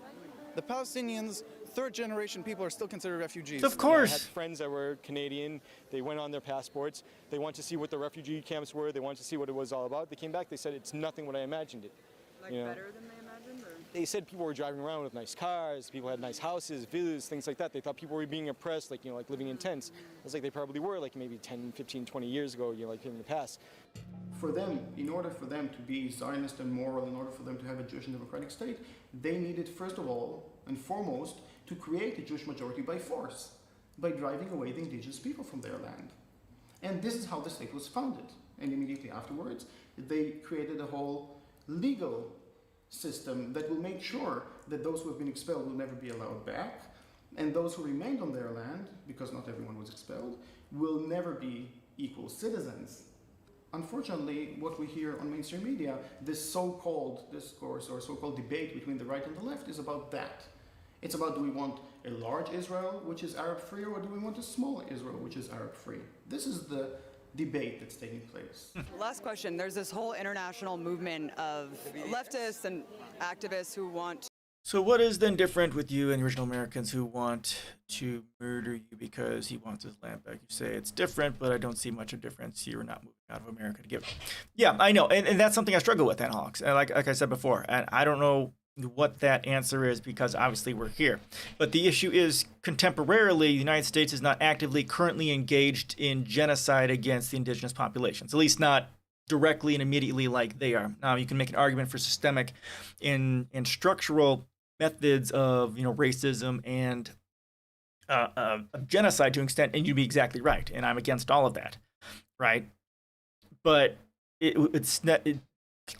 The Palestinians, third-generation people, are still considered refugees. Of course. I had friends that were Canadian. They went on their passports. They wanted to see what the refugee camps were. They wanted to see what it was all about. They came back. They said it's nothing what I imagined it. Better than they imagined? Or? They said people were driving around with nice cars, people had nice houses, villas, things like that. They thought people were being oppressed, like living in tents. It's like they probably were, like maybe 10, 15, 20 years ago, like in the past. For them, in order for them to be Zionist and moral, in order for them to have a Jewish and democratic state, they needed, first of all and foremost, to create a Jewish majority by force, by driving away the indigenous people from their land. And this is how the state was founded. And immediately afterwards, they created a whole legal system that will make sure that those who have been expelled will never be allowed back, and those who remained on their land, because not everyone was expelled, will never be equal citizens. Unfortunately, what we hear on mainstream media, this so-called discourse or so-called debate between the right and the left is about that. It's about, do we want a large Israel, which is Arab-free, or do we want a small Israel, which is Arab-free? This is the debate that's taking place. Last question. There's this whole international movement of leftists and activists who want. So what is then different with you and the original Americans who want to murder you because he wants his land back? You say it's different, but I don't see much of a difference. You're not moving out of America to give it. Yeah, I know. And that's something I struggle with, Alex. And like I said before, and I don't know what that answer is because obviously we're here. But the issue is contemporarily, the United States is not actively currently engaged in genocide against the indigenous populations, at least not directly and immediately like they are. Now, you can make an argument for systemic and structural methods of racism and genocide to an extent, and you'd be exactly right, and I'm against all of that, right? But the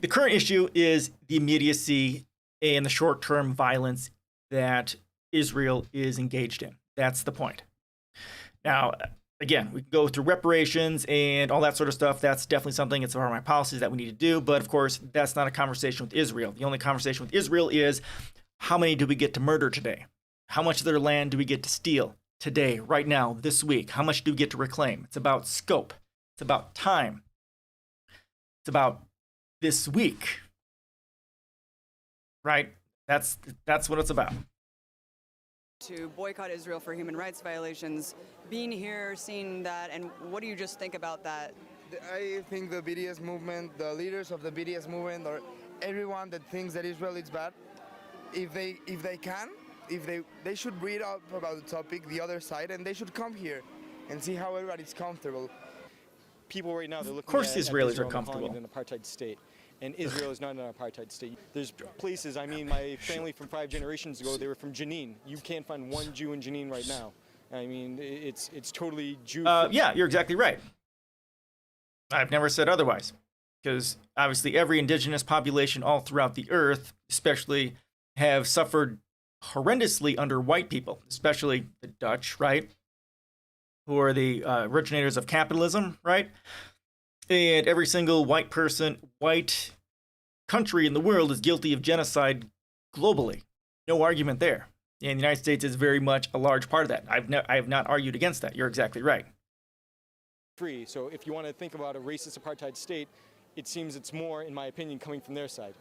current issue is the immediacy and the short-term violence that Israel is engaged in. That's the point. Now, again, we can go through reparations and all that sort of stuff. That's definitely something, it's part of my policies that we need to do, but of course, that's not a conversation with Israel. The only conversation with Israel is, how many do we get to murder today? How much of their land do we get to steal today, right now, this week? How much do we get to reclaim? It's about scope. It's about time. It's about this week. Right? That's what it's about. To boycott Israel for human rights violations, being here, seeing that, and what do you just think about that? I think the BDS movement, the leaders of the BDS movement, or everyone that thinks that Israel is bad, if they should read up about the topic, the other side, and they should come here and see how everybody's comfortable. People right now, they're looking of course the Israelis Israel are comfortable. in an apartheid state. And Israel is not an apartheid state. There's places, I mean, my family from 5 generations ago, they were from Jenin. You can't find one Jew in Jenin right now. I mean, it's totally Jew. Yeah, you're exactly right. I've never said otherwise. Because obviously every indigenous population all throughout the earth, especially, have suffered horrendously under white people, especially the Dutch, right? Who are the originators of capitalism, right? And every single white country in the world is guilty of genocide globally. No argument there. And the United States is very much a large part of that. I have not argued against that. You're exactly right. Free. So if you want to think about a racist apartheid state, it seems it's more, in my opinion, coming from their side.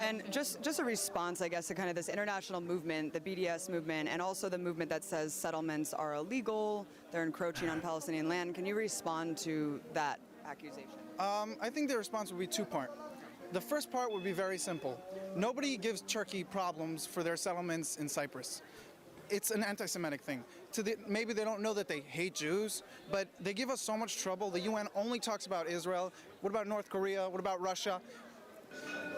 And just a response, I guess, to kind of this international movement, the BDS movement, and also the movement that says settlements are illegal, they're encroaching on Palestinian land. Can you respond to that accusation? I think the response would be two-part. The first part would be very simple. Nobody gives Turkey problems for their settlements in Cyprus. It's an anti-Semitic thing. Maybe they don't know that they hate Jews, but they give us so much trouble. The UN only talks about Israel. What about North Korea? What about Russia?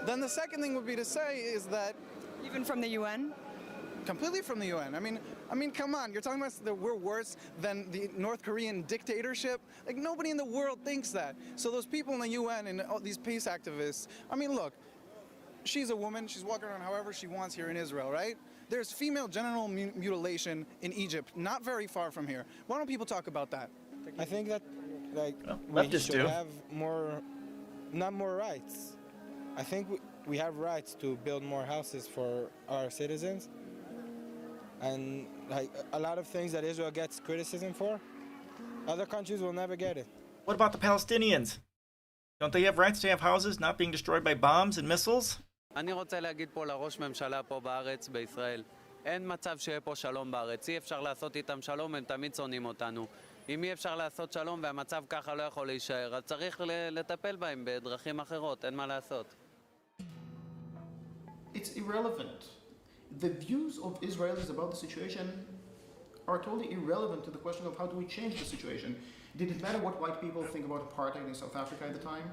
Then the second thing would be to say is that... Even from the UN? Completely from the UN. I mean, come on. You're talking about that we're worse than the North Korean dictatorship? Like, nobody in the world thinks that. So those people in the UN and all these peace activists, I mean, look, she's a woman. She's walking around however she wants here in Israel, right? There's female genital mutilation in Egypt, not very far from here. Why don't people talk about that? I think that, like, we should have not more rights. I think we have rights to build more houses for our citizens. And like a lot of things that Israel gets criticism for, other countries will never get it. What about the Palestinians? Don't they have rights to have houses not being destroyed by bombs and missiles? אני רוצה להגיד פה לראש ממשלה פה בארץ, בישראל, אין מצב שיהיה פה שלום בארץ. אי אפשר לעשות איתם שלום, הם תמיד שונאים אותנו. אם אי אפשר לעשות שלום והמצב ככה לא יכול להישאר, אז צריך לטפל בהם בדרכים אחרות, אין מה לעשות. It's irrelevant. The views of Israelis about the situation are totally irrelevant to the question of how do we change the situation. Did it matter what white people think about apartheid in South Africa at the time?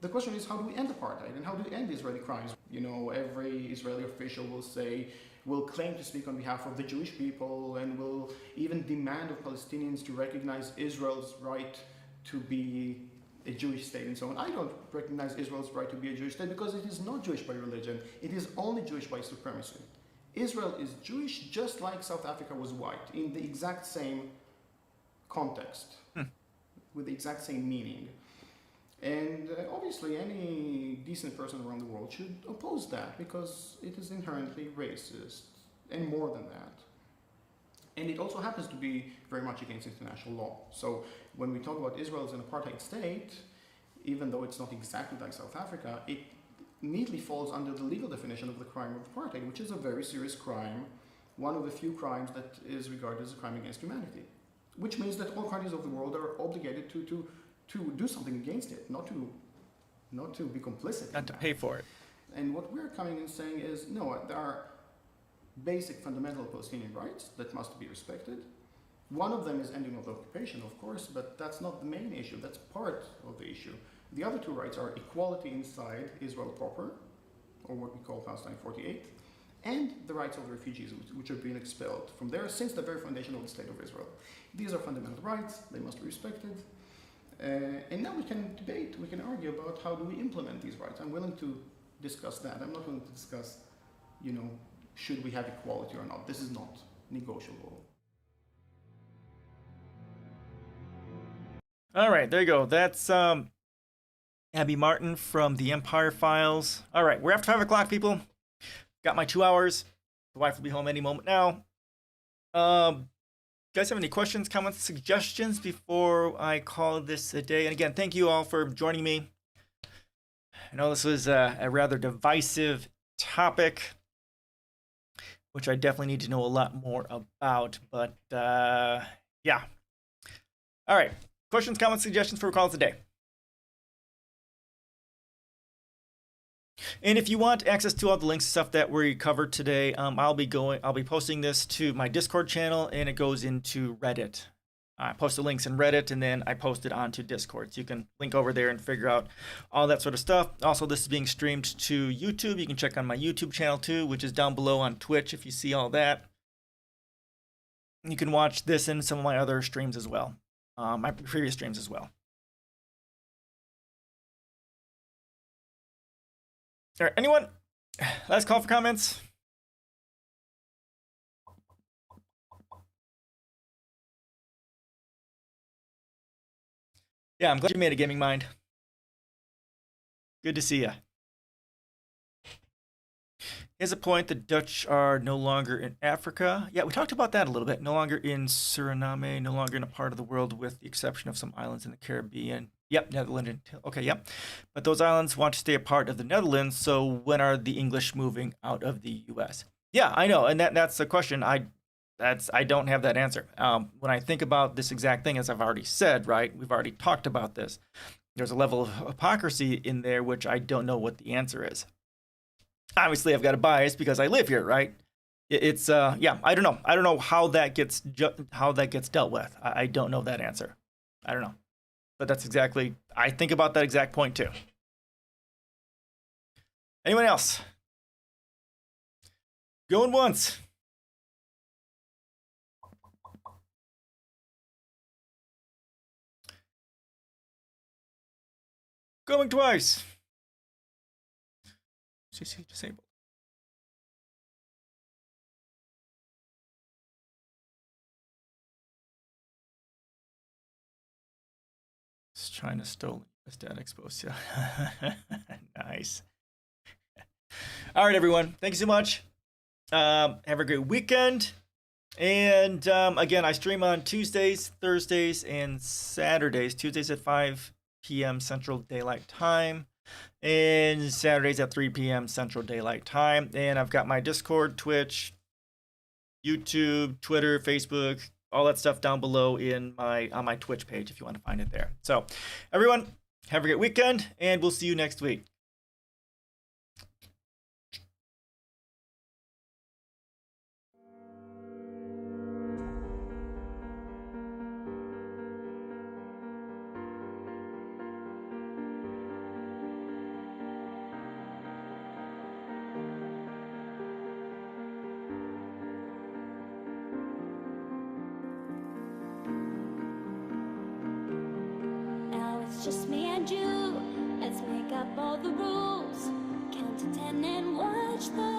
The question is, how do we end apartheid and how do we end Israeli crimes? You know, every Israeli official will claim to speak on behalf of the Jewish people and will even demand of Palestinians to recognize Israel's right to be a Jewish state and so on. I don't recognize Israel's right to be a Jewish state because it is not Jewish by religion. It is only Jewish by supremacy. Israel is Jewish just like South Africa was white in the exact same context, with the exact same meaning. And obviously any decent person around the world should oppose that because it is inherently racist and more than that. And it also happens to be very much against international law. So when we talk about Israel as an apartheid state, even though it's not exactly like South Africa, it neatly falls under the legal definition of the crime of apartheid, which is a very serious crime, one of the few crimes that is regarded as a crime against humanity. Which means that all countries of the world are obligated to do something against it, not to be complicit. Not to pay for it. And what we're coming and saying is, no, there are basic fundamental Palestinian rights that must be respected. One of them is ending of the occupation, of course, but that's not the main issue. That's part of the issue. The other two rights are equality inside Israel proper, or what we call Palestine 48, and the rights of the refugees, which are being expelled from there since the very foundation of the State of Israel. These are fundamental rights. They must be respected. And now we can debate, we can argue about how do we implement these rights. I'm willing to discuss that. I'm not willing to discuss, should we have equality or not. This is not negotiable. All right, there you go. That's Abby Martin from the Empire Files. All right, we're after 5 o'clock, people. Got my 2 hours. The wife will be home any moment now. Guys have any questions, comments, suggestions before I call this a day? And again, thank you all for joining me. I know this was a rather divisive topic, which I definitely need to know a lot more about. But yeah. All right. Questions, comments, suggestions for a call today. And if you want access to all the links and stuff that we covered today, I'll be posting this to my Discord channel, and it goes into Reddit. I post the links in Reddit, and then I post it onto Discord. So you can link over there and figure out all that sort of stuff. Also, this is being streamed to YouTube. You can check on my YouTube channel too, which is down below on Twitch if you see all that. You can watch this and some of my other streams as well, my previous streams as well. All right, anyone? Last call for comments. Yeah, I'm glad you made a gaming mind. Good to see ya. Here's a point: the Dutch are no longer in Africa. Yeah, we talked about that a little bit. No longer in Suriname, no longer in a part of the world with the exception of some islands in the Caribbean. Yep, Netherlands. Okay, yep. But those islands want to stay a part of the Netherlands, so when are the English moving out of the U.S.? Yeah, I know, and that's the question. I don't have that answer. When I think about this exact thing, as I've already said, right, we've already talked about this. There's a level of hypocrisy in there, which I don't know what the answer is. Obviously, I've got a bias because I live here, right? It's yeah, I don't know. I don't know how that gets dealt with. I don't know that answer. I don't know. But that's exactly, I think about that exact point too. Anyone else? Going once. Going twice. CC disabled. China stole US data exposed. Yeah. Nice. All right, everyone. Thank you so much. Have a great weekend. And again, I stream on Tuesdays, Thursdays, and Saturdays. Tuesdays at 5 p.m. Central Daylight Time. And Saturdays at 3 p.m. Central Daylight Time. And I've got my Discord, Twitch, YouTube, Twitter, Facebook, all that stuff down below on my Twitch page if you want to find it there. So, everyone, have a great weekend, and we'll see you next week. Just me and you, let's make up all the rules. Count to 10 and watch the